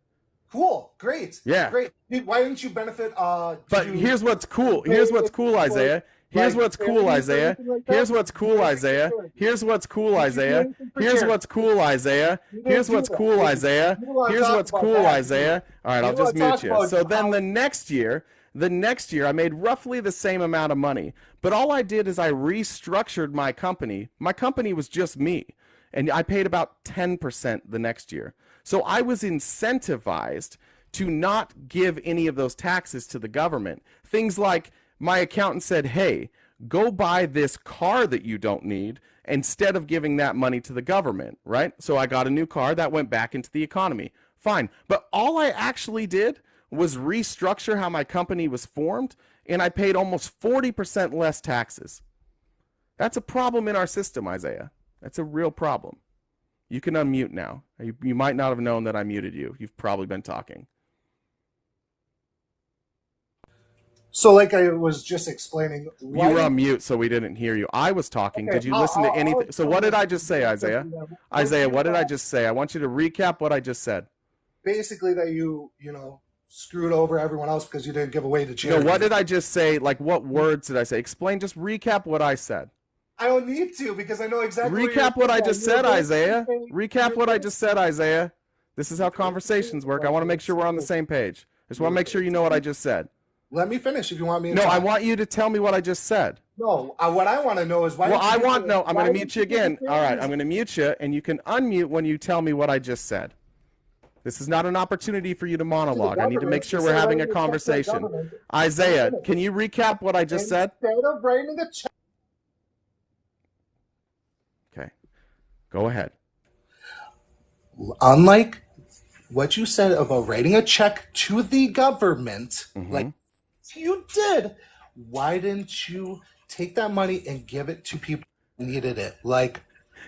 Cool. Great. Yeah. Great. Why didn't you benefit? But here's what's cool. Here's what's cool, Isaiah. Here's what's cool, Isaiah. Here's what's cool, Isaiah. Here's what's cool, Isaiah. Here's what's cool, Isaiah. Here's what's cool, Isaiah. Here's what's cool, Isaiah. All right, I'll just mute you. So then the next year, I made roughly the same amount of money. But all I did is I restructured my company. My company was just me. And I paid about 10% the next year. So I was incentivized to not give any of those taxes to the government. Things like my accountant said, hey, go buy this car that you don't need instead of giving that money to the government, right? So I got a new car that went back into the economy. Fine. But all I actually did was restructure how my company was formed, and I paid almost 40% less taxes. That's a problem in our system, Isaiah. That's a real problem. You can unmute now. You might not have known that I muted you. You've probably been talking. So like I was just explaining, You were on mute, so we didn't hear you. I was talking. Okay, Did you listen to anything? So what did I just say, Isaiah? Isaiah, what did I just say? I want you to recap what I just said. Basically that you screwed over everyone else because you didn't give away the charity. No, what did I just say? Like, what words did I say? Explain, just recap what I said. I don't need to because I know exactly Recap what I just said, Isaiah. Recap what I just said, Isaiah. This is how conversations work. I want to make sure we're on the same page. I just want to make sure you know what I just said. Let me finish if you want me to No, talk. I want you to tell me what I just said. No, what I want to know is why. Well, I'm going to mute you again. All right, I'm going to mute you, and you can unmute when you tell me what I just said. This is not an opportunity for you to monologue. I need to make sure we're having a conversation. Isaiah, can you recap what I just said? Instead of writing a check. Okay, go ahead. Unlike what you said about writing a check to the government, like you did, why didn't you take that money and give it to people who needed it? Like,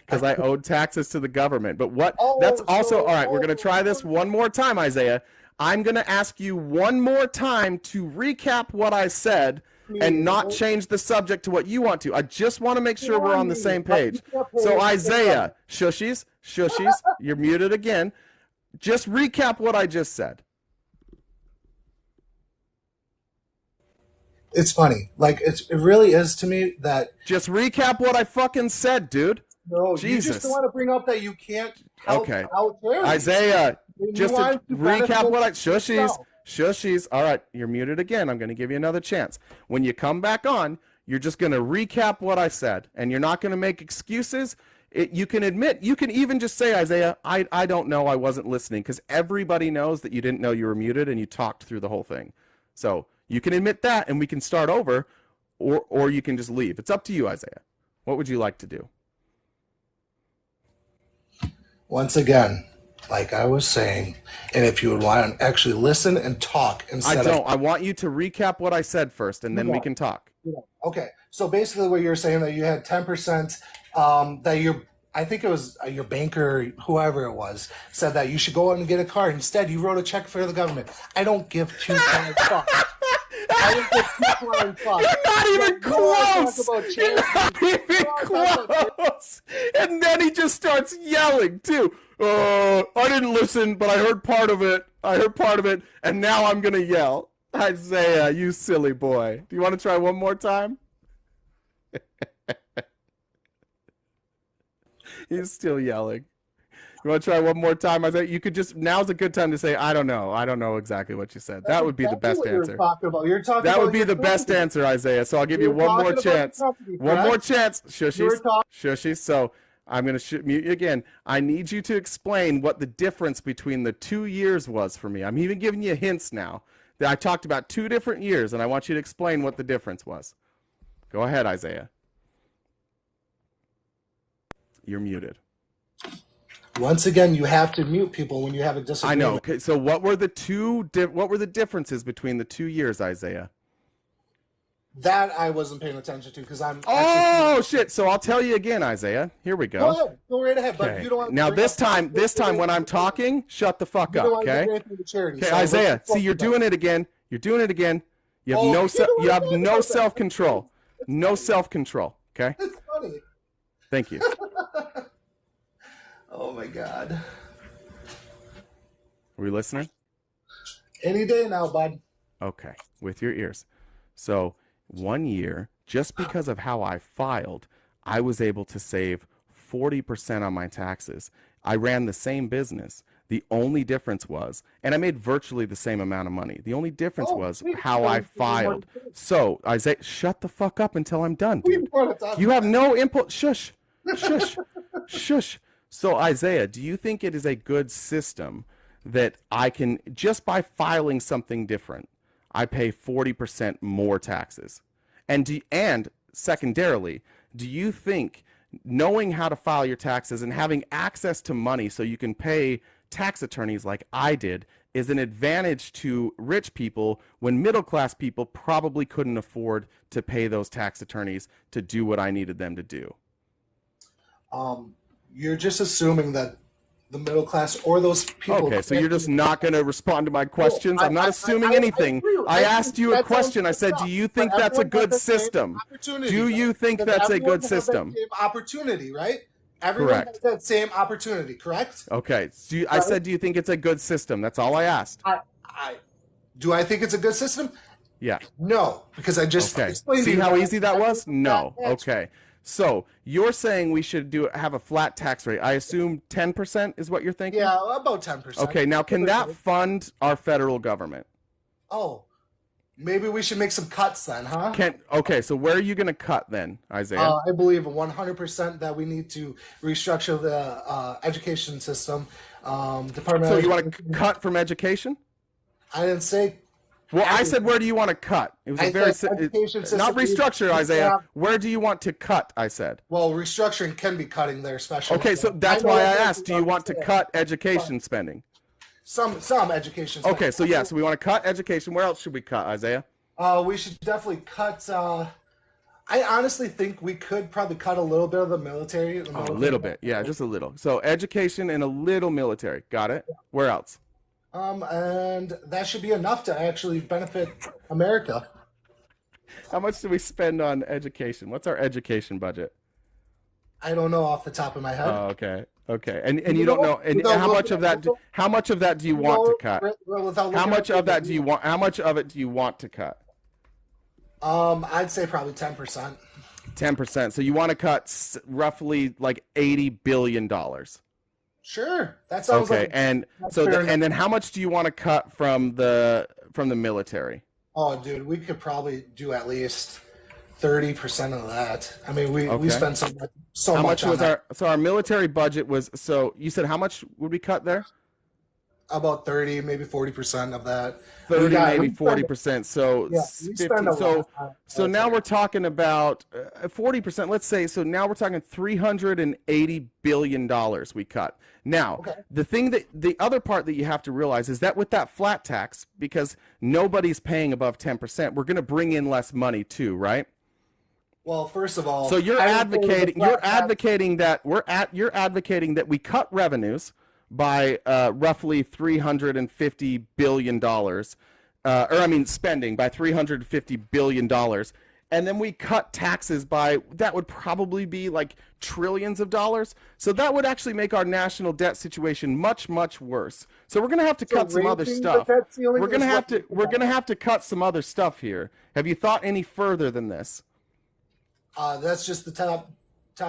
because I owed taxes to the government. But what? That's also all right. We're going to try this one more time, Isaiah. I'm going to ask you one more time to recap what I said and not change the subject to what you want to. I just want to make sure we're on the same page. So Isaiah, shushies, you're muted again. Just recap what I just said. It's funny. Like, it really is to me that... Just recap what I fucking said, dude. No, Jesus. You just want to bring up that you can't help out there. Isaiah, just to recap what I... Shushies. All right, you're muted again. I'm going to give you another chance. When you come back on, you're just going to recap what I said, and you're not going to make excuses. You can admit, you can even just say, Isaiah, I don't know, I wasn't listening, because everybody knows that you didn't know you were muted and you talked through the whole thing. So you can admit that and we can start over, or you can just leave. It's up to you, Isaiah. What would you like to do? Once again, like I was saying, and if you would want to actually listen and talk instead I want you to recap what I said first, and then we can talk. Okay, so basically what you're saying that you had 10%, that I think it was your banker, whoever it was, said that you should go out and get a car. Instead, you wrote a check for the government. I don't give two flying fucks. I don't give two flying fucks. You're not even close. You're not even close. And then he just starts yelling too. I didn't listen, but I heard part of it. And now I'm gonna yell. Isaiah, you silly boy. Do you want to try one more time? He's still yelling. You want to try one more time? Isaiah, you could just, now's a good time to say, I don't know exactly what you said. That would be the best answer. That would be the best answer, Isaiah. So I'll give you one more chance. One more chance. Shushies. So I'm going to mute you again. I need you to explain what the difference between the 2 years was for me. I'm even giving you hints now. I talked about 2 different years, and I want you to explain what the difference was. Go ahead, Isaiah. You're muted. Once again, you have to mute people when you have a disagreement. I know. Okay, so what were the differences between the 2 years, Isaiah? That I wasn't paying attention to because I'm. Shit! So I'll tell you again, Isaiah. Here we go. Go ahead. Go right ahead. Okay. But you don't. Want now this time when I'm talking, shut the fuck up. Okay. Okay, Isaiah. See, you're doing it again. You have no self-control. No self-control. Okay. It's funny. Thank you. Oh my God. Are we listening? Any day now, bud. Okay, with your ears. So 1 year, just because of how I filed, I was able to save 40% on my taxes. I ran the same business. The only difference was, and I made virtually the same amount of money. The only difference was how I filed. So, Isaiah, shut the fuck up until I'm done, dude. You have no input. Shush. Shush. Shush. So, Isaiah, do you think it is a good system that I can, just by filing something different, I pay 40% more taxes? And secondarily, do you think knowing how to file your taxes and having access to money so you can pay tax attorneys like I did is an advantage to rich people when middle-class people probably couldn't afford to pay those tax attorneys to do what I needed them to do? You're just assuming that the middle class or those people. Okay, so you're just not going to respond to my questions. I, I'm not I, assuming I anything. agree. I asked you a That sounds question. I good said, do stuff. you But think that's a everyone has good the same system? opportunity, Do you right? think Because that's a everyone good has that system? same opportunity, right? Everyone has Correct. that same opportunity, correct? Okay, so I Right? said, do you think it's a good system? That's all I asked. Do I think it's a good system? Yeah. No, because I just Okay. explained to See you how that easy that was? No. answer. Okay. So you're saying we should have a flat tax rate. I assume 10% is what you're thinking? Yeah, about 10%. Okay, now can that fund our federal government? Oh, maybe we should make some cuts then, huh? Okay, so where are you going to cut then, Isaiah? I believe 100% that we need to restructure the education system. Department So of you want to Education. cut from education? I didn't say. Well, I said, where do you want to cut? It was I a very said education system not restructure, needs to Isaiah. have- Where do you want to cut? I said. Well, restructuring can be cutting their special. Okay, so that's why I asked. Do you want to cut education spending? Some education. Spending. Okay, so yeah, so we want to cut education. Where else should we cut, Isaiah? We should definitely cut. I honestly think we could probably cut a little bit of the military. A little bit, yeah, just a little. So education and a little military. Got it. Where else? And that should be enough to actually benefit America. How much do we spend on education? What's our education budget? I don't know off the top of my head. Oh, okay. Okay. And you don't know, and how much of that do you want to cut? How much of that do you want? How much of it do you want to cut? I'd say probably 10%. 10%. So you want to cut roughly like $80 billion. Sure, that sounds okay. like And so and then how much do you want to cut from the military? Oh, dude, we could probably do at least 30% of that. I mean, we spend so how much much was on our military budget was, so you said how much would we cut there? About 30, maybe 40% of that. 30, maybe 40%. So yeah, 50. So now we're talking about 40%. Let's say. So now we're talking $380 billion we cut. Now, the other part that you have to realize is that with that flat tax, because nobody's paying above 10%, we're going to bring in less money too, right? Well, first of all, so you're advocating that we cut revenues by roughly $350 billion, spending by $350 billion, and then we cut taxes by, that would probably be like trillions of dollars. So that would actually make our national debt situation much, much worse. So we're going to have to cut some other stuff. We're going to have to cut some other stuff here. Have you thought any further than this? That's just the top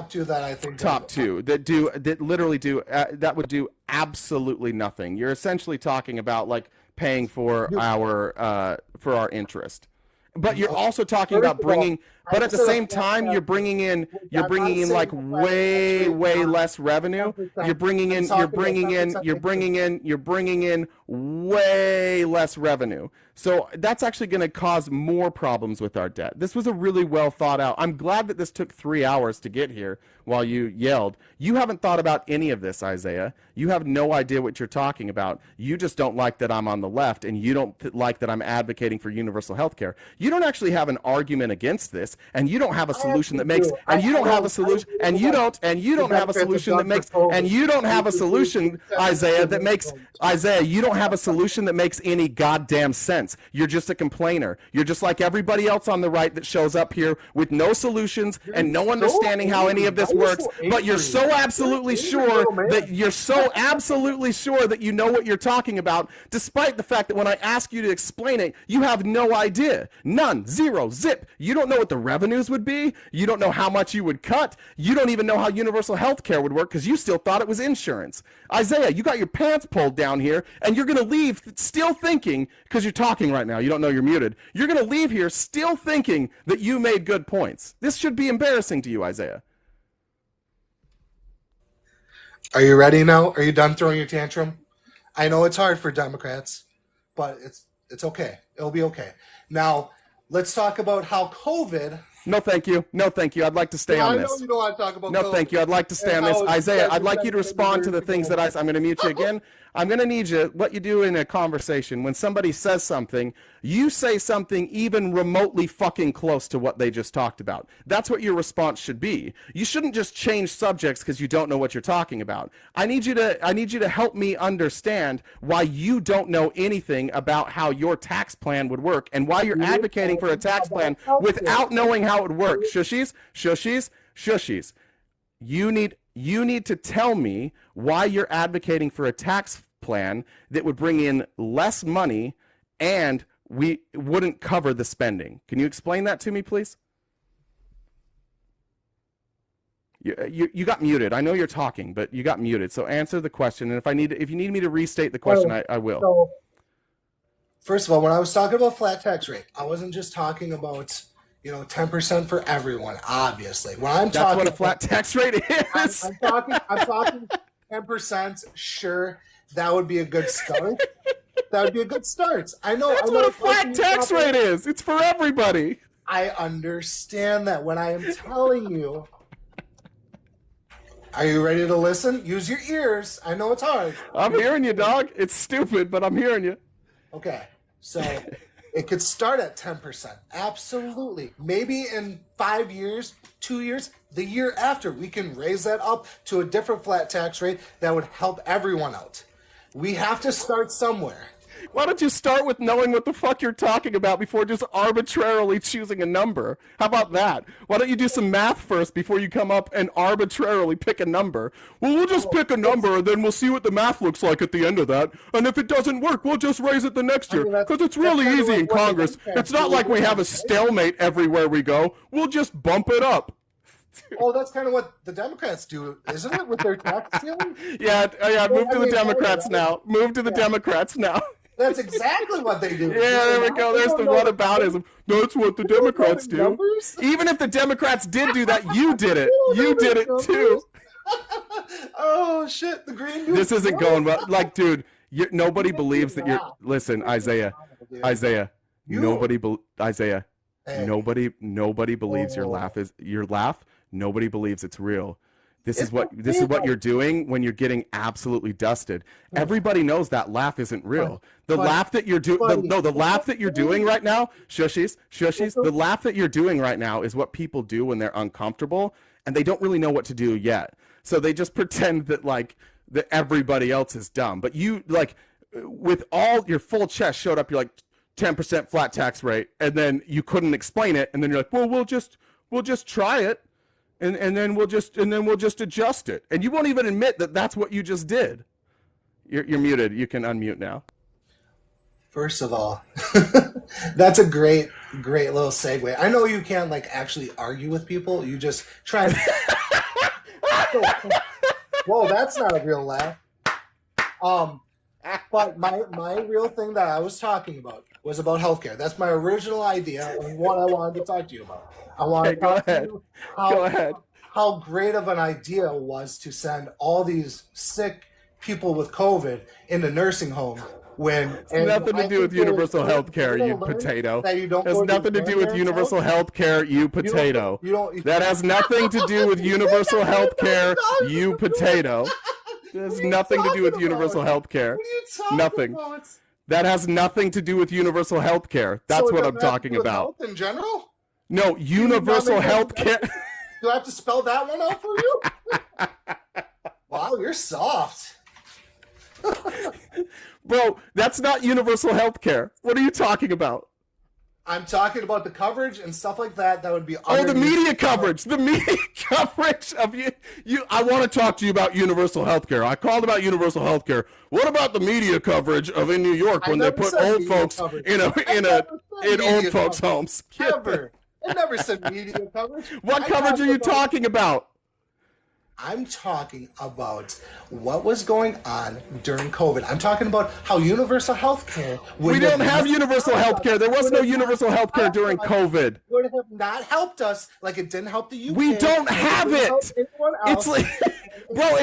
two that I think. Top two that would do absolutely nothing. You're essentially talking about like paying for our interest, but you're also talking about bringing. But at the same time, you're bringing in like way less revenue. You're bringing in way less revenue. So that's actually going to cause more problems with our debt. This was a really well thought out. I'm glad that this took 3 hours to get here while you yelled. You haven't thought about any of this, Isaiah. You have no idea what you're talking about. You just don't like that I'm on the left, and you don't like that I'm advocating for universal health care. You don't actually have an argument against this, and you don't have a solution that makes, and you don't have a solution, and you don't have a solution that makes, and you don't have a solution, Isaiah, that makes, Isaiah, you don't have a solution that makes any goddamn sense. You're just a complainer. You're just like everybody else on the right that shows up here with no solutions and no understanding how any of this works, but you're so absolutely sure that you know what you're talking about, despite the fact that when I ask you to explain it, you have no idea. None. Zero. Zip. You don't know what the revenues would be. You don't know how much you would cut. You don't even know how universal health care would work because you still thought it was insurance. Isaiah, you got your pants pulled down here, and you're going to leave still thinking, because you're talking right now, you don't know you're muted, you're going to leave here still thinking that you made good points. This should be embarrassing to you, Isaiah. Are you ready now? Are you done throwing your tantrum? I know it's hard for Democrats, but it's okay. It'll be okay. Now, let's talk about how COVID No, thank you. No, thank you. I'd like to stay Yeah, on I know this. you don't want to talk about No, COVID thank you. I'd like to stay on and this. how Isaiah, I'd you're like you to respond to the things that I'm going to mute you again. I'm going to need you, what you do in a conversation, when somebody says something, you say something even remotely fucking close to what they just talked about. That's what your response should be. You shouldn't just change subjects because you don't know what you're talking about. I need you to help me understand why you don't know anything about how your tax plan would work and why you're advocating for a tax plan without knowing how it would work. Shushies, shushies, shushies. You need to tell me why you're advocating for a tax plan that would bring in less money and we wouldn't cover the spending. Can you explain that to me, please? You got muted. I know you're talking, but you got muted. So answer the question, and if you need me to restate the question, I will. So, first of all, when I was talking about flat tax rate, I wasn't just talking about 10% for everyone. Obviously, That's what a flat tax rate is. I'm talking 10%. Sure, that would be a good start. That would be a good start. I know. That's what a flat tax rate is. It's for everybody. I understand that. When I am telling you, are you ready to listen? Use your ears. I know it's hard. I'm hearing you, dog. It's stupid, but I'm hearing you. Okay, so it could start at 10%. Absolutely. Maybe in 5 years, 2 years, the year after, we can raise that up to a different flat tax rate that would help everyone out. We have to start somewhere. Why don't you start with knowing what the fuck you're talking about before just arbitrarily choosing a number? How about that? Why don't you do some math first before you come up and arbitrarily pick a number? Well, we'll just pick a number and then we'll see what the math looks like at the end of that. And if it doesn't work, we'll just raise it the next year. Because it's really easy in Congress. It's not like we have a stalemate everywhere we go. We'll just bump it up. Oh, that's kind of what the Democrats do, isn't it, with their tax ceiling? Yeah, move to the Democrats now. Move to the Democrats now. That's exactly what they do. Yeah, there we go. There's the whataboutism. That's what the Democrats do. Numbers? Even if the Democrats did do that, you did it. You did it too. Oh, shit. The Green New This isn't going well. Like, dude, nobody believes that you're... Listen, Isaiah. Nobody believes your laugh. Nobody believes it's real. This is what you're doing when you're getting absolutely dusted. Everybody knows that laugh isn't real. The laugh that you're doing, the laugh that you're doing right now, shushies. The laugh that you're doing right now is what people do when they're uncomfortable and they don't really know what to do yet. So they just pretend that that everybody else is dumb. But you with all your full chest showed up. You're like 10% flat tax rate, and then you couldn't explain it, and then you're like, well, we'll just try it. And then we'll just adjust it, and you won't even admit that that's what you just did. You're muted. You can unmute now. First of all, that's a great little segue. I know you can't actually argue with people. You just try and... Whoa, that's not a real laugh. But my real thing that I was talking about was about healthcare. That's my original idea of what I wanted to talk to you about. I want to talk to you how great of an idea it was to send all these sick people with COVID into nursing homes. It's nothing to do with universal health care, you potato. Has nothing to do with universal health care, you potato. That has nothing to do with universal health care, you potato. It has nothing to do with universal health care. Nothing. That has nothing to do with universal health care. That's what I'm talking about. Health in general? No, universal health care. Do I have to spell that one out for you? Wow, you're soft. Bro, that's not universal health care. What are you talking about? I'm talking about the coverage and stuff like that. That would be... Oh, the media coverage. The media coverage of you. I want to talk to you about universal health care. I called about universal health care. What about the media coverage of in New York when they put old folks in old folks' homes? Never. I never said media coverage. What coverage are you talking about? I'm talking about what was going on during COVID. I'm talking about how universal health care... We don't have universal health care. There was no universal health care during COVID. Would have not helped us like it didn't help the UK. We don't have it. It's like... Bro,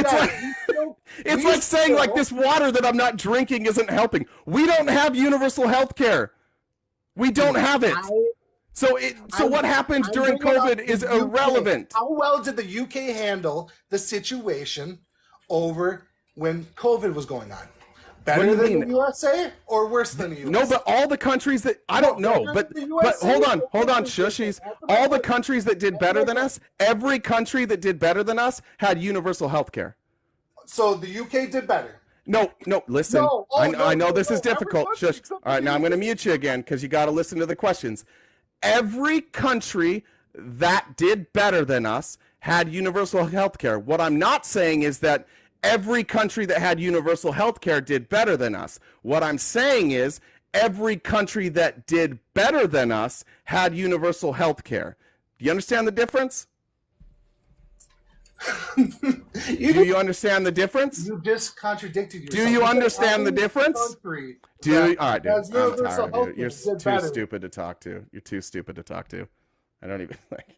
it's like saying this water that I'm not drinking isn't helping. We don't have universal health care. We don't have it. So what happened I'm during bringing up COVID the is UK. irrelevant. How well did the UK handle the situation over when COVID was going on? What do Better you than mean? the USA or worse than the USA? No, but all the countries that I don't know, better but than the but USA hold or on, worse than the shushies. USA? Answer my All the question. countries that did Answer better my than us, every country that did better than us had universal health care. So the UK did better. No, listen. No, I know this is Every difficult. country Shush. except All right, the now I'm going to UK. mute you again because you got to listen to the questions. Every country that did better than us had universal health care. What I'm not saying is that every country that had universal health care did better than us. What I'm saying is every country that did better than us had universal health care. Do you understand the difference? Do you understand the difference? You just contradicted yourself. Do you said understand the every difference? country Do you, that all right, dude. has I'm universal tired, dude. health You're care did too better. stupid to talk to. You're too stupid to talk to. I don't even like.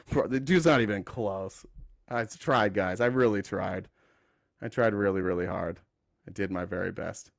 Bro, the dude's not even close. I tried, guys. I really tried. I tried really, really hard. I did my very best.